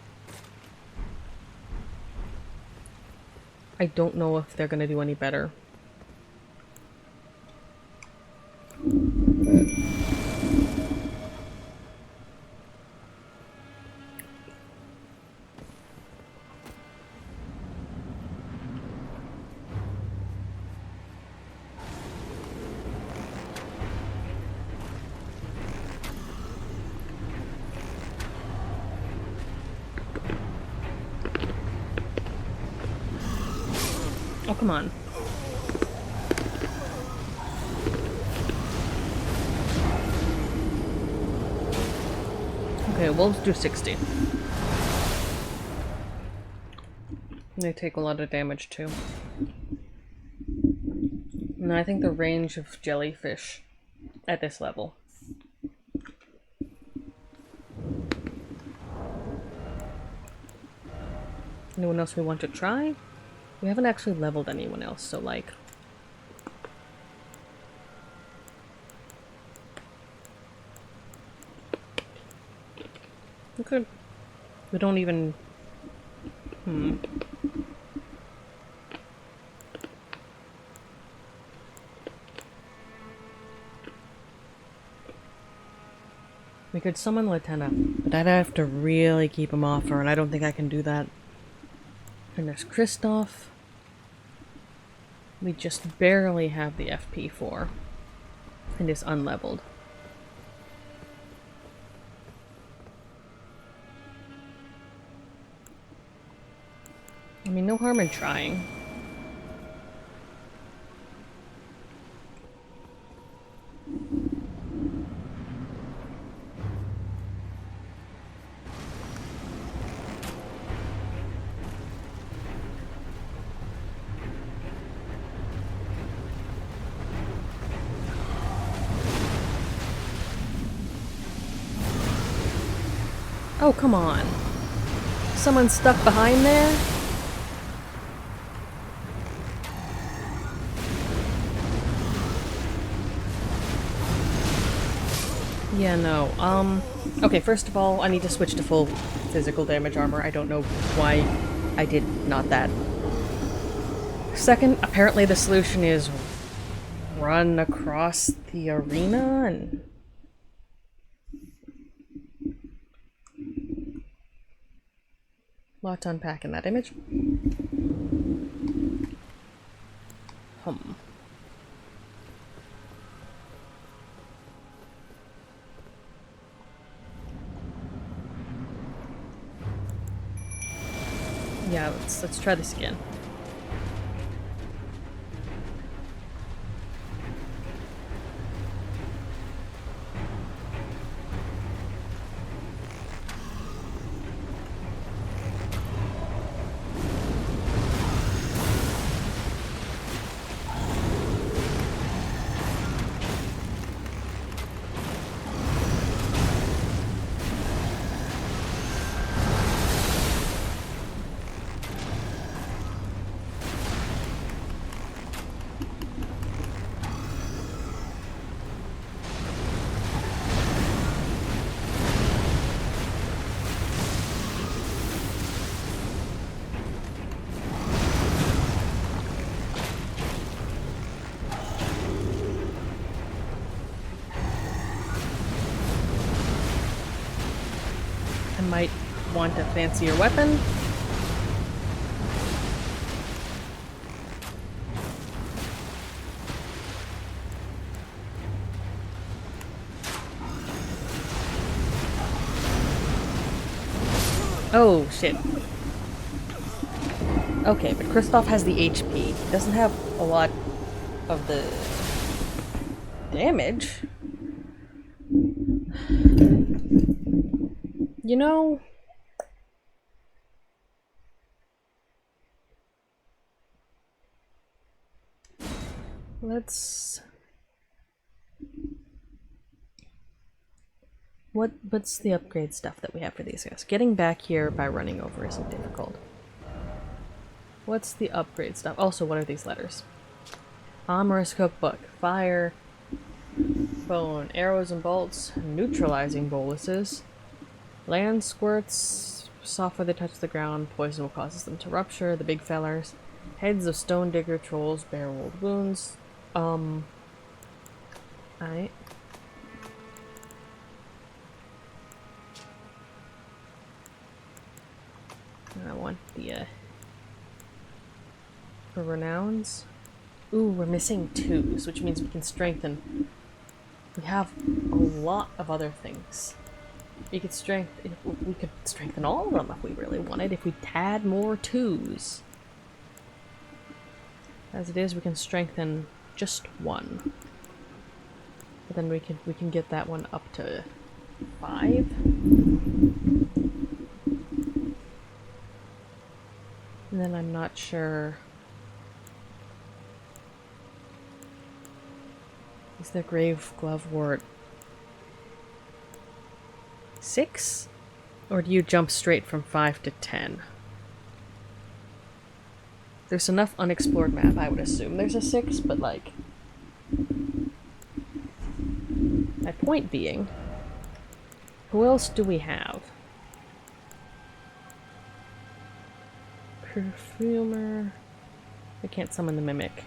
I don't know if they're gonna do any better. Oh, come on. Okay, wolves do 60. They take a lot of damage too. And I think the range of jellyfish at this level. Anyone else we want to try? We haven't actually leveled anyone else, so like... Okay. We don't even... We could summon Latenna, but I'd have to really keep him off her, and I don't think I can do that. And there's Kristoff. We just barely have the FP for. And it's unleveled. I mean, no harm in trying. Oh, come on. Someone stuck behind there? Yeah, no. Okay, first of all, I need to switch to full physical damage armor. I don't know why I did not that. Second, apparently the solution is run across the arena and... lot to unpack in that image. Yeah, let's try this again. I might want a fancier weapon. Oh, shit. Okay, but Kristoff has the HP. He doesn't have a lot of the damage. You know... Let's... What's the upgrade stuff that we have for these guys? Getting back here by running over isn't difficult. What's the upgrade stuff? Also, what are these letters? Amorous cookbook. Fire. Bone. Arrows and bolts. Neutralizing boluses. Land squirts. Soft where they touch the ground. Poison will cause them to rupture. The big fellers. Heads of stone digger trolls. Bear wold wounds. Alright. I want the, for renowns. Ooh, we're missing 2s, which means we can strengthen. We have a lot of other things. We could strengthen all of them if we really wanted, if we had more 2s. As it is, we can strengthen just 1. But then we can get that one up to 5. And then I'm not sure. Is the grave glovewort 6? Or do you jump straight from 5 to 10? There's enough unexplored map, I would assume there's a 6, but like... My point being, who else do we have? Perfumer... I can't summon the mimic.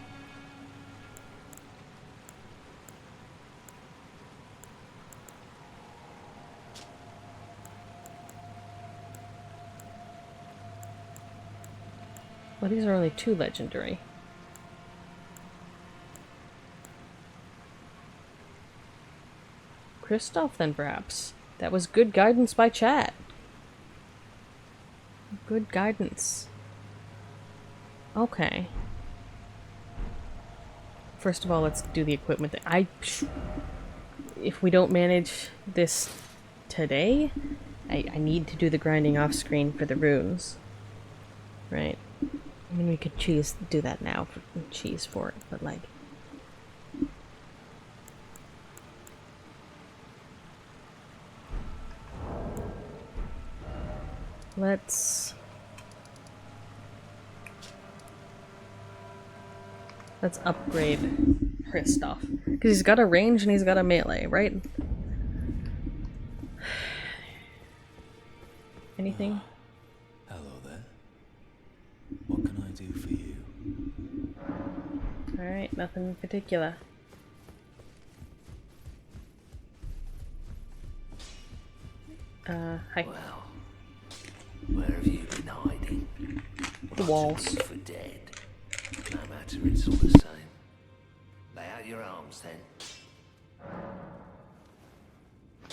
Well, these are only 2 legendary. Kristoff, then, perhaps. That was good guidance by chat. Good guidance. Okay. First of all, let's do the equipment thing. If we don't manage this today, I need to do the grinding off screen for the runes. Right? I mean, we could do that now and cheese for it, but like... Let's upgrade Kristoff. Because he's got a range and he's got a melee, right? Anything? Hello there. What can I do for you? Alright, nothing in particular. Hi. Well, where have you been hiding? The walls. For dead. No matter, it's all the same. Lay out your arms then.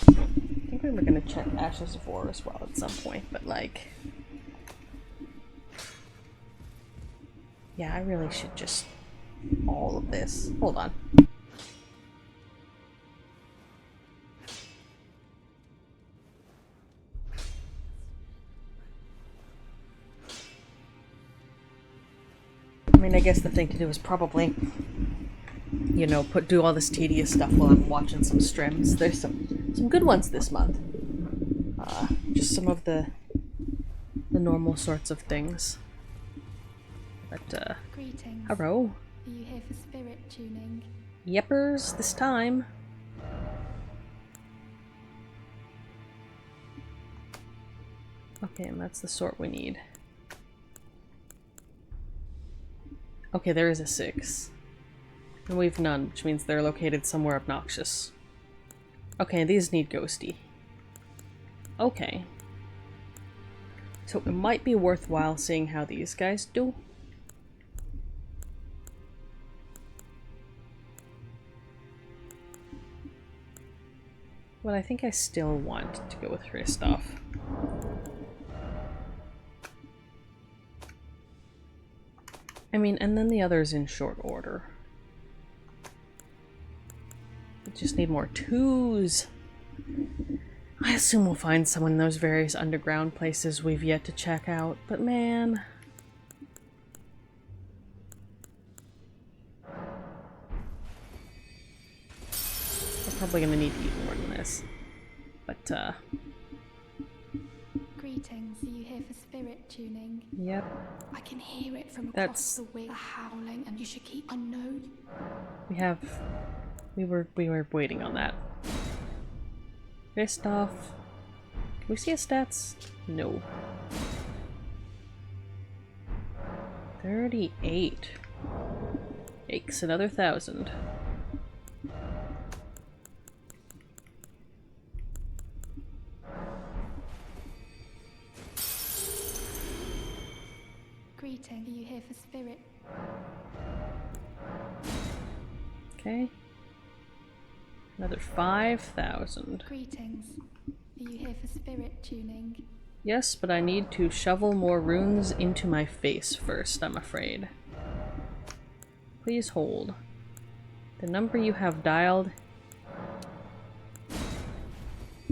I think we were gonna check Ashes of War as well at some point, but like... Yeah, I really should just... all of this. Hold on. I mean, I guess the thing to do is probably, you know, do all this tedious stuff while I'm watching some streams. There's some good ones this month. Just some of the normal sorts of things. But, Greetings. hello. Are you here for spirit tuning? Yeppers, this time. Okay, and that's the sort we need. Okay, there is a 6. And we've none, which means they're located somewhere obnoxious. Okay, these need ghosty. Okay. So it might be worthwhile seeing how these guys do. But I think I still want to go with Kristoff. I mean, and then the others in short order. We just need more twos. I assume we'll find someone in those various underground places we've yet to check out, but man... We're probably gonna need to eat more than this. But, Greetings, are you here for spirit tuning? yep. I can hear it from That's- across the way, the howling, and you should keep unknown. We were waiting on that. Kristoff. Can we see his stats? No. 38. Yikes, another 1,000. Greeting, are you here for spirit? Okay. Another 5,000. Greetings, are you here for spirit tuning? Yes, but I need to shovel more runes into my face first, I'm afraid. Please hold. The number you have dialed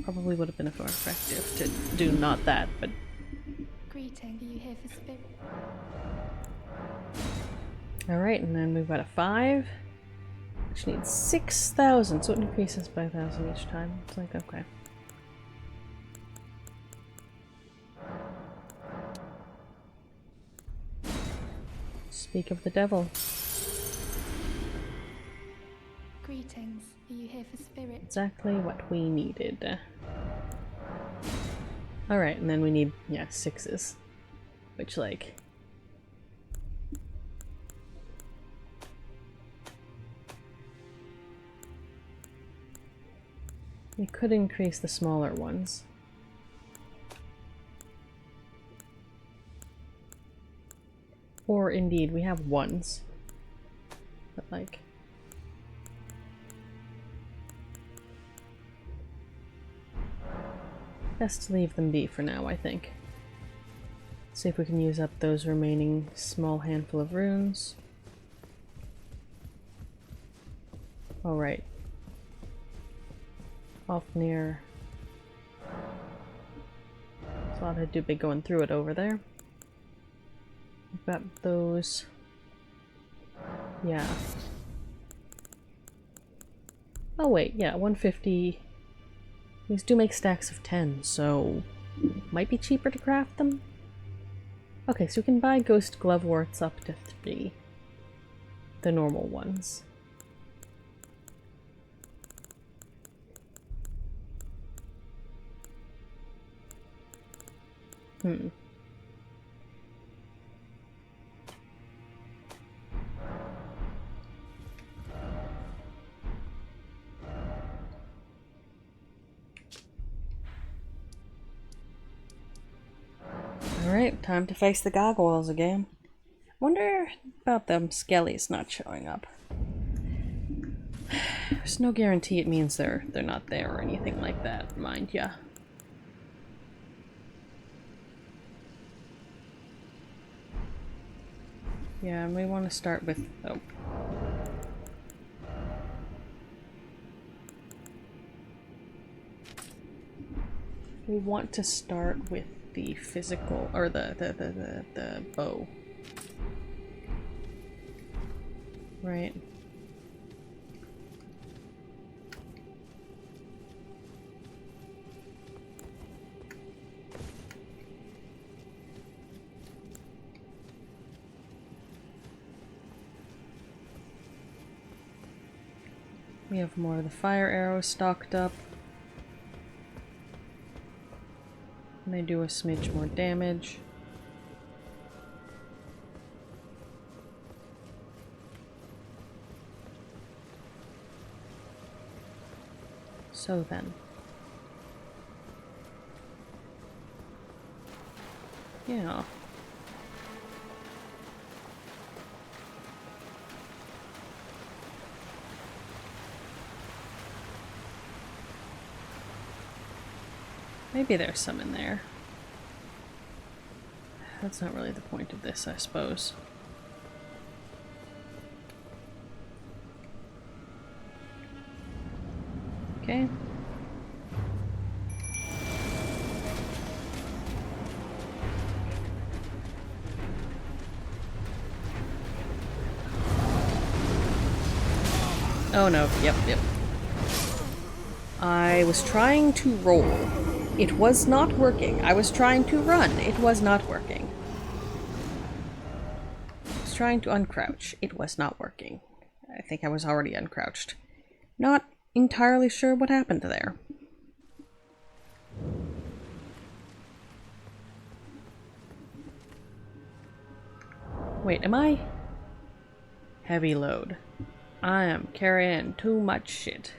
probably would have been more effective to do not that, but Greeting, are you here for spirit? alright, and then we've got a 5, which needs 6,000, so it increases by 1,000 each time. It's like, okay. Speak of the devil. Greetings, are you here for spirit? Exactly what we needed. Alright, and then we need, yeah, 6s. Which, like... we could increase the smaller ones. Or indeed, we have 1s. But like... best to leave them be for now, I think. See if we can use up those remaining small handful of runes. Alright. Off near... thought I'd do be going through it over there. We've got those... yeah. Oh wait, yeah, 150... these do make stacks of 10, so... might be cheaper to craft them? Okay, so we can buy ghost gloveworts up to 3. The normal ones. Alright, time to face the gargoyles again. Wonder about them skellies not showing up. There's no guarantee it means they're not there or anything like that, mind ya. Yeah, and we want to start with... oh. We want to start with the physical, or the bow. Right. We have more of the fire arrows stocked up. And they do a smidge more damage. So then. Yeah. Maybe there's some in there. That's not really the point of this, I suppose. Okay. Oh no, yep. I was trying to roll. It was not working. I was trying to run. It was not working. I was trying to uncrouch. It was not working. I think I was already uncrouched. Not entirely sure what happened there. Wait, am I? Heavy load. I am carrying too much shit.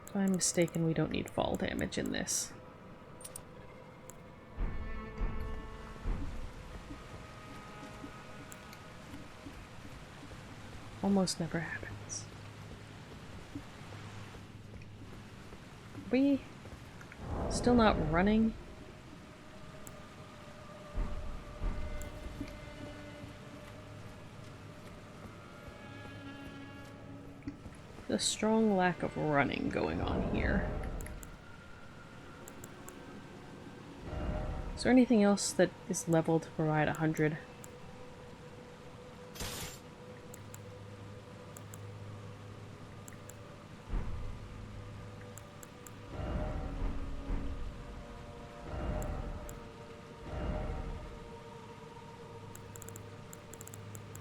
If I'm mistaken, we don't need fall damage in this. Almost never happens. Are we still not running? A strong lack of running going on here. Is there anything else that is leveled to provide 100?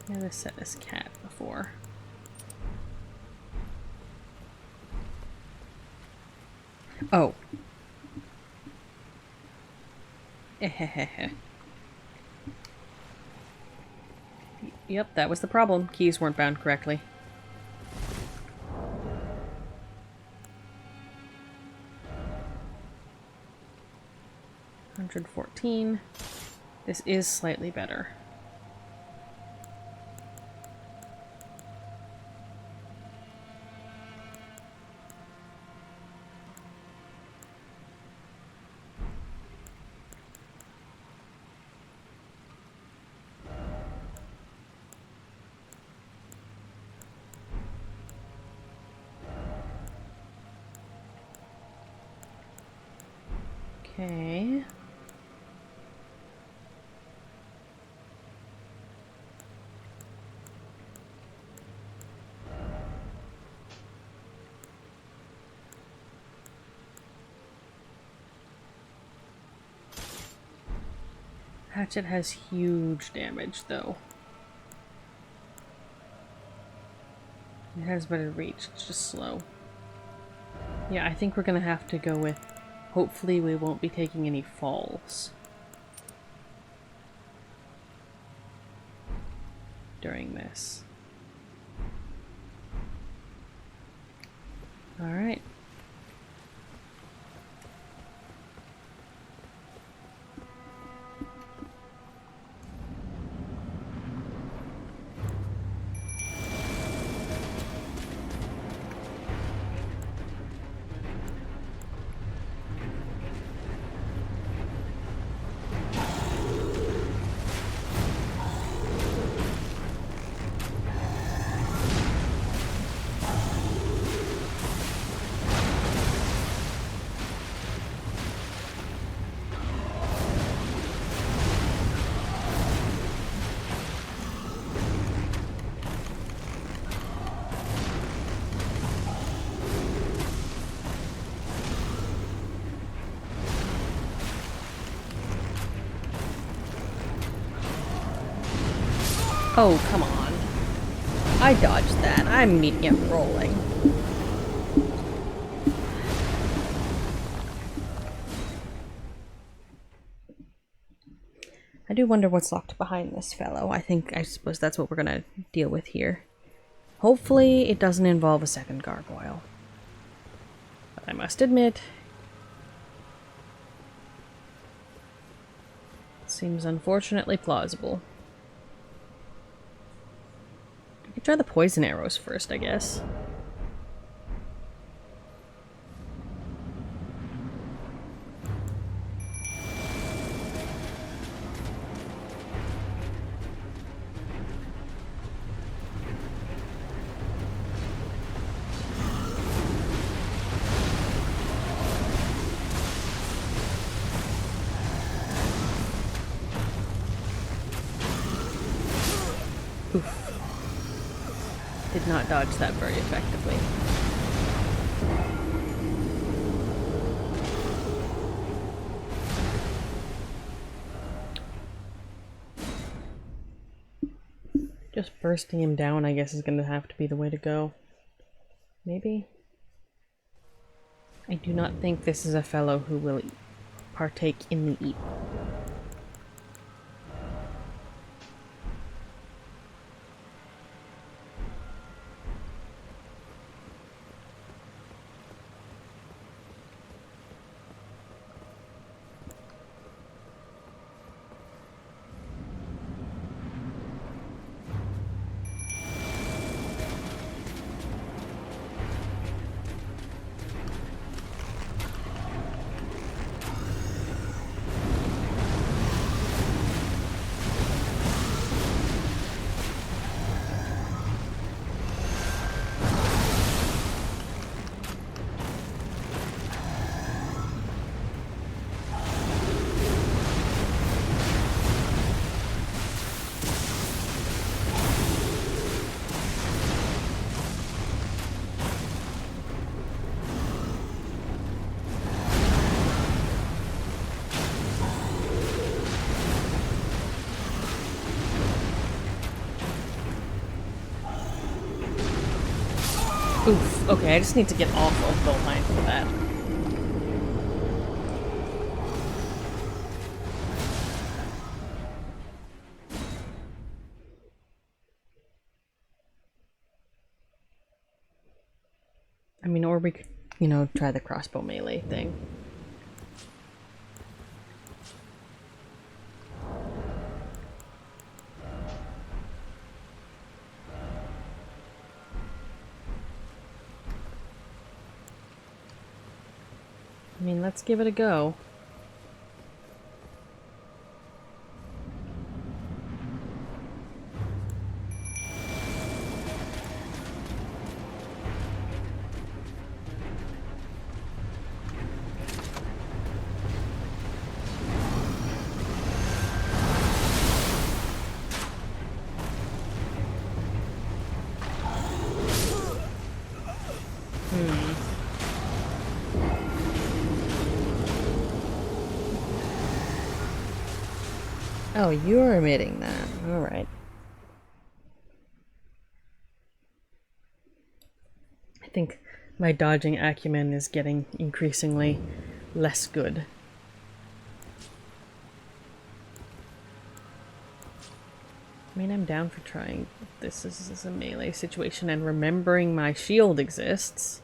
I never set this cat before. Oh. Yep, that was the problem. Keys weren't bound correctly. $114. This is slightly better. Okay. Hatchet has huge damage, though. It has better reach, it's just slow. Yeah, I think we're gonna have to go with hopefully we won't be taking any falls during this. Alright. Oh, come on. I dodged that. I'm meeting it rolling. I do wonder what's locked behind this fellow. I suppose that's what we're gonna deal with here. Hopefully it doesn't involve a second gargoyle. But I must admit, it seems unfortunately plausible. I could try the poison arrows first, I guess. Did not dodge that very effectively. Just bursting him down, I guess, is going to have to be the way to go. Maybe? I do not think this is a fellow who will partake in the eat. Oof. Okay, I just need to get off of the line for that. I mean, or we could, you know, try the crossbow melee thing. I mean, let's give it a go. Oh, you're emitting that. Alright. I think my dodging acumen is getting increasingly less good. I mean, I'm down for trying this as a melee situation and remembering my shield exists.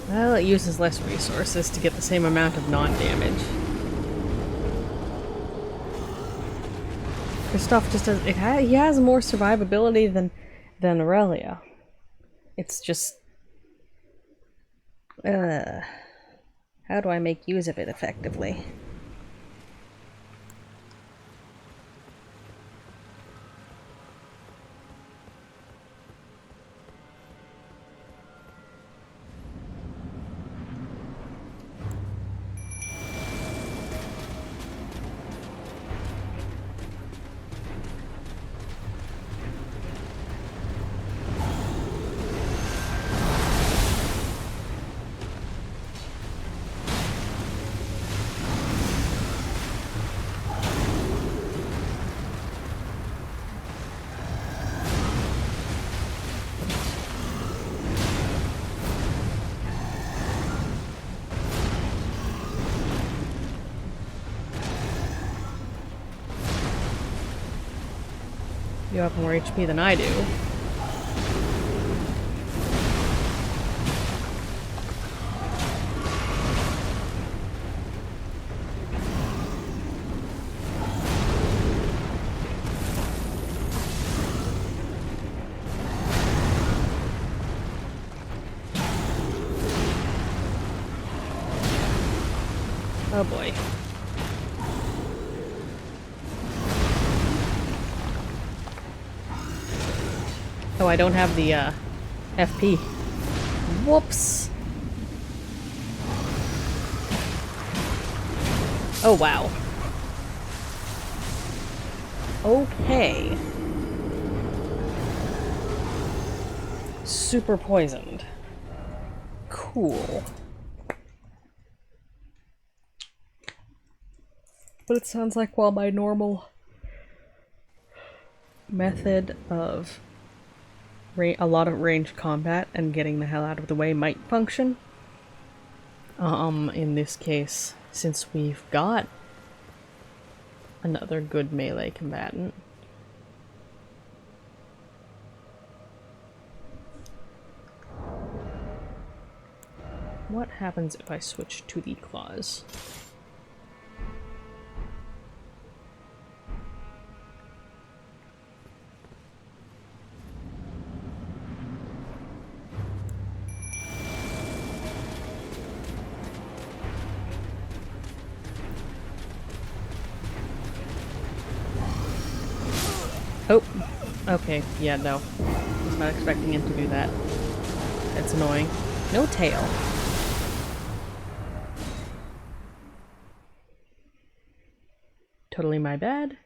Well, it uses less resources to get the same amount of non-damage. Christoph just does. He has more survivability than Aurelia. It's just. How do I make use of it effectively? You have more HP than I do. Oh boy. Oh, I don't have the FP. Whoops. Oh, wow. Okay. Super poisoned. Cool. But it sounds like while my normal method of a lot of ranged combat and getting the hell out of the way might function, in this case, since we've got another good melee combatant. What happens if I switch to the claws? Oh, okay, yeah, no. Was not expecting him to do that. That's annoying. No tail. Totally my bad.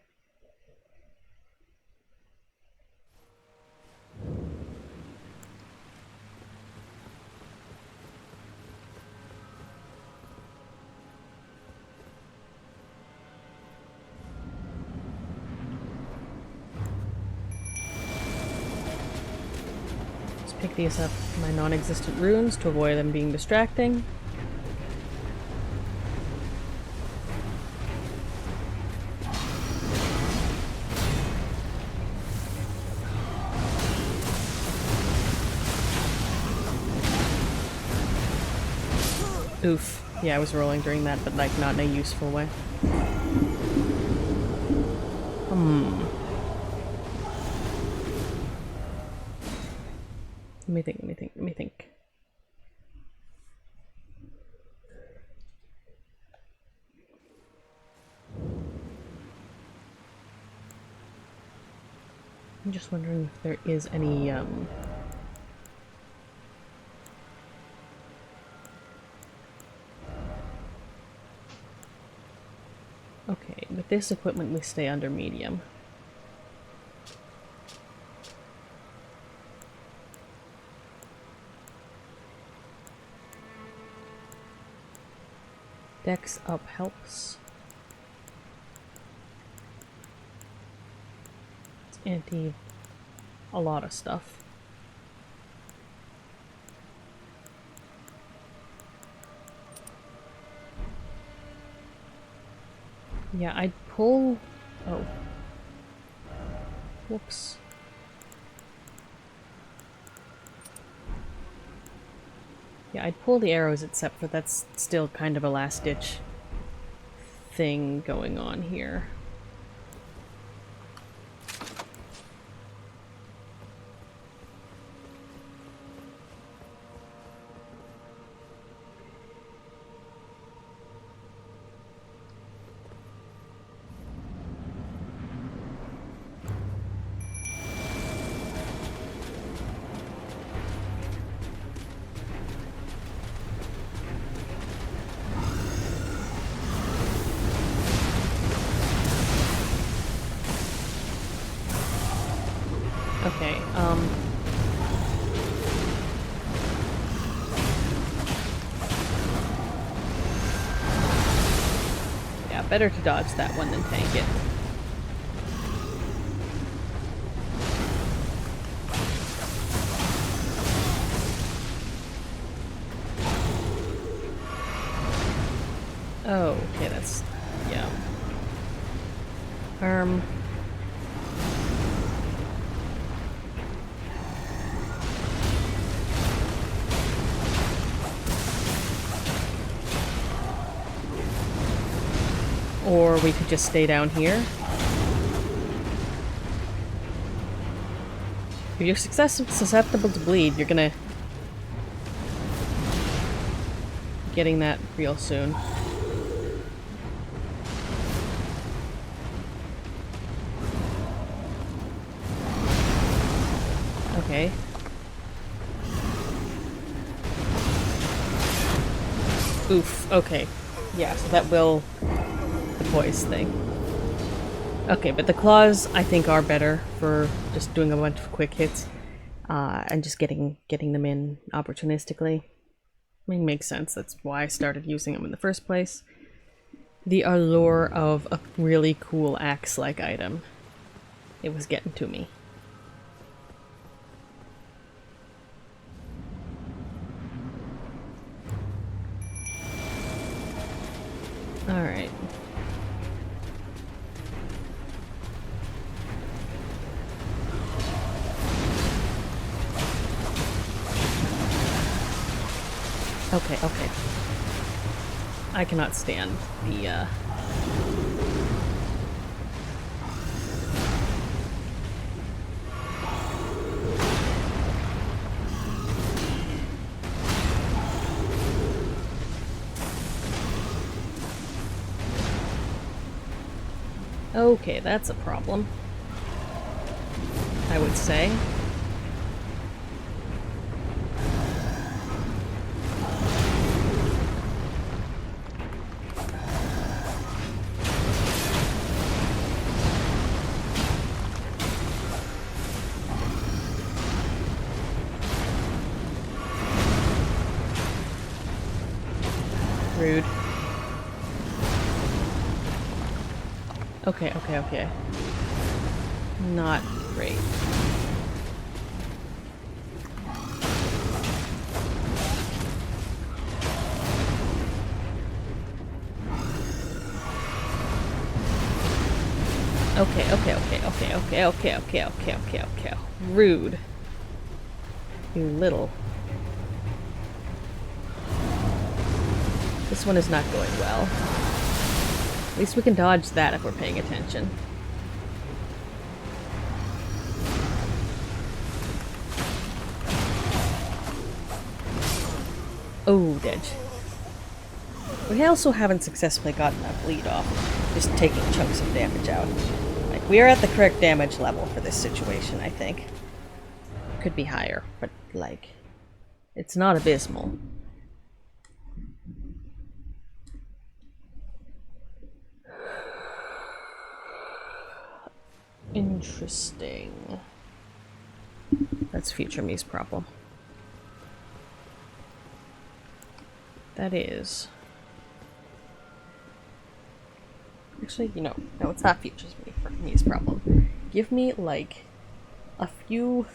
Pick these up, my non-existent runes, to avoid them being distracting. Oof. Yeah, I was rolling during that, but like not in a useful way. Let me think. I'm just wondering if there is any, okay, with this equipment we stay under medium. Dex up helps. It's anti a lot of stuff. Yeah, I'd pull... Oh. Whoops. Yeah, I'd pull the arrows, except for that's still kind of a last-ditch thing going on here. Okay, yeah, better to dodge that one than tank it. Oh, okay, that's... yeah. Or we could just stay down here. If you're susceptible to bleed, you're gonna... getting that real soon. Okay. Oof, okay. Yeah, so that will... the poise thing. Okay, but the claws, I think, are better for just doing a bunch of quick hits. And just getting them in opportunistically. I mean, makes sense. That's why I started using them in the first place. The allure of a really cool axe-like item. It was getting to me. Alright. Okay, okay. I cannot stand the, Okay, that's a problem. I would say. Rude. Okay, okay, okay. Not great. Okay, okay, okay, okay, okay, okay, okay, okay, okay, okay. Rude. You little. This one is not going well. At least we can dodge that if we're paying attention. Oh, dead. We also haven't successfully gotten that bleed off, just taking chunks of damage out. Like, we are at the correct damage level for this situation, I think. Could be higher, but, like, it's not abysmal. Interesting. That's future me's problem. That is. Actually, you know, no, it's not future me's problem. Give me, like, a few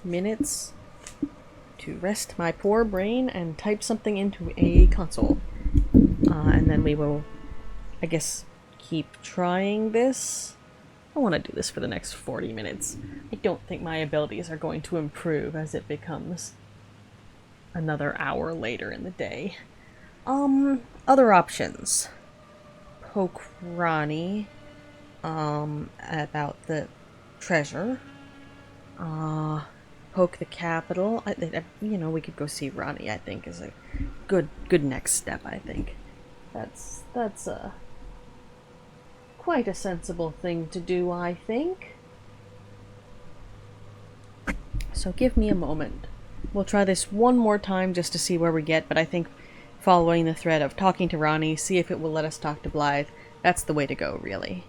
minutes to rest my poor brain and type something into a console. And then we will, I guess, keep trying this. I want to do this for the next 40 minutes. I don't think my abilities are going to improve as it becomes another hour later in the day. Other options. Poke Ranni, about the treasure. Poke the capital. You know, we could go see Ranni, I think, is a good next step, I think. That's quite a sensible thing to do, I think. So give me a moment. We'll try this one more time just to see where we get, but I think following the thread of talking to Ranni, see if it will let us talk to Blaidd, that's the way to go, really.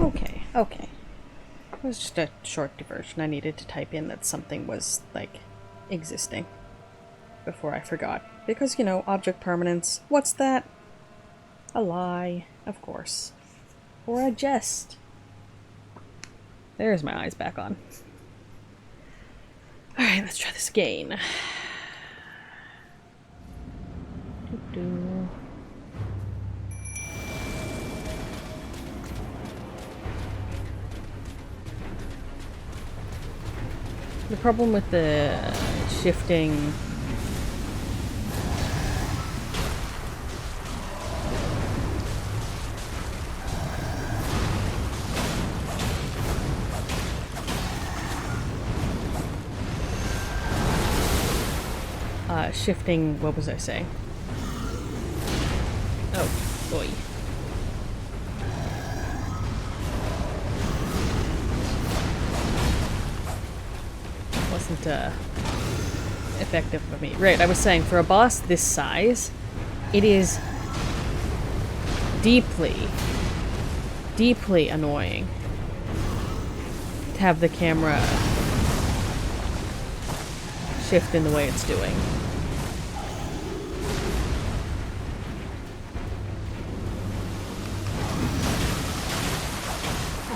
Okay, okay. It was just a short diversion. I needed to type in that something was, like, existing before I forgot. Because, you know, object permanence. What's that? A lie, of course. Or a jest. There's my eyes back on. Alright, let's try this again. Doo-doo. The problem with the shifting shifting, what was I saying? Oh, boy. Wasn't effective for me. Right, I was saying for a boss this size, it is deeply, deeply annoying to have the camera shift in the way it's doing.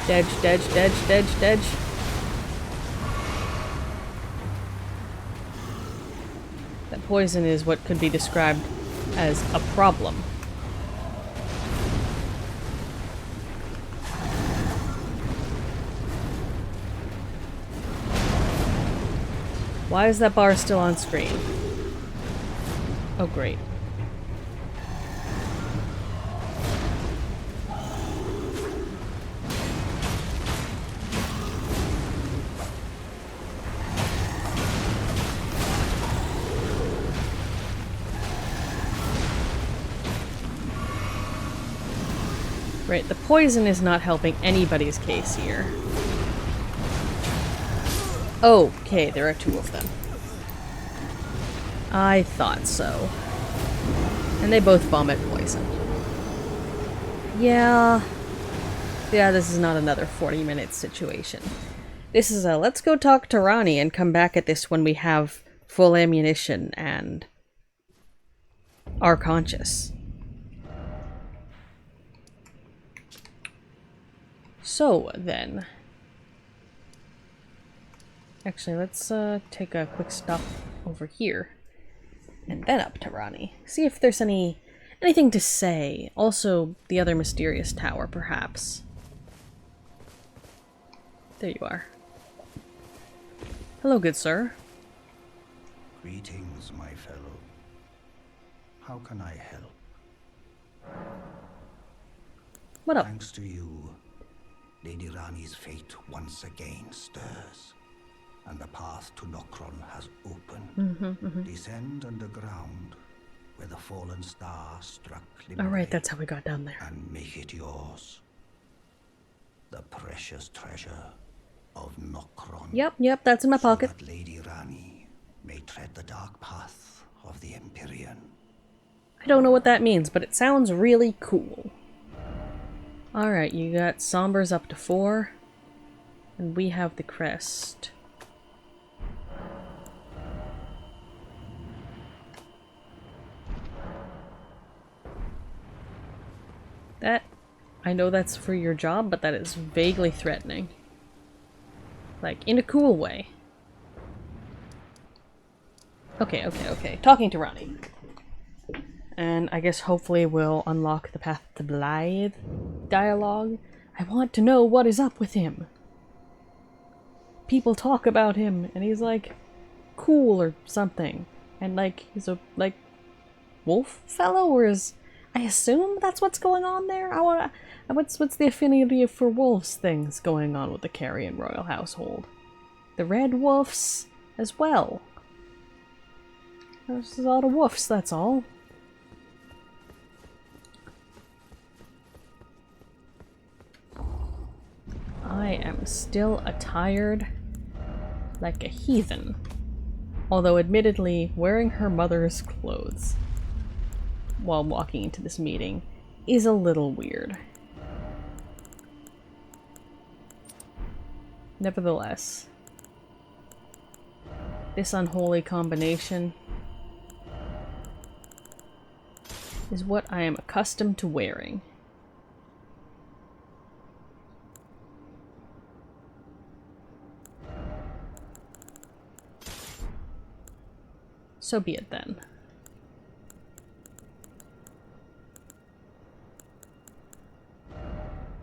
Dedge, dedge, dedge, dedge, dedge. That poison is what could be described as a problem. Why is that bar still on screen? Oh, great. Right, the poison is not helping anybody's case here. Okay, there are two of them. I thought so. And they both vomit poison. Yeah, this is not another 40-minute situation. This is a let's go talk to Ranni and come back at this when we have full ammunition and are conscious. So, then. Actually, let's take a quick stop over here. And then up to Ranni. See if there's anything to say. Also, the other mysterious tower, perhaps. There you are. Hello, good sir. Greetings, my fellow. How can I help? What up? Thanks to you, Lady Ranni's fate once again stirs, and the path to Nokron has opened. Descend underground, where the fallen star struck Limerick. Alright, that's how we got down there. And make it yours. The precious treasure of Nokron. Yep, that's in my pocket. So that Lady Ranni may tread the dark path of the Empyrean. I don't know what that means, but it sounds really cool. Alright, you got Sombers up to 4. And we have the crest. That... I know that's for your job, but that is vaguely threatening. Like, in a cool way. Okay. Talking to Ranni. And I guess hopefully we'll unlock the path to Blaidd dialogue. I want to know what is up with him. People talk about him, and he's like cool or something. And like he's a like wolf fellow, or is I assume that's what's going on there? What's the affinity for wolves things going on with the Carrion royal household? The red wolves as well. There's a lot of wolves, that's all. I am still attired like a heathen, although admittedly wearing her mother's clothes while walking into this meeting is a little weird. Nevertheless, this unholy combination is what I am accustomed to wearing. So be it then.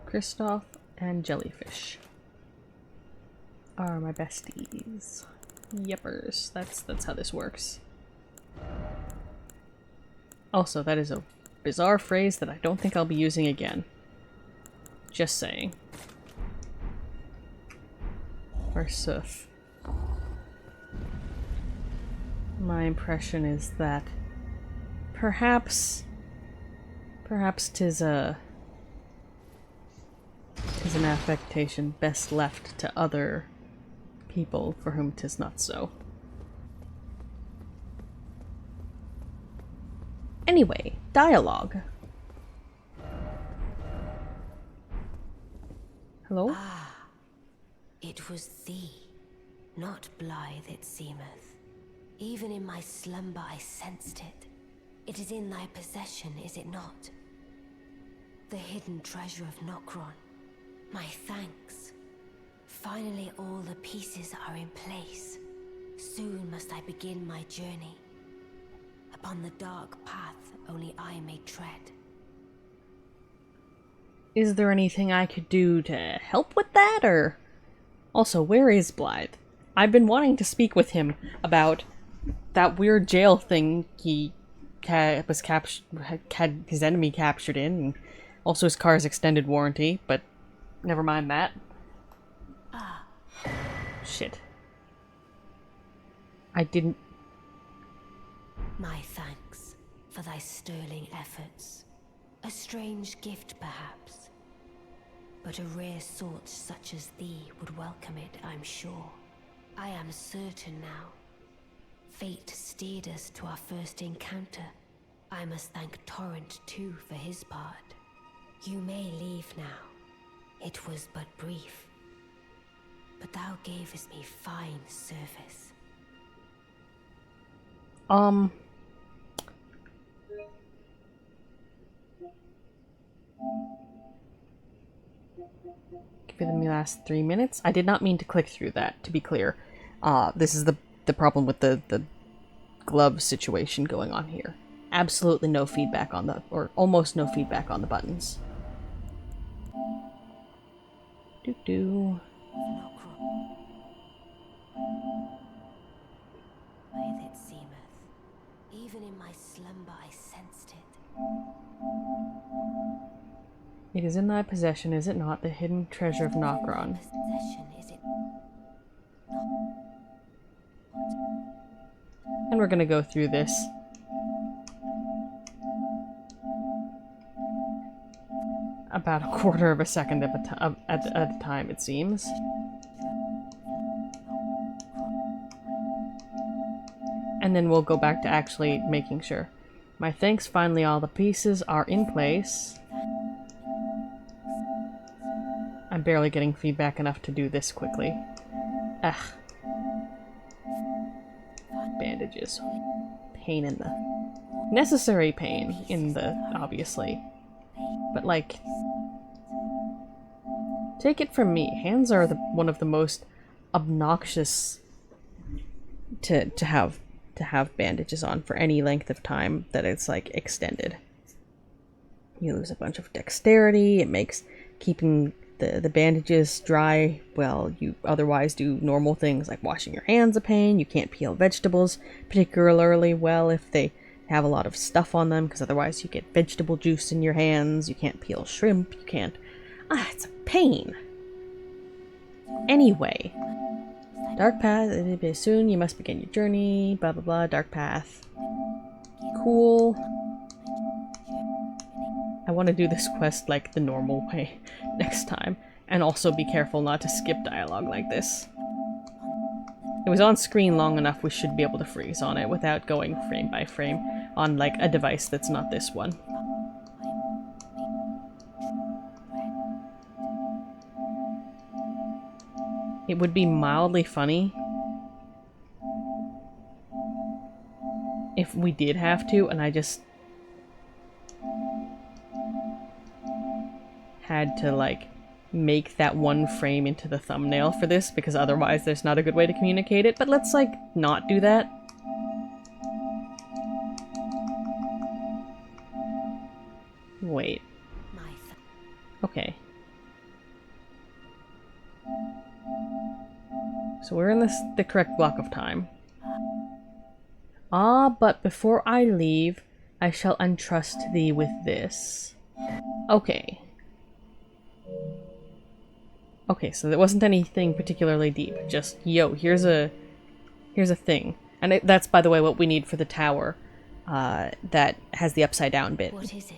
Kristoff and Jellyfish are my besties. Yepers. That's how this works. Also, that is a bizarre phrase that I don't think I'll be using again. Just saying. Forsooth. My impression is that perhaps 'tis an affectation best left to other people for whom 'tis not so. Anyway, dialogue. Hello? It was thee, not Blaidd it seemeth. Even in my slumber I sensed it. It is in thy possession, is it not? The hidden treasure of Nokron. My thanks. Finally all the pieces are in place. Soon must I begin my journey. Upon the dark path only I may tread. Is there anything I could do to help with that, or... Also, where is Blaidd? I've been wanting to speak with him about that weird jail thing he had his enemy captured in, and also his car's extended warranty, but never mind that. Shit. I didn't... My thanks for thy sterling efforts. A strange gift, perhaps. But a rare sort such as thee would welcome it, I'm sure. I am certain now. Fate steered us to our first encounter. I must thank Torrent too for his part. You may leave now. It was but brief. But thou gavest me fine service. Give them the last 3 minutes. I did not mean to click through that, to be clear. This is the problem with the glove situation going on here. Absolutely no feedback on the, or almost no feedback on the buttons. Doo-doo. Blaidd it seemeth. Even in my slumber I sensed it. It is in thy possession, is it not, the hidden treasure of Nokron? Possession, is it? And we're gonna go through this. About a quarter of a second at a time, it seems. And then we'll go back to actually making sure. My thanks, finally all the pieces are in place. I'm barely getting feedback enough to do this quickly. Ugh. Bandages. Pain in the... Necessary pain in the... obviously. But like... Take it from me, hands are one of the most obnoxious to have bandages on for any length of time that it's like extended. You lose a bunch of dexterity, it makes keeping the bandages dry, well, you otherwise do normal things like washing your hands a pain. You can't peel vegetables particularly well if they have a lot of stuff on them, because otherwise you get vegetable juice in your hands. You can't peel shrimp, you can't... it's a pain. Anyway. Dark path, it'll be soon, you must begin your journey, blah blah blah, dark path. Cool. I want to do this quest like the normal way next time, and also be careful not to skip dialogue like this. It was on screen long enough we should be able to freeze on it without going frame by frame on like a device that's not this one. it would be mildly funny if we did have to, and I just had to, like, make that one frame into the thumbnail for this, because otherwise there's not a good way to communicate it. But let's, like, not do that. Wait. Okay. So we're in the correct block of time. Ah, but before I leave, I shall entrust thee with this. Okay. Okay, so there wasn't anything particularly deep. Just, yo, here's a thing. And that's, by the way, what we need for the tower that has the upside down bit. What is it?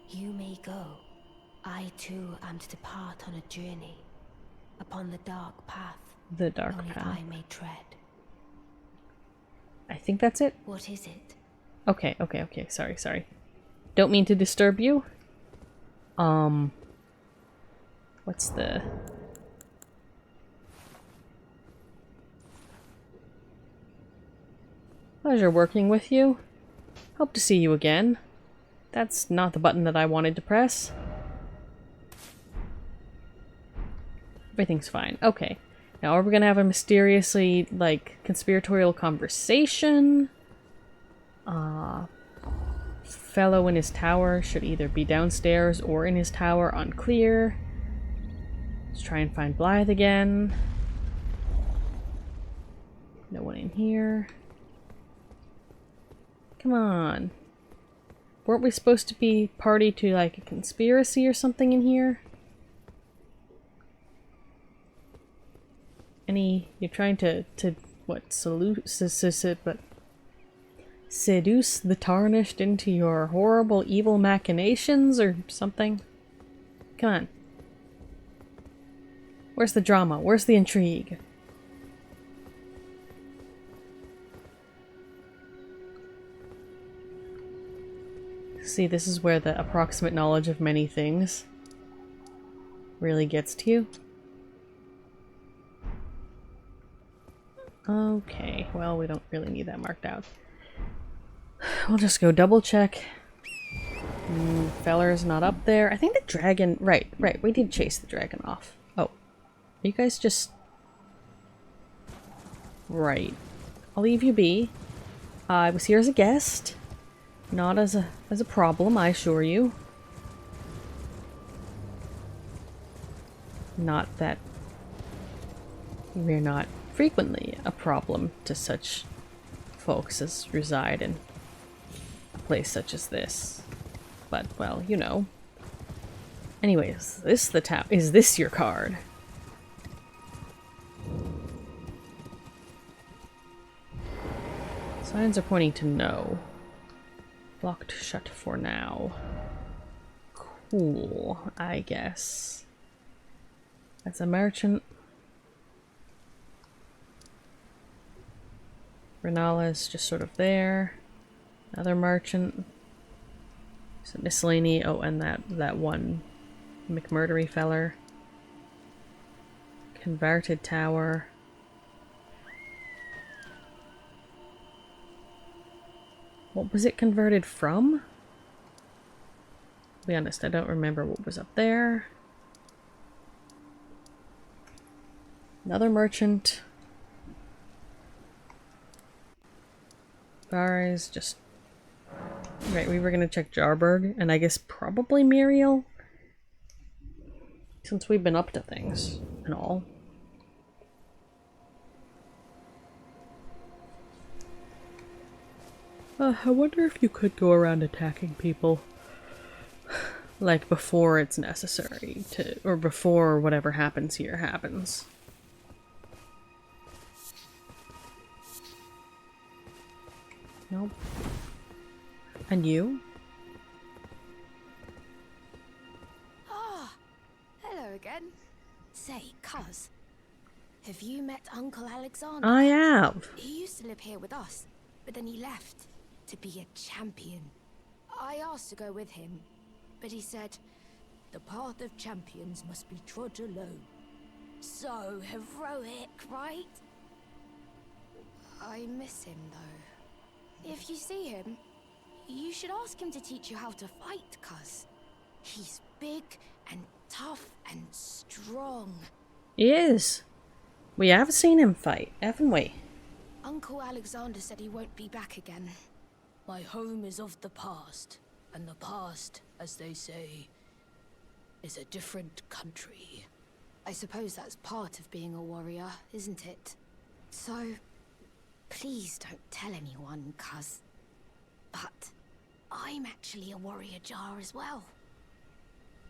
You may go. I too am to depart on a journey upon the dark path. The dark only path. I may tread. I think that's it. What is it? Okay. Sorry. Don't mean to disturb you. What's the... Pleasure working with you. Hope to see you again. That's not the button that I wanted to press. Everything's fine. Okay. Now are we gonna have a mysteriously, like, conspiratorial conversation? Fellow in his tower should either be downstairs or in his tower, unclear. Let's try and find Blaidd again. No one in here. Come on. Weren't we supposed to be party to, like, a conspiracy or something in here? You're trying to what, seduce the tarnished into your horrible evil machinations or something? Come on. Where's the drama? Where's the intrigue? See, this is where the approximate knowledge of many things really gets to you. Okay, well, we don't really need that marked out. We'll just go double check. Feller's not up there. I think the dragon... Right, we did chase the dragon off. Oh. Are you guys just... Right. I'll leave you be. I was here as a guest. Not as a problem, I assure you. Not that we're not frequently a problem to such folks as reside in a place such as this. But, well, you know. Anyways, is this your card? Signs are pointing to no. Locked shut for now. Cool, I guess. That's a merchant. Renala's just sort of there. Another merchant. Some miscellany. Oh, and that one McMurdery feller. Converted tower. What was it converted from? To be honest, I don't remember what was up there. Another merchant. Bars, just... Right, we were gonna check Jarberg, and I guess probably Muriel? Since we've been up to things and all. I wonder if you could go around attacking people. Like, before it's necessary to... Or before whatever happens here happens. Nope. And you? Ah, hello again. Say, cuz, have you met Uncle Alexander? I have. He used to live here with us, but then he left to be a champion. I asked to go with him, but he said, the path of champions must be trod alone. So heroic, right? I miss him, though. If you see him, you should ask him to teach you how to fight, cuz he's big and tough and strong. He is. We have seen him fight, haven't we? Uncle Alexander said he won't be back again. My home is of the past, and the past, as they say, is a different country. I suppose that's part of being a warrior, isn't it? So, please don't tell anyone, cuz. But I'm actually a warrior jar as well.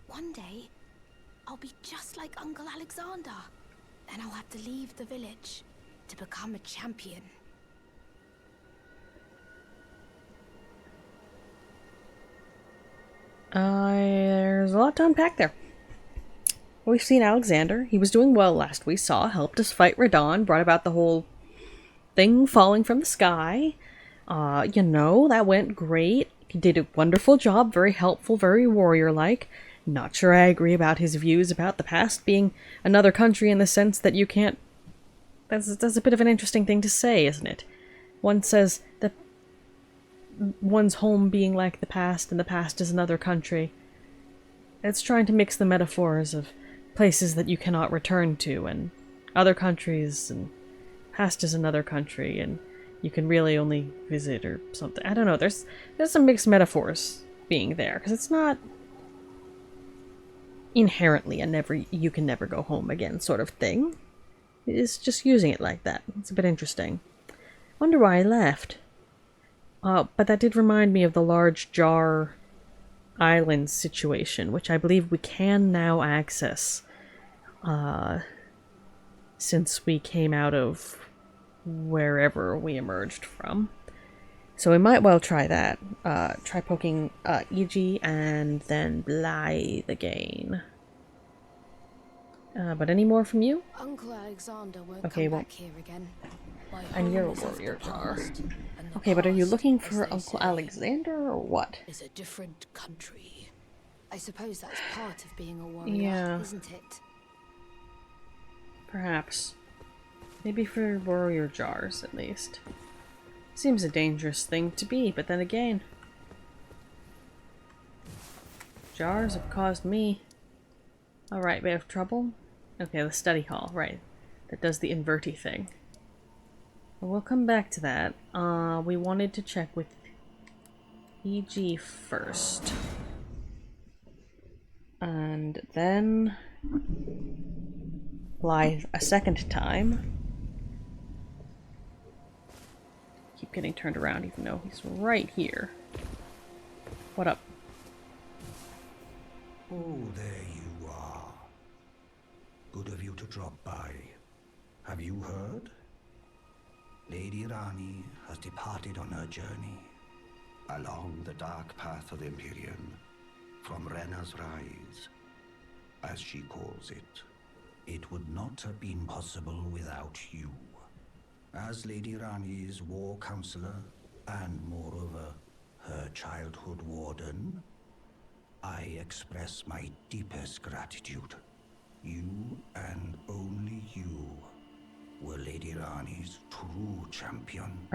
One day, I'll be just like Uncle Alexander. Then I'll have to leave the village to become a champion. There's a lot to unpack there. We've seen Alexander. He was doing well last we saw. Helped us fight Radon. Brought about the whole thing falling from the sky. You know, that went great. He did a wonderful job. Very helpful. Very warrior-like. Not sure I agree about his views about the past being another country in the sense that you can't... That's a bit of an interesting thing to say, isn't it? One says that one's home being like the past and the past is another country. It's trying to mix the metaphors of places that you cannot return to and other countries and past is another country and you can really only visit or something. I don't know. There's some mixed metaphors being there because it's not inherently you can never go home again sort of thing. It's just using it like that. It's a bit interesting. Wonder why I left. But that did remind me of the large jar island situation, which I believe we can now access since we came out of wherever we emerged from. So we might well try that. Try poking EG and then Blaidd again. But any more from you? Uncle Alexander won't Okay, come well, back here again. and you're a warrior jar. Okay, but are you looking for Uncle Alexander or what? Is a different country. I suppose that's part of being a warrior, Yeah. isn't it? Perhaps. Maybe for warrior jars, at least. Seems a dangerous thing to be, but then again... jars have caused me... Alright, bit of trouble. Okay, the study hall, right. That does the inverty thing. Well, we'll come back to that. We wanted to check with EG first. And then... Blaidd a second time. Keep getting turned around even though he's right here. What up? Oh, there you are. Good of you to drop by. Have you heard? Lady Ranni has departed on her journey. Along the dark path of the Empyrean, from Renna's Rise, as she calls it. It would not have been possible without you. As Lady Ranni's war counselor, and moreover, her childhood warden, I express my deepest gratitude. You and only you were Lady Ranni's true champion.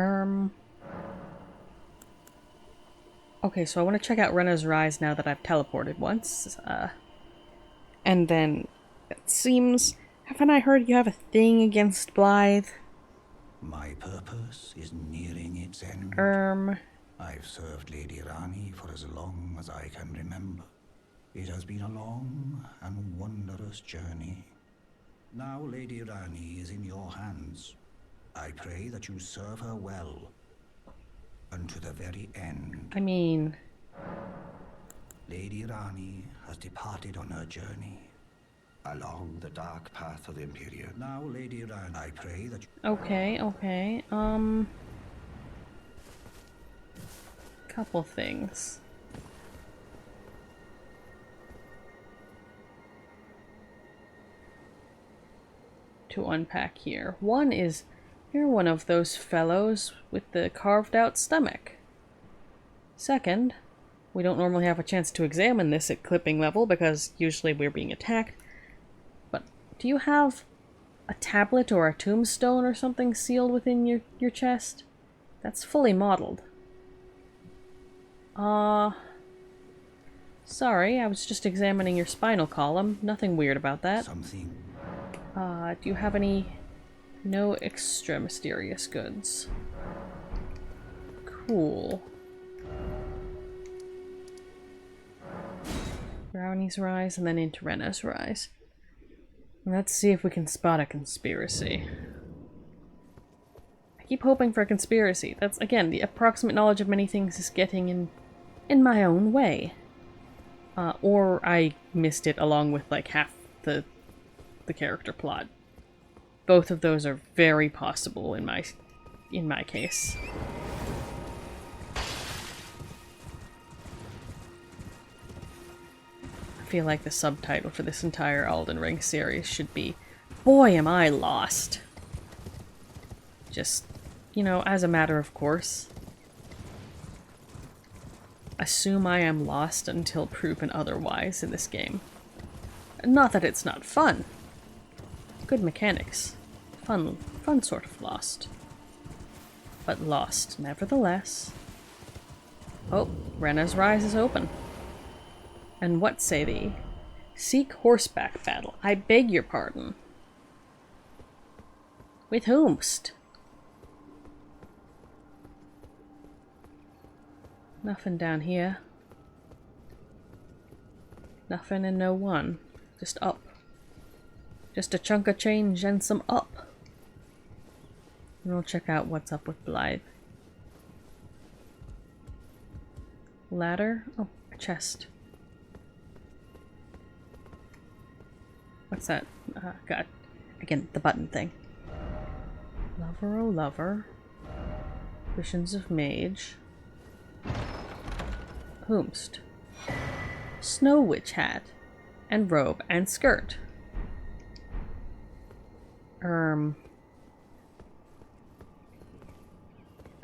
Okay, so I want to check out Renna's Rise now that I've teleported once. And then, it seems... Haven't I heard you have a thing against Blaidd? My purpose is nearing its end. I've served Lady Ranni for as long as I can remember. It has been a long and wondrous journey. Now Lady Ranni is in your hands. I pray that you serve her well. Unto the very end. I mean... Lady Ranni has departed on her journey. Along the dark path of the Empyrean. Now Lady Ranni, I pray that you... Okay. Couple things. To unpack here. One is, you're one of those fellows with the carved out stomach. Second, we don't normally have a chance to examine this at clipping level because usually we're being attacked. But do you have a tablet or a tombstone or something sealed within your chest? That's fully modeled. Sorry, I was just examining your spinal column. Nothing weird about that. Something. Do you have any... No extra mysterious goods. Cool. Brownie's Rise and then into Renna's Rise. Let's see if we can spot a conspiracy. I keep hoping for a conspiracy. That's, again, the approximate knowledge of many things is getting in my own way. Or I missed it along with like half the character plot. Both of those are very possible in my case. I feel like the subtitle for this entire Elden Ring series should be, "Boy, am I lost." Just, you know, as a matter of course. Assume I am lost until proven otherwise in this game. Not that it's not fun. Good mechanics. Fun sort of lost. But lost nevertheless. Oh, Renna's Rise is open. And what say thee? Seek horseback battle. I beg your pardon. With whomst? Nothing down here. Nothing and no one. Just up. Just a chunk of change and some up. And we'll check out what's up with Blaidd. Ladder? Oh, a chest. What's that? God. Again, the button thing. Lover, oh lover. Visions of Mage. Whomst. Snow Witch hat. And robe and skirt.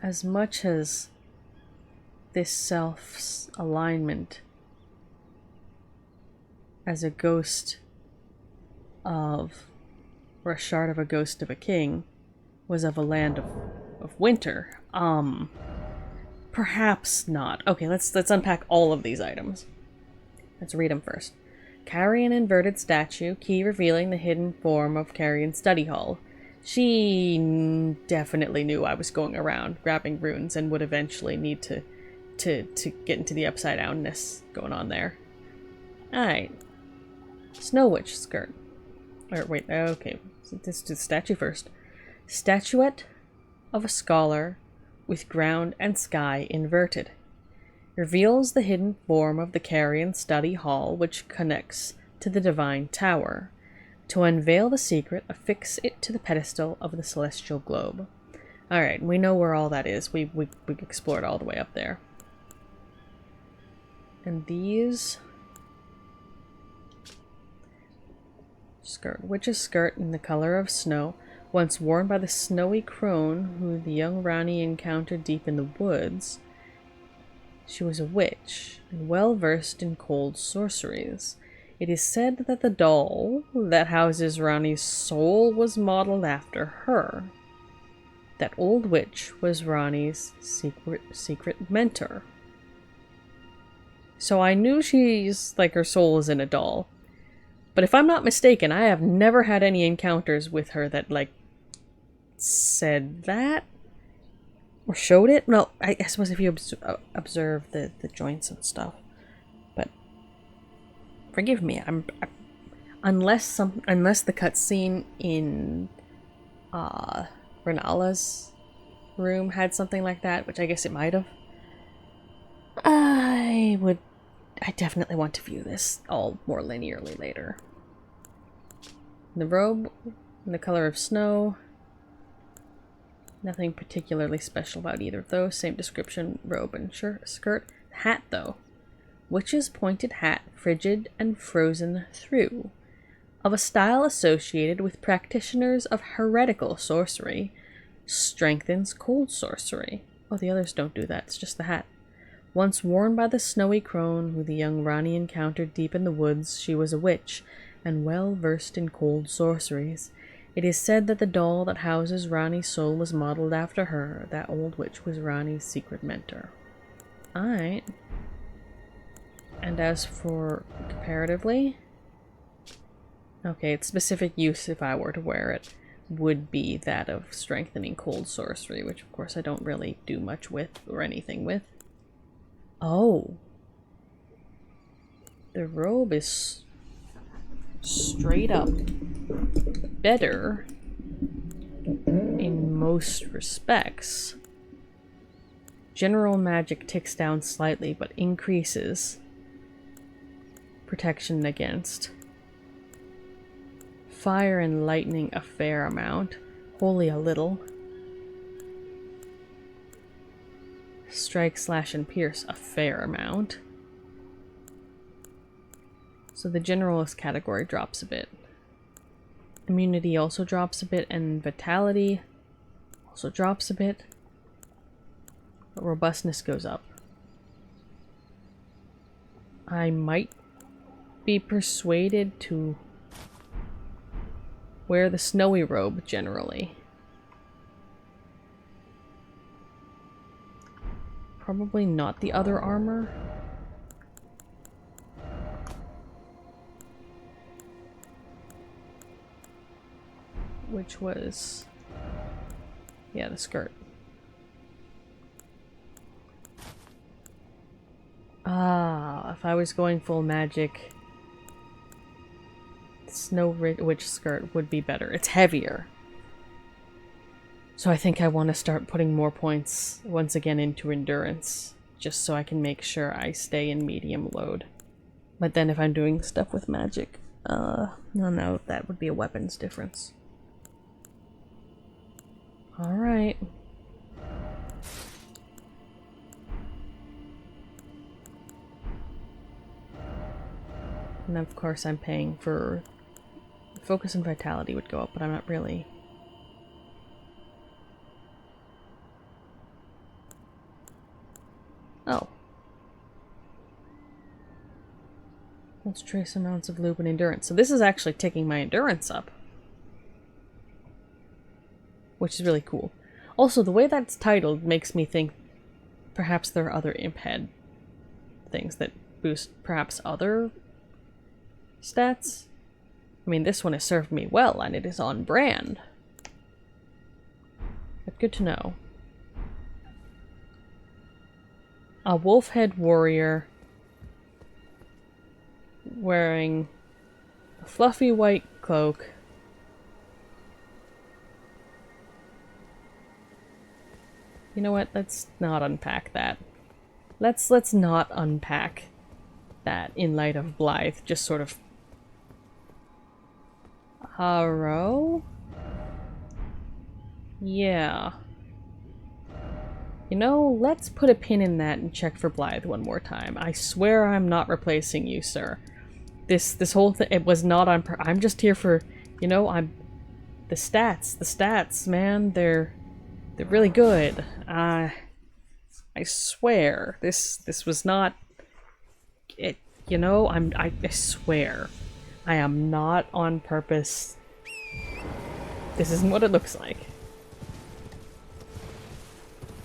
As much as this self's alignment as a ghost of, or a shard of a ghost of a king, was of a land of winter, perhaps not. Okay, let's unpack all of these items. Let's read them first. Carry an inverted statue, key revealing the hidden form of Carrion's study hall. She definitely knew I was going around grabbing runes and would eventually need to get into the upside downness going on there. Alright. Snow Witch skirt. Or wait, okay. Let's do the statue first. Statuette of a scholar with ground and sky inverted. Reveals the hidden form of the Carrion study hall which connects to the divine tower. To unveil the secret, affix it to the pedestal of the celestial globe. Alright, we know where all that is. We explored all the way up there. And these... Skirt. Witch's skirt in the color of snow, once worn by the snowy crone who the young Ranni encountered deep in the woods. She was a witch, and well versed in cold sorceries. It is said that the doll that houses Ranni's soul was modeled after her. That old witch was Ranni's secret mentor. So I knew she's, like, her soul is in a doll. But if I'm not mistaken, I have never had any encounters with her that, like, said that? Or showed it? No, I suppose if you observe the joints and stuff. But forgive me, unless the cutscene in Renala's room had something like that, which I guess it might have. I definitely want to view this all more linearly later. The robe in the color of snow. Nothing particularly special about either of those. Same description, robe and skirt. Hat, though. Witch's pointed hat, frigid and frozen through. Of a style associated with practitioners of heretical sorcery. Strengthens cold sorcery. Oh, the others don't do that. It's just the hat. Once worn by the snowy crone who the young Ranni encountered deep in the woods, she was a witch, and well versed in cold sorceries. It is said that the doll that houses Ranni's soul was modeled after her. That old witch was Ranni's secret mentor. Alright. And as for comparatively... Okay, its specific use, if I were to wear it, would be that of strengthening cold sorcery, which of course I don't really do much with, or anything with. Oh. The robe is straight up better in most respects. General magic ticks down slightly, but increases protection against fire and lightning a fair amount, holy a little. Strike, slash, and pierce a fair amount. So the generalist category drops a bit. Immunity also drops a bit, and vitality also drops a bit. But robustness goes up. I might be persuaded to wear the snowy robe generally. Probably not the other armor. Which was... yeah, the skirt. Ah, if I was going full magic, the Snow Witch skirt would be better. It's heavier. So I think I want to start putting more points once again into endurance, just so I can make sure I stay in medium load. But then if I'm doing stuff with magic, no, that would be a weapons difference. Alright. And of course I'm paying for... focus and vitality would go up, but I'm not really... Oh. Let's trace amounts of loop and endurance. So this is actually taking my endurance up. Which is really cool. Also, the way that's titled makes me think perhaps there are other imp head things that boost perhaps other stats. I mean, this one has served me well, and it is on brand. But good to know. A wolf head warrior wearing a fluffy white cloak. You know what? Let's not unpack that. Let's not unpack that in light of Blaidd. Just sort of... Harrow? Yeah. You know, let's put a pin in that and check for Blaidd one more time. I swear I'm not replacing you, sir. This whole thing, it was not on I'm just here for, you know, the stats, man, they're really good. I swear, this was not it, you know, I swear. I am not on purpose. This isn't what it looks like.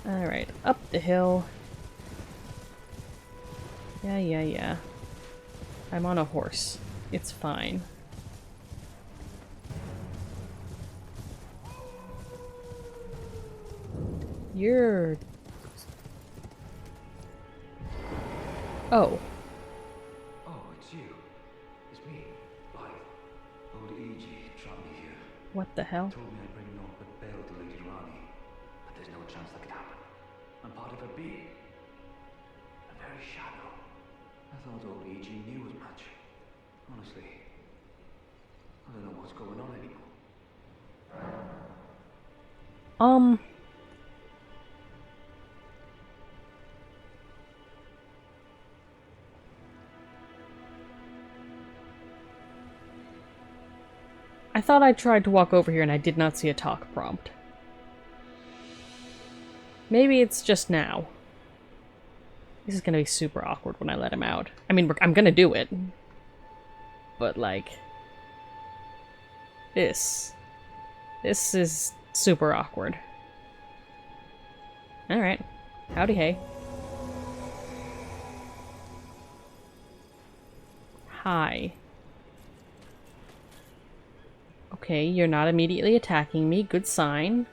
Alright, up the hill. Yeah. I'm on a horse. It's fine. You're... Oh. Oh, it's you. It's me, Blaidd. Old E.G. trapped me here. What the hell? Told me I'd bring naught but bale to Lady Ranni. But there's no chance that could happen. I'm part of her being. A very shadow. I thought old E.G. knew as much. Honestly, I don't know what's going on anymore. I thought I tried to walk over here and I did not see a talk prompt. Maybe it's just now. This is gonna be super awkward when I let him out. I mean, I'm gonna do it. But, like... this. This is super awkward. Alright. Howdy hey. Hi. Okay, you're not immediately attacking me. Good sign.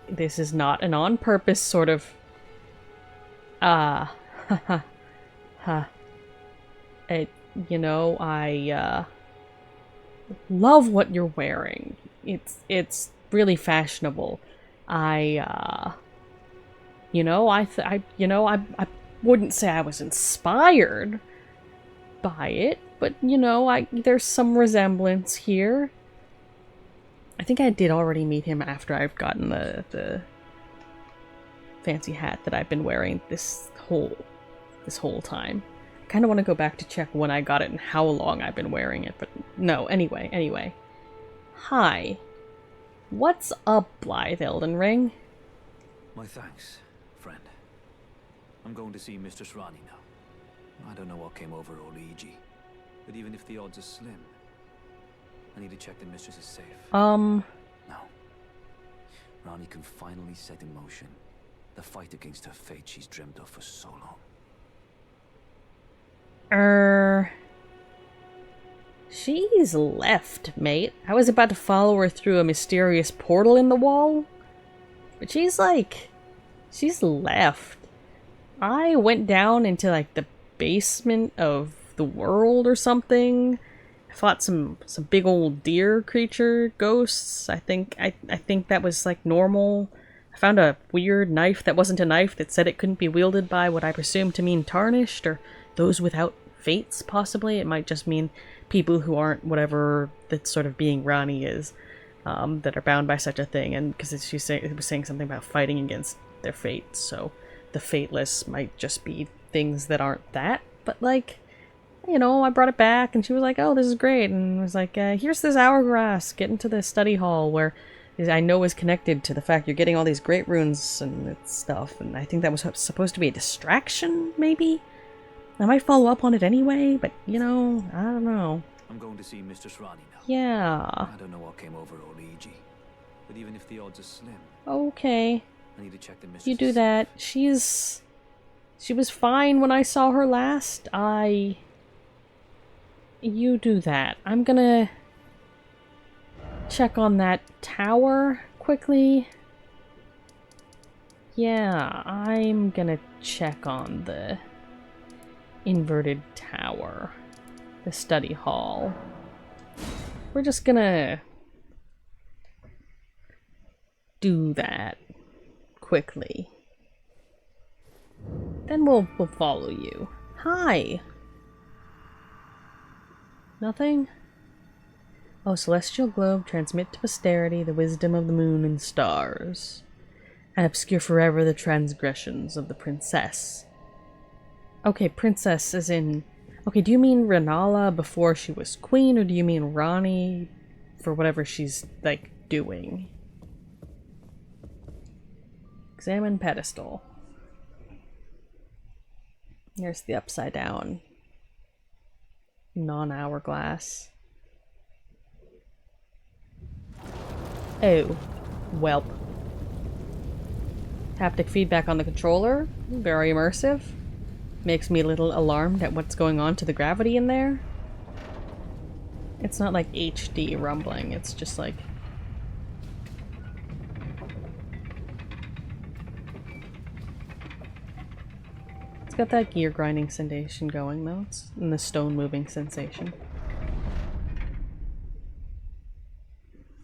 This is not an on-purpose sort of... haha. You know, I love what you're wearing. It's really fashionable. You know, I wouldn't say I was inspired by it, but you know, there's some resemblance here. I think I did already meet him after I've gotten the fancy hat that I've been wearing this whole time. I kind of want to go back to check when I got it and how long I've been wearing it, but no, anyway. Hi. What's up, Blaidd Elden Ring? My thanks, friend. I'm going to see Mistress Ranni now. I don't know what came over Luigi, but even if the odds are slim, I need to check the mistress is safe. Now, Ranni can finally set in motion the fight against her fate she's dreamt of for so long. She's left, mate. I was about to follow her through a mysterious portal in the wall, but she's left. I went down into like the basement of the world or something. I fought some big old deer creature ghosts. I think that was like normal. I found a weird knife that wasn't a knife that said it couldn't be wielded by what I presume to mean tarnished or those without fates, possibly. It might just mean people who aren't whatever that sort of being Ranni is, that are bound by such a thing. And because it was saying something about fighting against their fates, so the fateless might just be things that aren't that. But like, you know, I brought it back and she was like, oh, this is great, and was like, here's this hourglass, get into the study hall, where I know is connected to the fact you're getting all these great runes and stuff, and I think that was supposed to be a distraction, maybe? I might follow up on it anyway, but, you know, I don't know. I'm going to see Mistress Ranni now. Yeah. I don't know what came over Luigi, but even if the odds are slim... Okay. I need to check the mistress. You do that. She was fine when I saw her last. You do that. I'm gonna check on that tower quickly. Yeah, I'm gonna check on the inverted tower. The study hall. We're just gonna do that quickly. Then we'll follow you. Hi! Nothing? Oh, celestial globe, transmit to posterity the wisdom of the moon and stars, and obscure forever the transgressions of the princess. Okay, princess as in... Okay, do you mean Renala before she was queen, or do you mean Ranni for whatever she's, like, doing? Examine pedestal. There's the upside down non-hourglass. Oh, welp. Haptic feedback on the controller. Very immersive. Makes me a little alarmed at what's going on to the gravity in there. It's not like HD rumbling, it's just like... It's got that gear grinding sensation going though. It's in the stone moving sensation.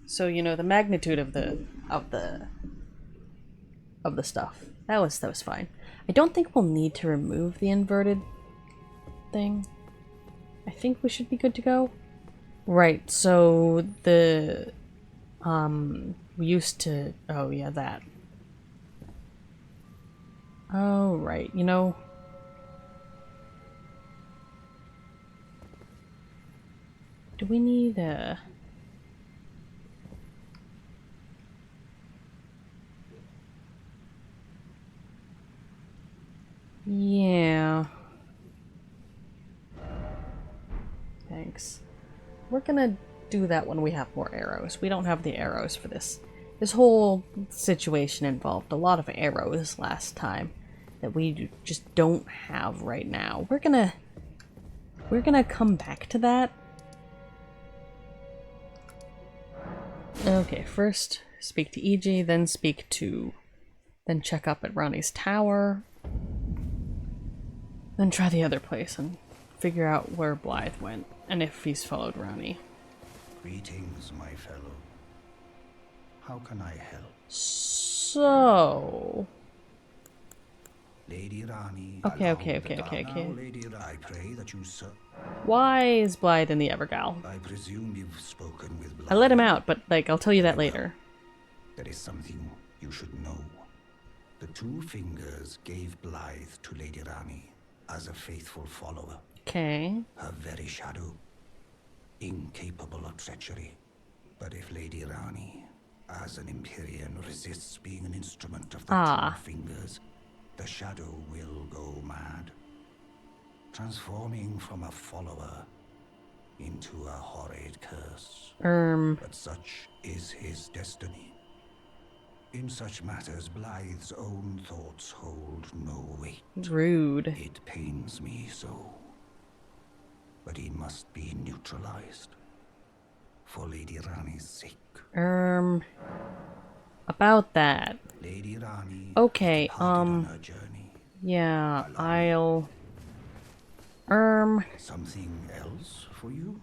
So, you know, the magnitude of the stuff. That was fine. I don't think we'll need to remove the inverted thing. I think we should be good to go. Right, so the we used to, oh yeah, that. Oh right, you know, do we need a... Yeah. Thanks. We're gonna do that when we have more arrows. We don't have the arrows for this. This whole situation involved a lot of arrows last time that we just don't have right now. We're gonna come back to that. Okay, first speak to EG, then check up at Ranni's tower, then try the other place and figure out where Blaidd went and if he's followed Ranni. Greetings, my fellow. How can I help? So... Lady Ranni. Okay. Now, Lady, I pray that you Why is Blaidd in the Evergal? I presume you've spoken with Blaidd. I let him out, but, like, I'll tell you that later. There is something you should know. The two fingers gave Blaidd to Lady Ranni as a faithful follower. Okay. Her very shadow. Incapable of treachery. But if Lady Ranni, as an Empyrean, resists being an instrument of the two fingers, the shadow will go mad, transforming from a follower into a horrid curse. But such is his destiny. In such matters, Blaidd's own thoughts hold no weight. Rude. It pains me so. But he must be neutralized. For Lady Ranni's sake. About that. Lady Ranni okay, on her journey. Yeah, I'll... Something else for you?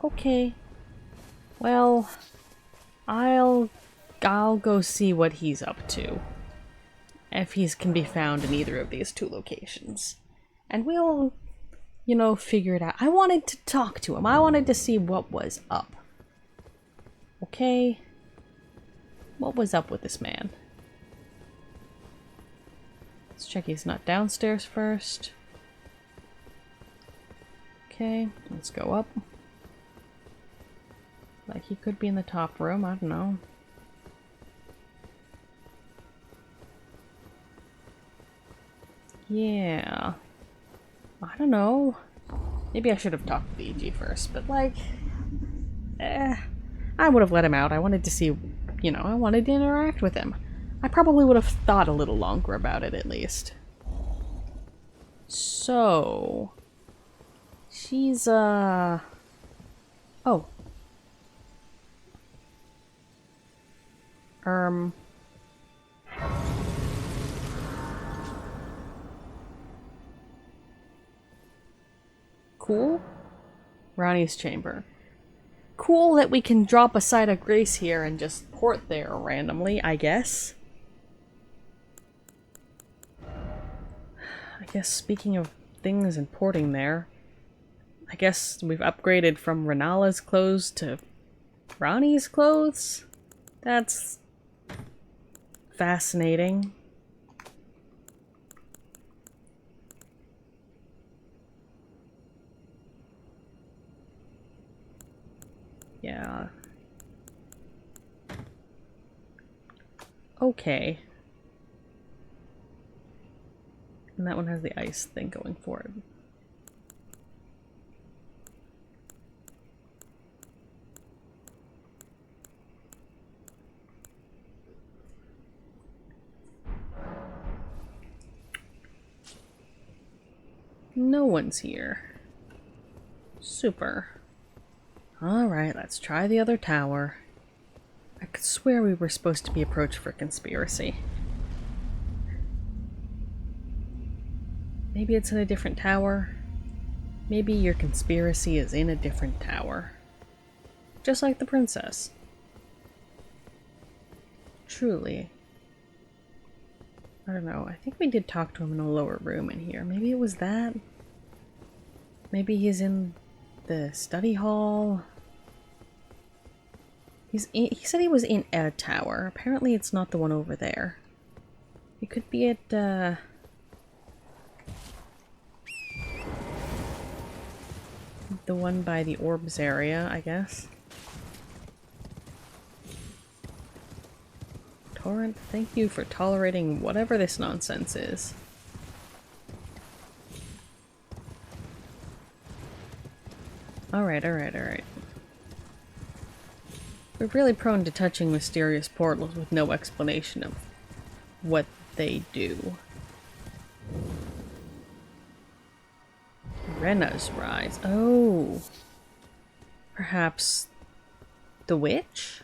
Okay. Well, I'll go see what he's up to. If he can be found in either of these two locations. And we'll, you know, figure it out. I wanted to talk to him. I wanted to see what was up. Okay? What was up with this man? Let's check he's not downstairs first. Okay, let's go up. Like he could be in the top room, I don't know. Yeah. I don't know. Maybe I should have talked to the EG first, but like... I would have let him out. I wanted to see, you know, I wanted to interact with him. I probably would have thought a little longer about it, at least. So... She's, Oh. Cool. Ranni's chamber. Cool that we can drop a side of grace here and just port there randomly, I guess. I guess speaking of things and porting there, I guess we've upgraded from Renala's clothes to Ranni's clothes? That's fascinating. Yeah. Okay. And that one has the ice thing going for it. No one's here. Super. Alright, let's try the other tower. I could swear we were supposed to be approached for conspiracy. Maybe it's in a different tower. Maybe your conspiracy is in a different tower. Just like the princess. Truly. I don't know, I think we did talk to him in a lower room in here. Maybe it was that? Maybe he's in the study hall? He said he was in a tower. Apparently it's not the one over there. He could be at, the one by the orbs area, I guess. Torrent, thank you for tolerating whatever this nonsense is. Alright, alright, alright. We're really prone to touching mysterious portals with no explanation of what they do. Renna's Rise. Oh. Perhaps the witch?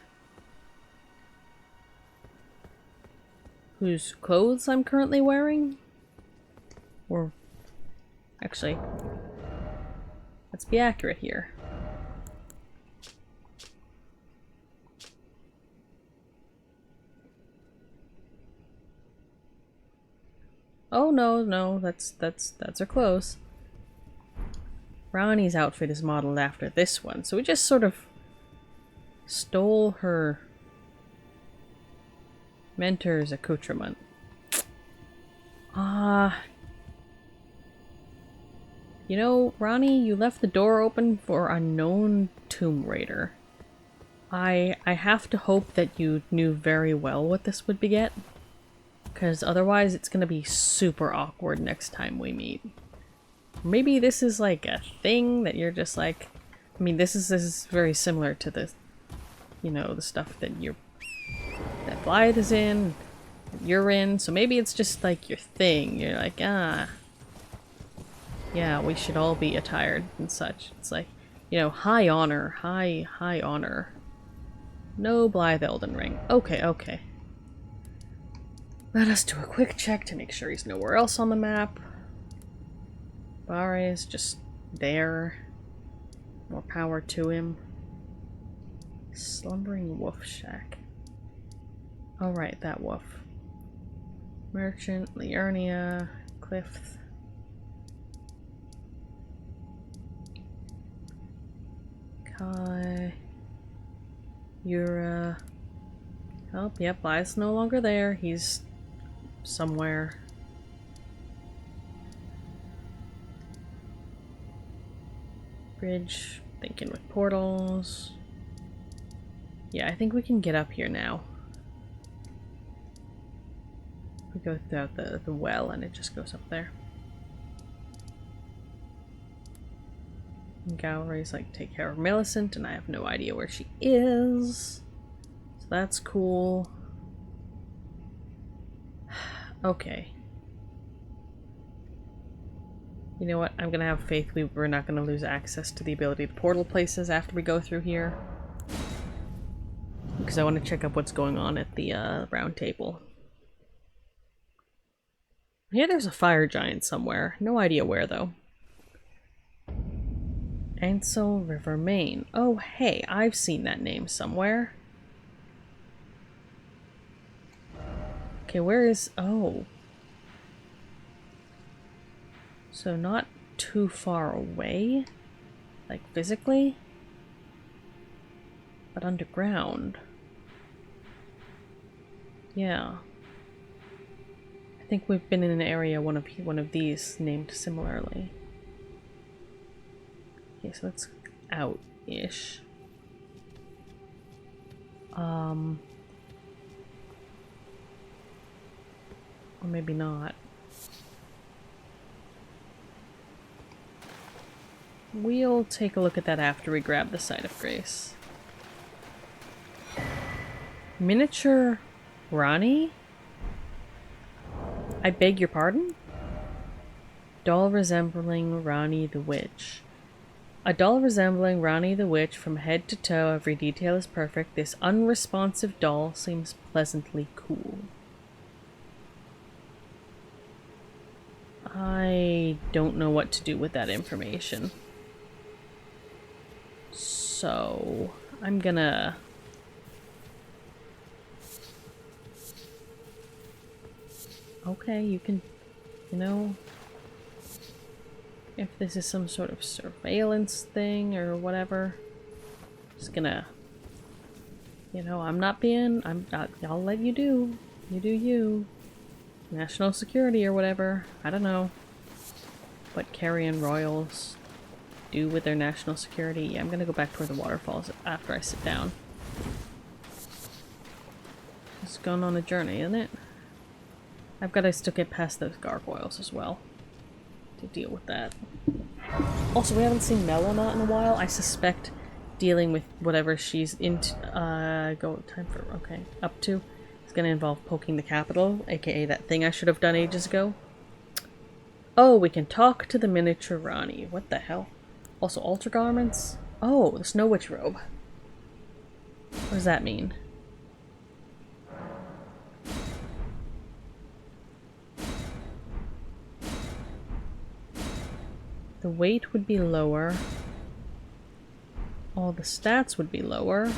Whose clothes I'm currently wearing? Or actually, let's be accurate here. Oh no, that's her clothes. Ranni's outfit is modeled after this one, so we just sort of stole her mentor's accoutrement. You know, Ranni, you left the door open for unknown Tomb Raider. I have to hope that you knew very well what this would beget, because otherwise it's gonna be super awkward next time we meet. Maybe this is like a thing that you're just like, I mean, this is very similar to the, you know, the stuff that that Blaidd is in, that you're in, so maybe it's just like your thing. You're like, yeah, we should all be attired and such. It's like, you know, high honor, high honor. No Blaidd Elden Ring. Okay. Let us do a quick check to make sure he's nowhere else on the map. Bare is just there. More power to him. Slumbering Wolf Shack. Alright, that wolf. Merchant, Liurnia, Cliff. Kai. Yura. Oh, yep, Blaidd's no longer there. He's somewhere. Bridge, thinking with portals. Yeah, I think we can get up here now. We go through the well and it just goes up there. And Gallery's like, take care of Millicent, and I have no idea where she is. So that's cool. Okay. You know what? I'm gonna have faith we're not gonna lose access to the ability to portal places after we go through here. Because I want to check up what's going on at the round table. Yeah, there's a fire giant somewhere. No idea where, though. Ansel River, Maine. Oh, hey, I've seen that name somewhere. Okay, where is... Oh. So not too far away? Like, physically? But underground. Yeah. I think we've been in an area one of these named similarly. Okay, so that's out-ish. Or maybe not. We'll take a look at that after we grab the Site of Grace. Miniature Ranni? I beg your pardon? Doll resembling Ranni the Witch. A doll resembling Ranni the Witch from head to toe, every detail is perfect. This unresponsive doll seems pleasantly cool. I don't know what to do with that information. So, I'm gonna... Okay, you can, you know, if this is some sort of surveillance thing or whatever, just gonna, you know, I'll let you do you. National security or whatever, I don't know what Carrion Royals do with their national security. Yeah, I'm gonna go back toward the waterfalls after I sit down. It's going on a journey, isn't it? I've got to still get past those gargoyles as well to deal with that. Also, we haven't seen Melona in a while. I suspect dealing with whatever she's into, up to, is gonna involve poking the capital, aka that thing I should have done ages ago. Oh, we can talk to the miniature Ranni. What the hell? Also, altar garments? Oh, the Snow Witch robe. What does that mean? The weight would be lower. All the stats would be lower.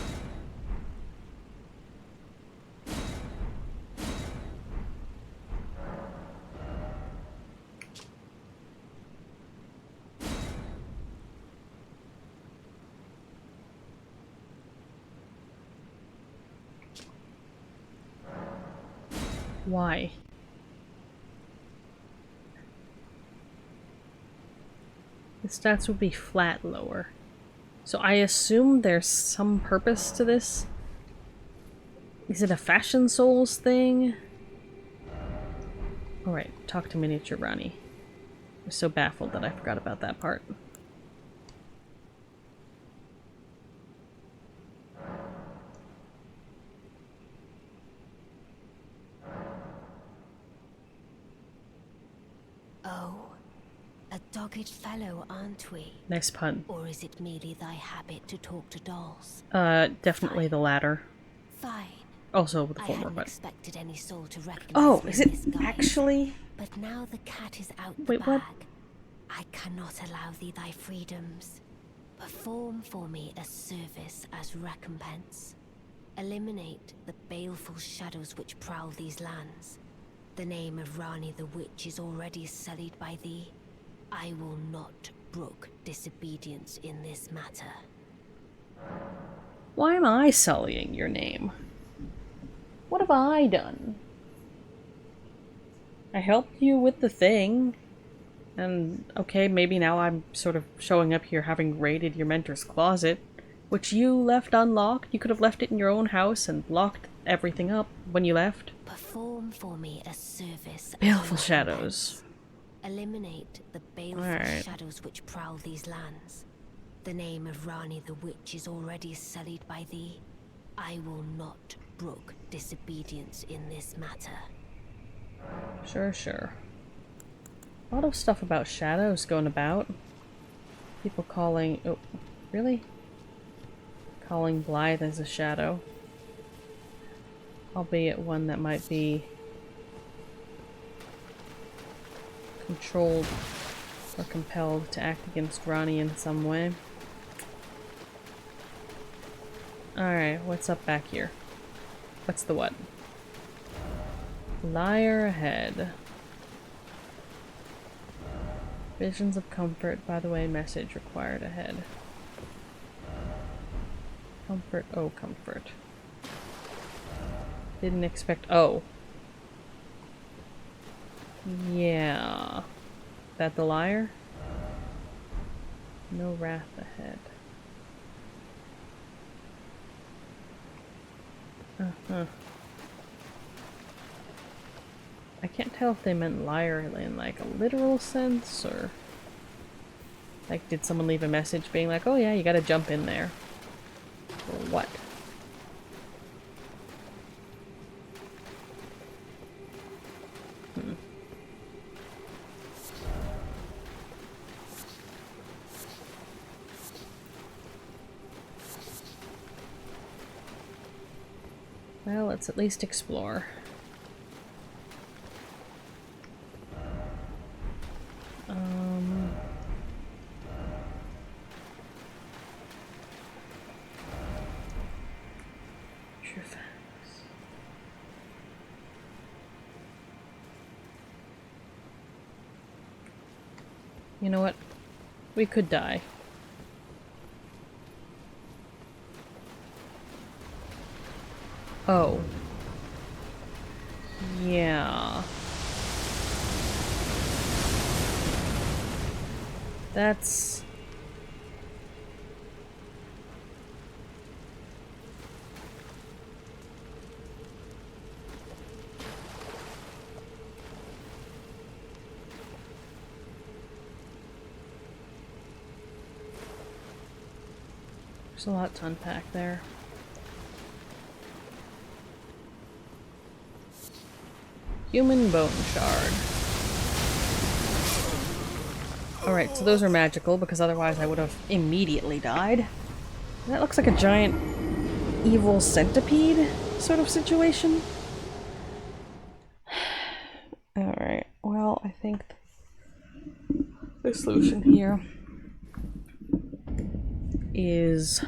Why? The stats would be flat lower. So I assume there's some purpose to this. Is it a Fashion Souls thing? Alright, talk to miniature Ranni. I was so baffled that I forgot about that part. Oh, a dogged fellow, aren't we? Nice pun. Or is it merely thy habit to talk to dolls? Definitely the latter. Fine. Also the I former, hadn't but... expected any soul to recognize Oh, me is in it this guise. actually? But now the cat is out the Wait, bag. what? I cannot allow thee thy freedoms. Perform for me a service as recompense. Eliminate the baleful shadows which prowl these lands. The name of Ranni the Witch is already sullied by thee. I will not brook disobedience in this matter. Why am I sullying your name? What have I done? I helped you with the thing. And, okay, maybe now I'm sort of showing up here having raided your mentor's closet, which you left unlocked. You could have left it in your own house and locked everything up when you left. Perform for me a service. Baleful shadows. Eliminate the baleful shadows which prowl these lands. The name of Ranni the Witch is already sullied by thee. I will not brook disobedience in this matter. Sure, sure. A lot of stuff about shadows going about. People calling... Oh, really? Calling Blaidd as a shadow. Albeit one that might be controlled or compelled to act against Ranni in some way. Alright, what's up back here? What's the what? Liar ahead. Visions of comfort, by the way, message required ahead. Comfort, oh comfort. Didn't expect, oh. Yeah. That the liar? No wrath ahead. Uh-huh. I can't tell if they meant liar in like a literal sense, or like did someone leave a message being like, oh yeah, you gotta jump in there, or what? Well, let's at least explore. True facts. You know what? We could die. Oh. Yeah. That's... There's a lot to unpack there. Human bone shard. Alright, so those are magical, because otherwise I would have immediately died. That looks like a giant evil centipede sort of situation. Alright, well, I think the solution here is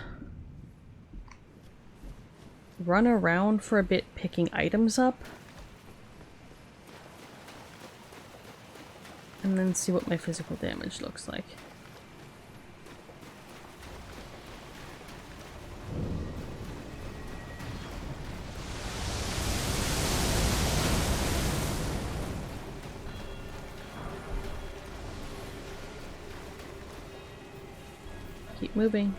run around for a bit picking items up and then see what my physical damage looks like. Keep moving.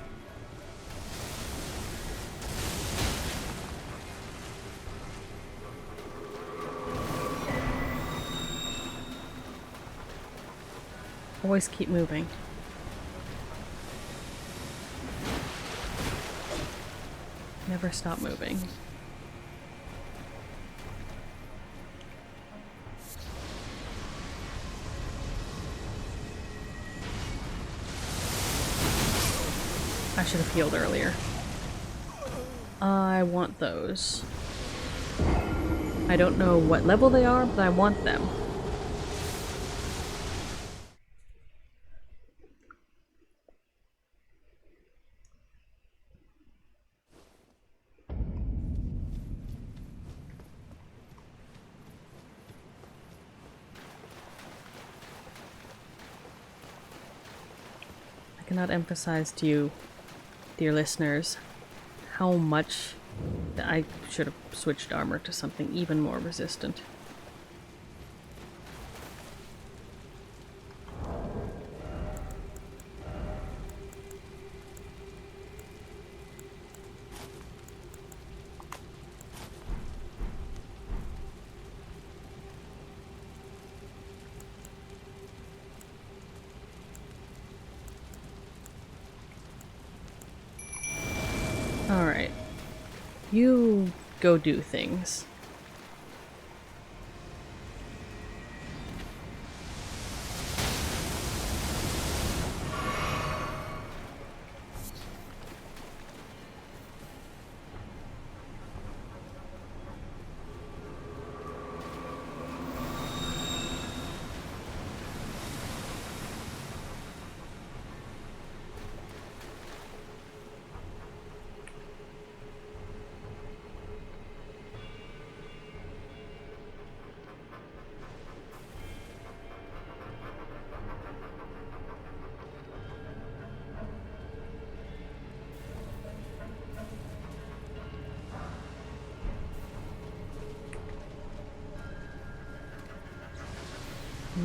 Always keep moving. Never stop moving. I should have healed earlier. I want those. I don't know what level they are, but I want them. I cannot emphasize to you, dear listeners, how much that I should have switched armor to something even more resistant. Alright. You go do things.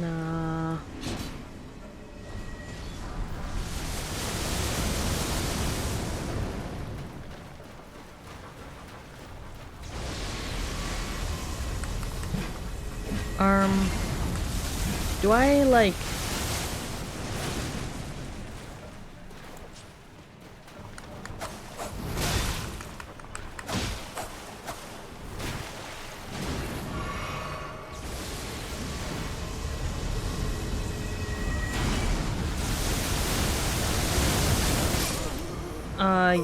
Nah. Do I like...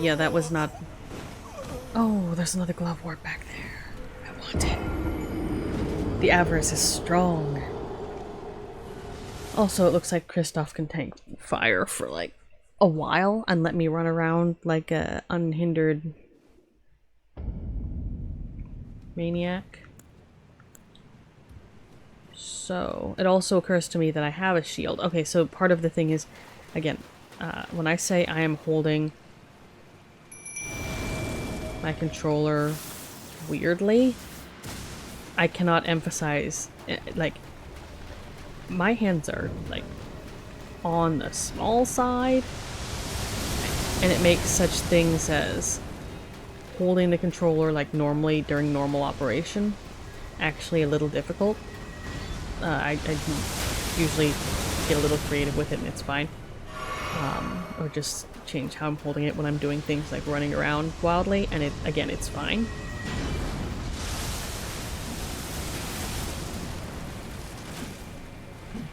yeah, that was not... Oh, there's another glove wart back there. I want it. The avarice is strong. Also, it looks like Kristoff can tank fire for, like, a while and let me run around like a unhindered maniac. So, it also occurs to me that I have a shield. Okay, so part of the thing is, again, when I say I am holding my controller weirdly, I cannot emphasize, like, my hands are, like, on the small side, and it makes such things as holding the controller, like, normally during normal operation actually a little difficult. I usually get a little creative with it and it's fine. or just change how I'm holding it when I'm doing things like running around wildly, and it's fine.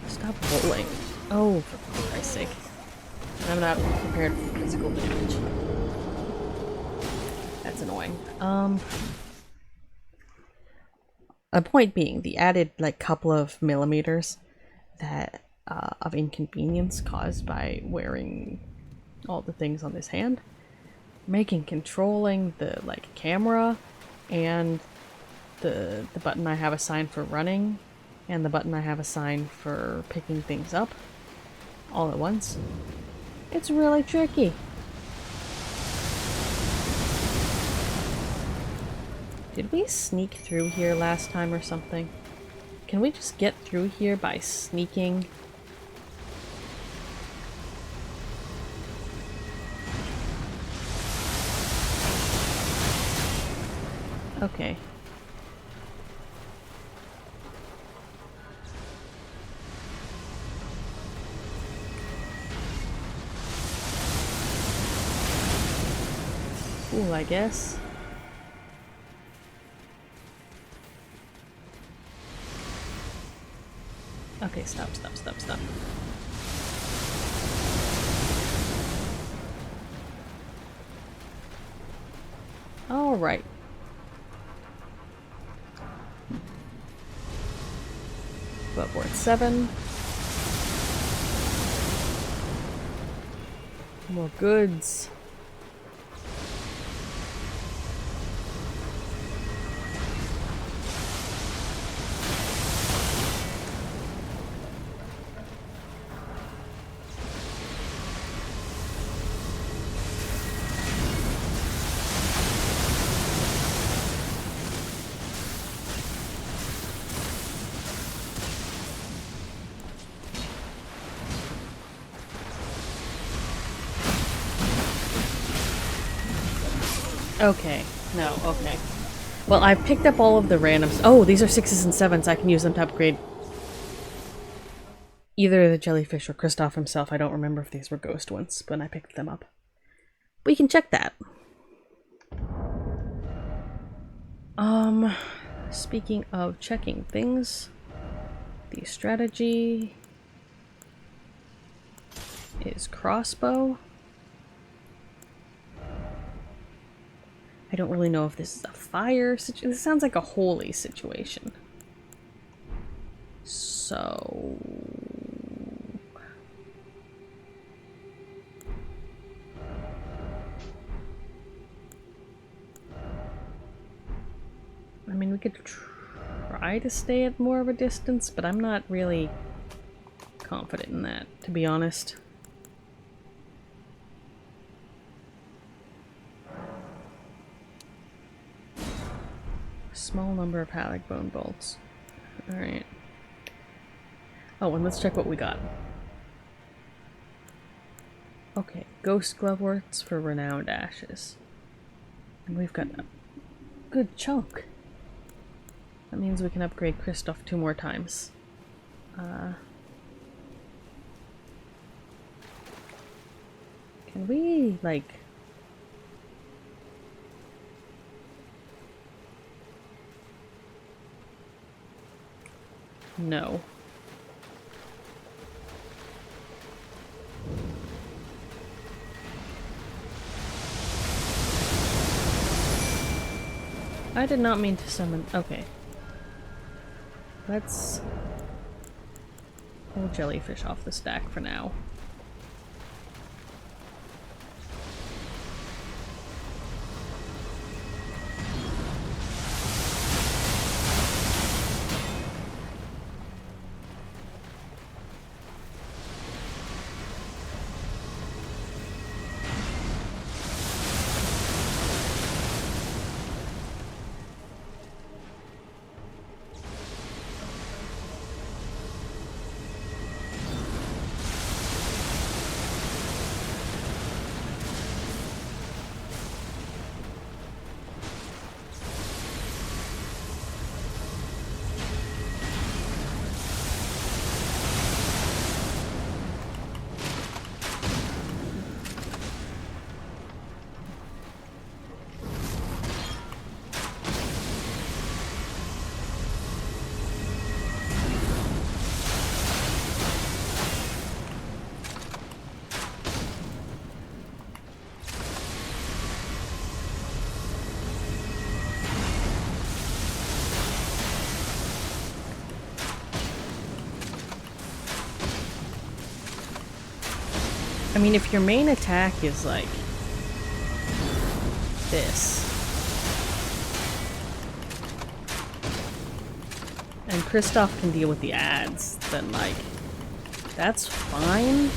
Stop rolling. Oh, for Christ's sake. I'm not prepared for physical damage. That's annoying. A point being, the added like couple of millimeters that of inconvenience caused by wearing all the things on this hand, making controlling the like camera and the button I have assigned for running and the button I have assigned for picking things up all at once. It's really tricky. Did we sneak through here last time or something? Can we just get through here by sneaking? Okay. Cool, I guess. Okay, stop. All right. But we're at 7. More goods. Okay. No, okay. Well, I picked up all of the randoms. Oh, these are 6s and 7s. I can use them to upgrade either the jellyfish or Kristoff himself. I don't remember if these were ghost ones, but I picked them up. We can check that. Speaking of checking things, the strategy is crossbow. I don't really know if this is a fire situation. This sounds like a holy situation. So... I mean, we could try to stay at more of a distance, but I'm not really confident in that, to be honest. Small number of havoc bone bolts. Alright. Oh, and let's check what we got. Okay, ghost gloveworts for renowned ashes. And we've got a good chunk. That means we can upgrade Kristoff 2 more times. Can we, like... No. I did not mean to summon... Okay. Let's pull jellyfish off the stack for now. I mean, if your main attack is like this, and Kristoff can deal with the ads, then like, that's fine.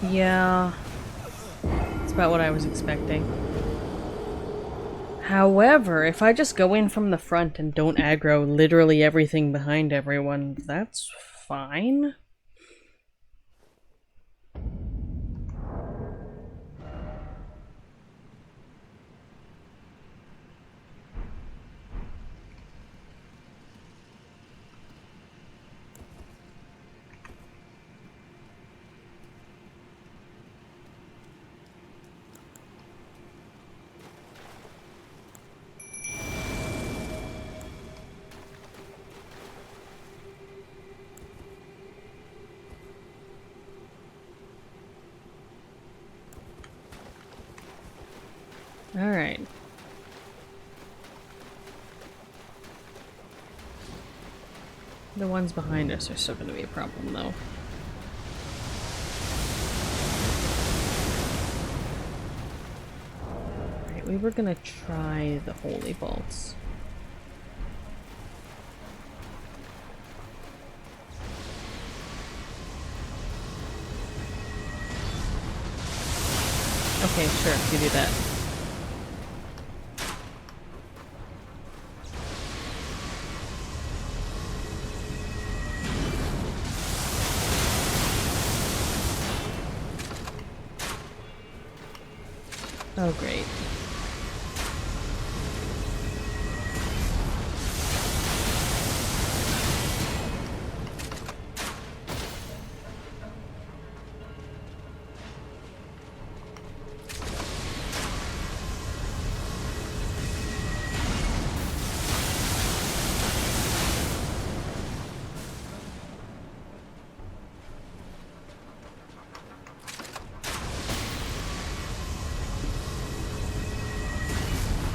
Yeah, that's about what I was expecting. However, if I just go in from the front and don't aggro literally everything behind everyone, that's fine. Alright. The ones behind us are still going to be a problem, though. Alright, we were going to try the holy bolts. Okay, sure, you do that. Oh, great.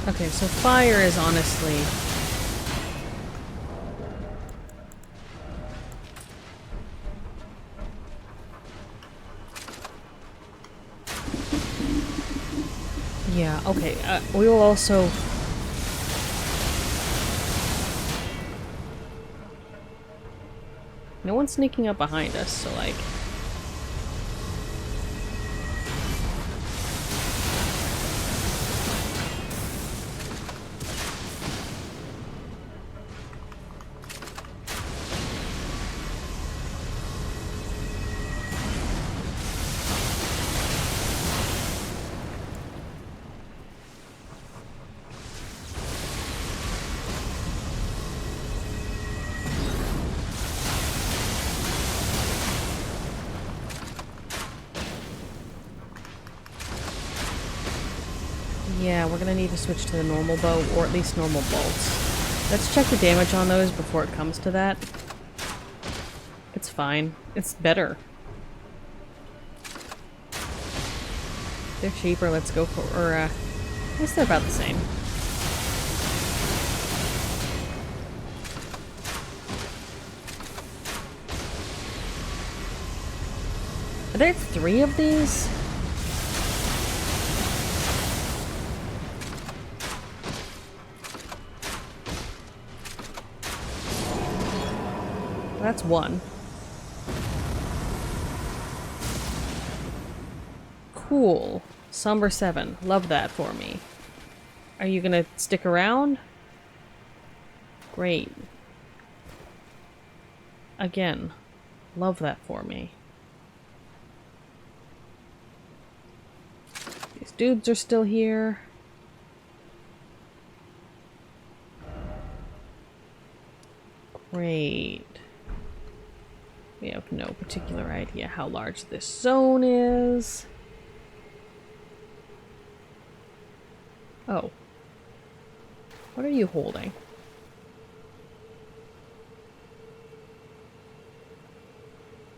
Okay, so fire is honestly... Yeah, okay, we will also... No one's sneaking up behind us, so like... Yeah, we're gonna need to switch to the normal bow, or at least normal bolts. Let's check the damage on those before it comes to that. It's fine. It's better. They're cheaper, let's go for... or, I guess they're about the same. Are there 3 of these? That's 1. Cool. Somber 7. Love that for me. Are you gonna stick around? Great. Again. Love that for me. These dudes are still here. Great. We have no particular idea how large this zone is. Oh. What are you holding?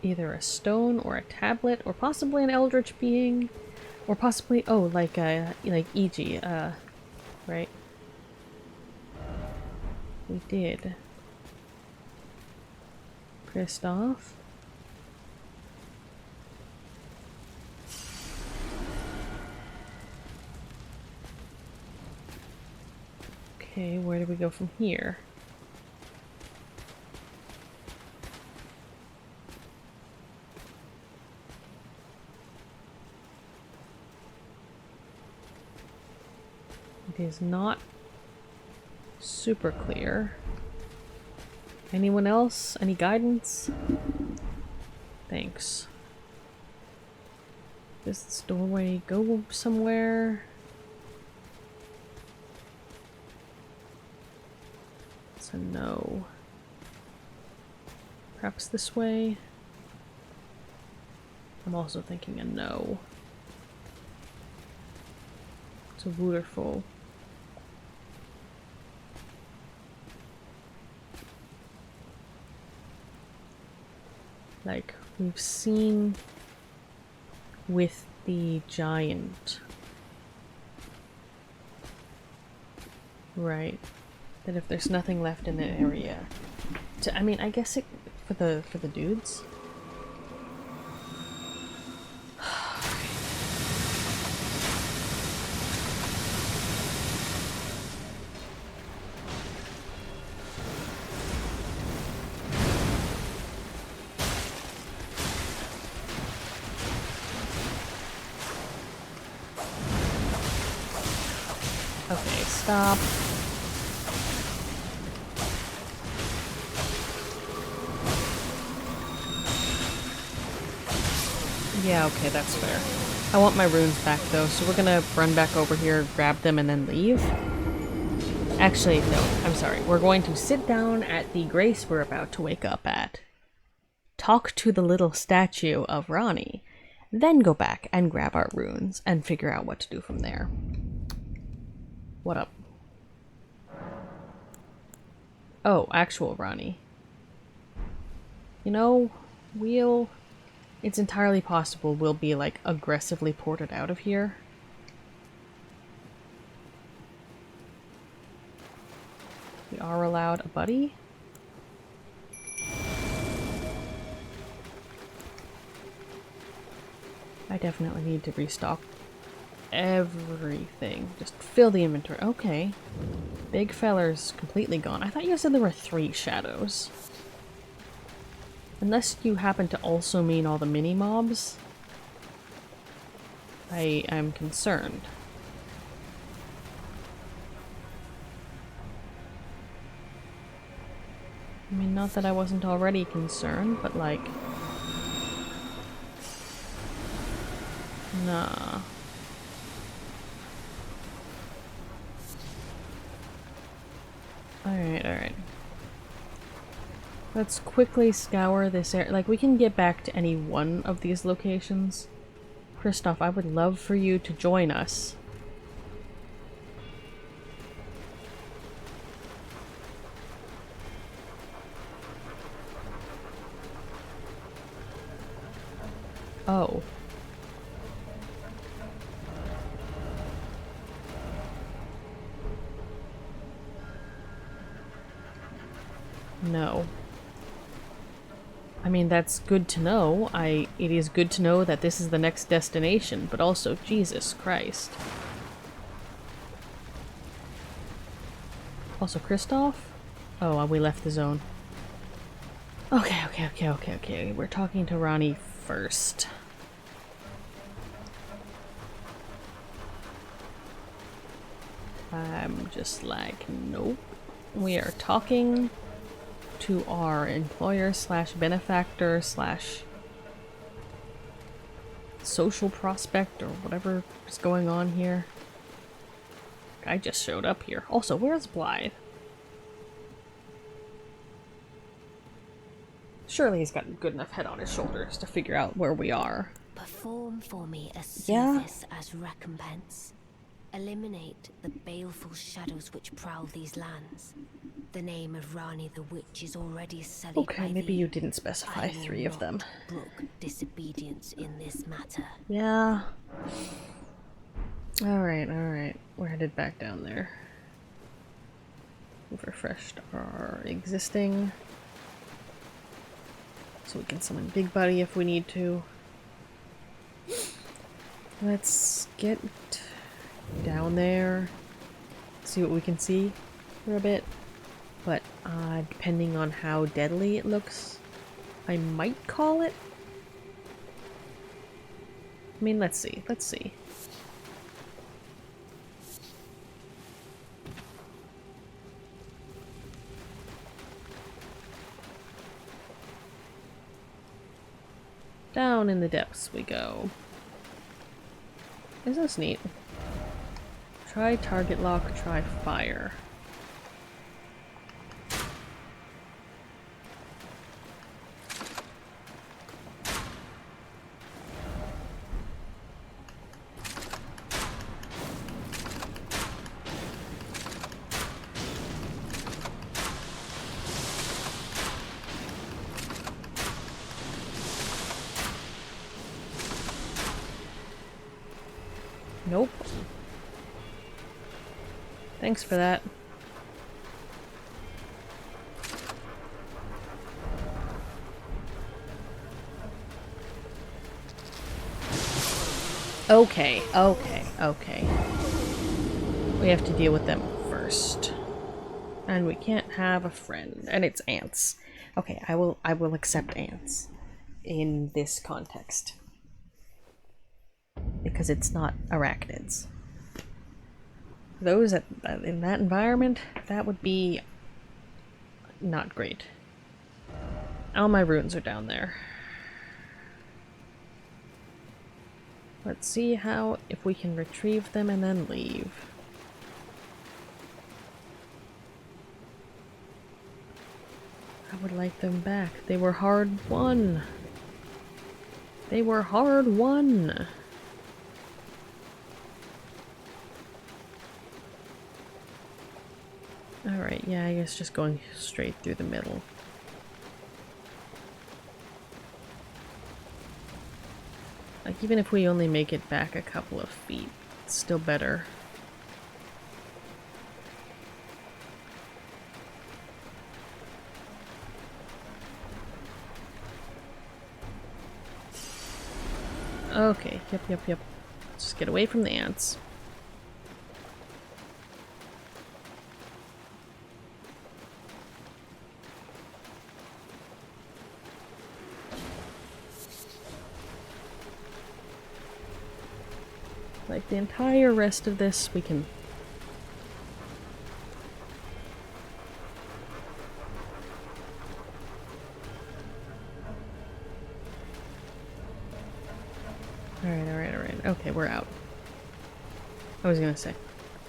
either a stone or a tablet or possibly an eldritch being or possibly like Iji, right? We did. Pissed off. Okay, where do we go from here? It is not super clear. Anyone else? Any guidance? Thanks. Does this doorway go somewhere? It's a no. Perhaps this way? I'm also thinking a no. It's a waterfall. Like we've seen with the giant. Right. That if there's nothing left in the area to, I mean, I guess it for the dudes. Okay, stop. Yeah, okay, that's fair. I want my runes back though, so we're gonna run back over here, grab them, and then leave. Actually, no, I'm sorry. We're going to sit down at the grace we're about to wake up at, talk to the little statue of Ranni, then go back and grab our runes and figure out what to do from there. What up? Oh, actual Ranni. You know, it's entirely possible we'll be, like, aggressively ported out of here. We are allowed a buddy? I definitely need to restock everything. Just fill the inventory. Okay. Big feller's completely gone. I thought you said there were 3 shadows. Unless you happen to also mean all the mini-mobs, I am concerned. I mean, not that I wasn't already concerned, but like... Nah. Alright, alright. Let's quickly scour this area. Like, we can get back to any one of these locations. Kristoff, I would love for you to join us. Oh. No. I mean, that's good to know. It is good to know that this is the next destination, but also, Jesus Christ. Also, Kristoff? Oh, we left the zone. Okay. We're talking to Ranni first. I'm just like, nope. We are talking to our employer slash benefactor slash social prospect or whatever is going on here. I just showed up here. Also, where's Blaidd? Surely he's got a good enough head on his shoulders to figure out where we are. Perform for me a service as recompense. Eliminate the baleful shadows which prowl these lands. The name of Ranni the Witch is already sullied Okay, by maybe thee. you didn't specify I will 3 of them. not brook disobedience in this matter. Yeah. Alright, alright. We're headed back down there. We've refreshed our existing. So we can summon Big Buddy if we need to. Let's get down there. See what we can see for a bit. But depending on how deadly it looks, I might call it. I mean, let's see. Let's see. Down in the depths we go. Isn't this neat? Try target lock, try fire. Nope. Thanks for that. Okay, okay. We have to deal with them first. And we can't have a friend. And it's ants. Okay, I will accept ants in this context. Because it's not arachnids. Those in that environment, that would be not great. All my runes are down there. Let's see if we can retrieve them and then leave. I would like them back. They were hard won. They were hard won. Alright, yeah, I guess just going straight through the middle. Like, even if we only make it back a couple of feet, it's still better. Okay, yep. Just get away from the ants. Like the entire rest of this, we can... Alright. Okay, we're out. I was gonna say,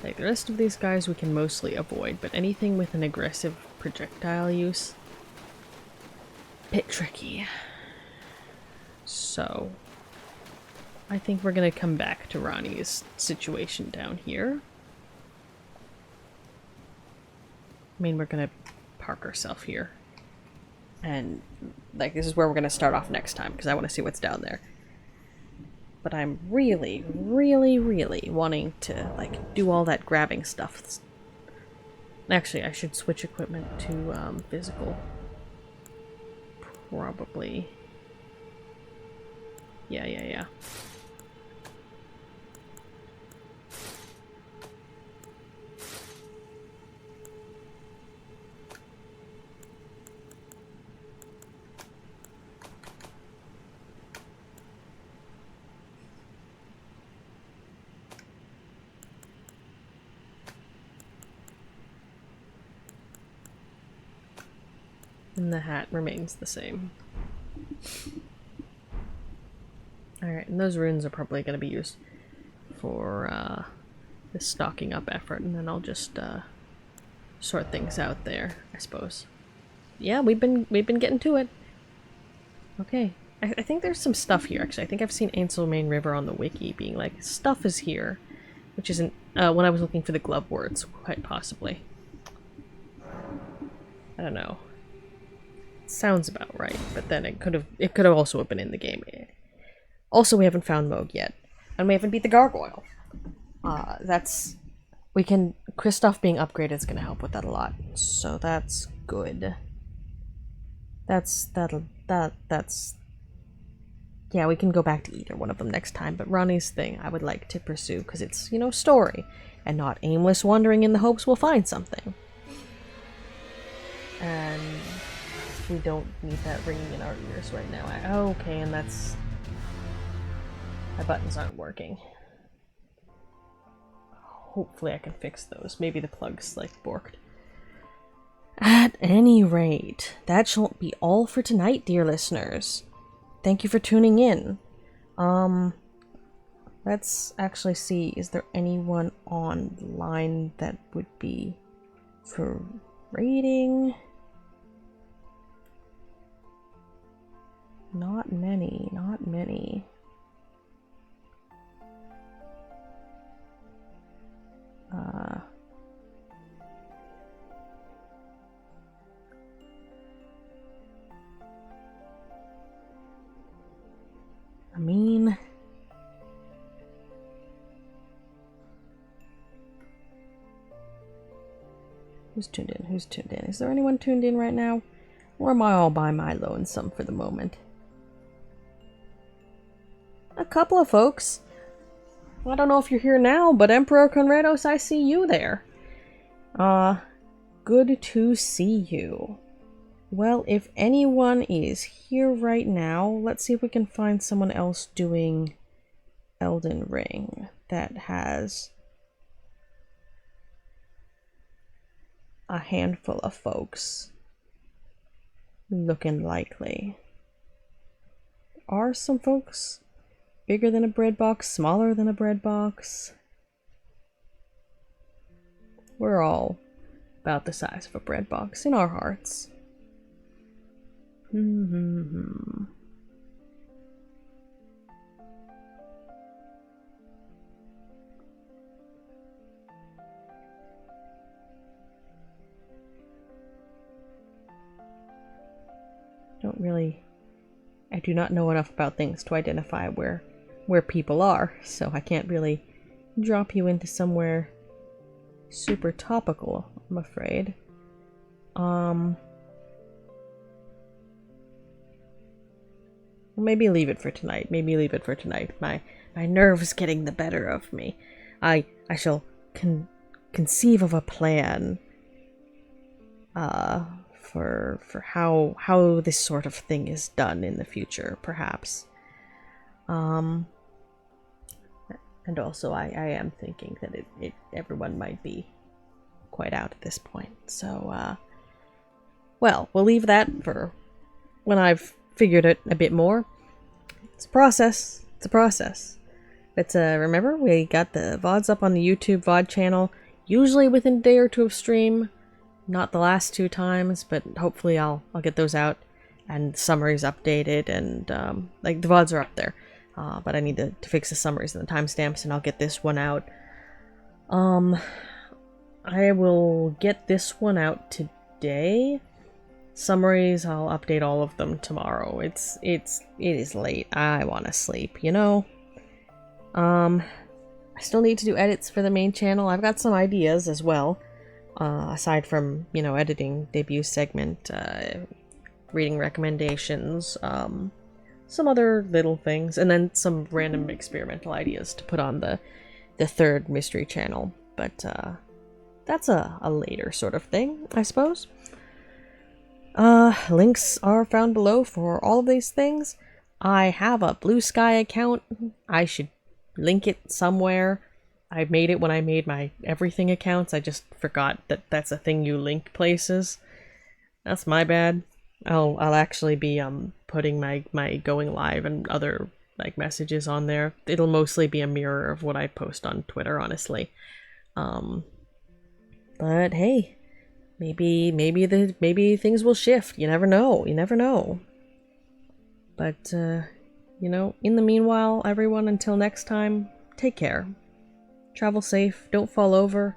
like the rest of these guys we can mostly avoid, but anything with an aggressive projectile use, bit tricky. So... I think we're gonna come back to Ranni's situation down here. I mean, we're gonna park ourselves here. And, like, this is where we're gonna start off next time, because I want to see what's down there. But I'm really wanting to, like, do all that grabbing stuff. Actually, I should switch equipment to, physical. Probably. Yeah. And the hat remains the same. Alright, and those runes are probably going to be used for this stocking up effort, and then I'll just sort things out there, I suppose. Yeah, we've been getting to it. Okay. I think there's some stuff here, actually. I think I've seen Ainslemain River on the wiki being like, stuff is here. Which isn't, when I was looking for the glove words, quite possibly. don't know. Sounds about right, but then it could have also been in the game. Also, we haven't found Moog yet, and we haven't beat the Gargoyle. Kristoff being upgraded is gonna help with that a lot, so that's good. Yeah, we can go back to either one of them next time, but Ranni's thing I would like to pursue, because it's, you know, story, and not aimless wandering in the hopes we'll find something. And we don't need that ringing in our ears right now. Okay, and that's... my buttons aren't working. Hopefully I can fix those. Maybe the plug's, like, borked. At any rate, that shall be all for tonight, dear listeners. Thank you for tuning in. Let's actually see, is there anyone online that would be for raiding? Not many, not many. I mean... who's tuned in? Who's tuned in? Is there anyone tuned in right now? Or am I all by my lonesome for the moment? A couple of folks. I don't know if you're here now, but Emperor Conrados, I see you there. Good to see you. Well, if anyone is here right now, let's see if we can find someone else doing Elden Ring that has a handful of folks looking likely. Are some folks bigger than a bread box, smaller than a bread box? We're all about the size of a bread box in our hearts. I do not know enough about things to identify where people are, so I can't really drop you into somewhere super topical, I'm afraid. Maybe leave it for tonight. My nerves getting the better of me. I shall conceive of a plan for how this sort of thing is done in the future, perhaps. And also I am thinking that everyone might be quite out at this point. So well, we'll leave that for when I've figured it a bit more. It's a process. But remember, we got the VODs up on the YouTube VOD channel, usually within a day or two of stream. Not the last 2 times, but hopefully I'll get those out and summaries updated, and like the VODs are up there. But I need to fix the summaries and the timestamps, and I'll get this one out. I will get this one out today. Summaries, I'll update all of them tomorrow. It is late. I want to sleep, you know? I still need to do edits for the main channel. I've got some ideas as well. Aside from, you know, editing debut segment, reading recommendations, some other little things, and then some random experimental ideas to put on the third mystery channel. But that's a later sort of thing, I suppose. Links are found below for all of these things. I have a Blue Sky account. I should link it somewhere. I made it when I made my everything accounts. I just forgot that that's a thing you link places. That's my bad. I'll actually be putting my going live and other like messages on there. It'll mostly be a mirror of what I post on Twitter, honestly. But hey, maybe things will shift. You never know. But you know, in the meanwhile, everyone, until next time, take care. Travel safe, don't fall over.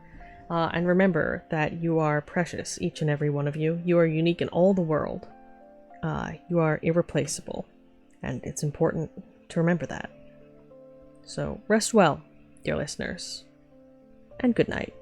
And remember that you are precious, each and every one of you. You are unique in all the world. You are irreplaceable. And it's important to remember that. So rest well, dear listeners. And good night.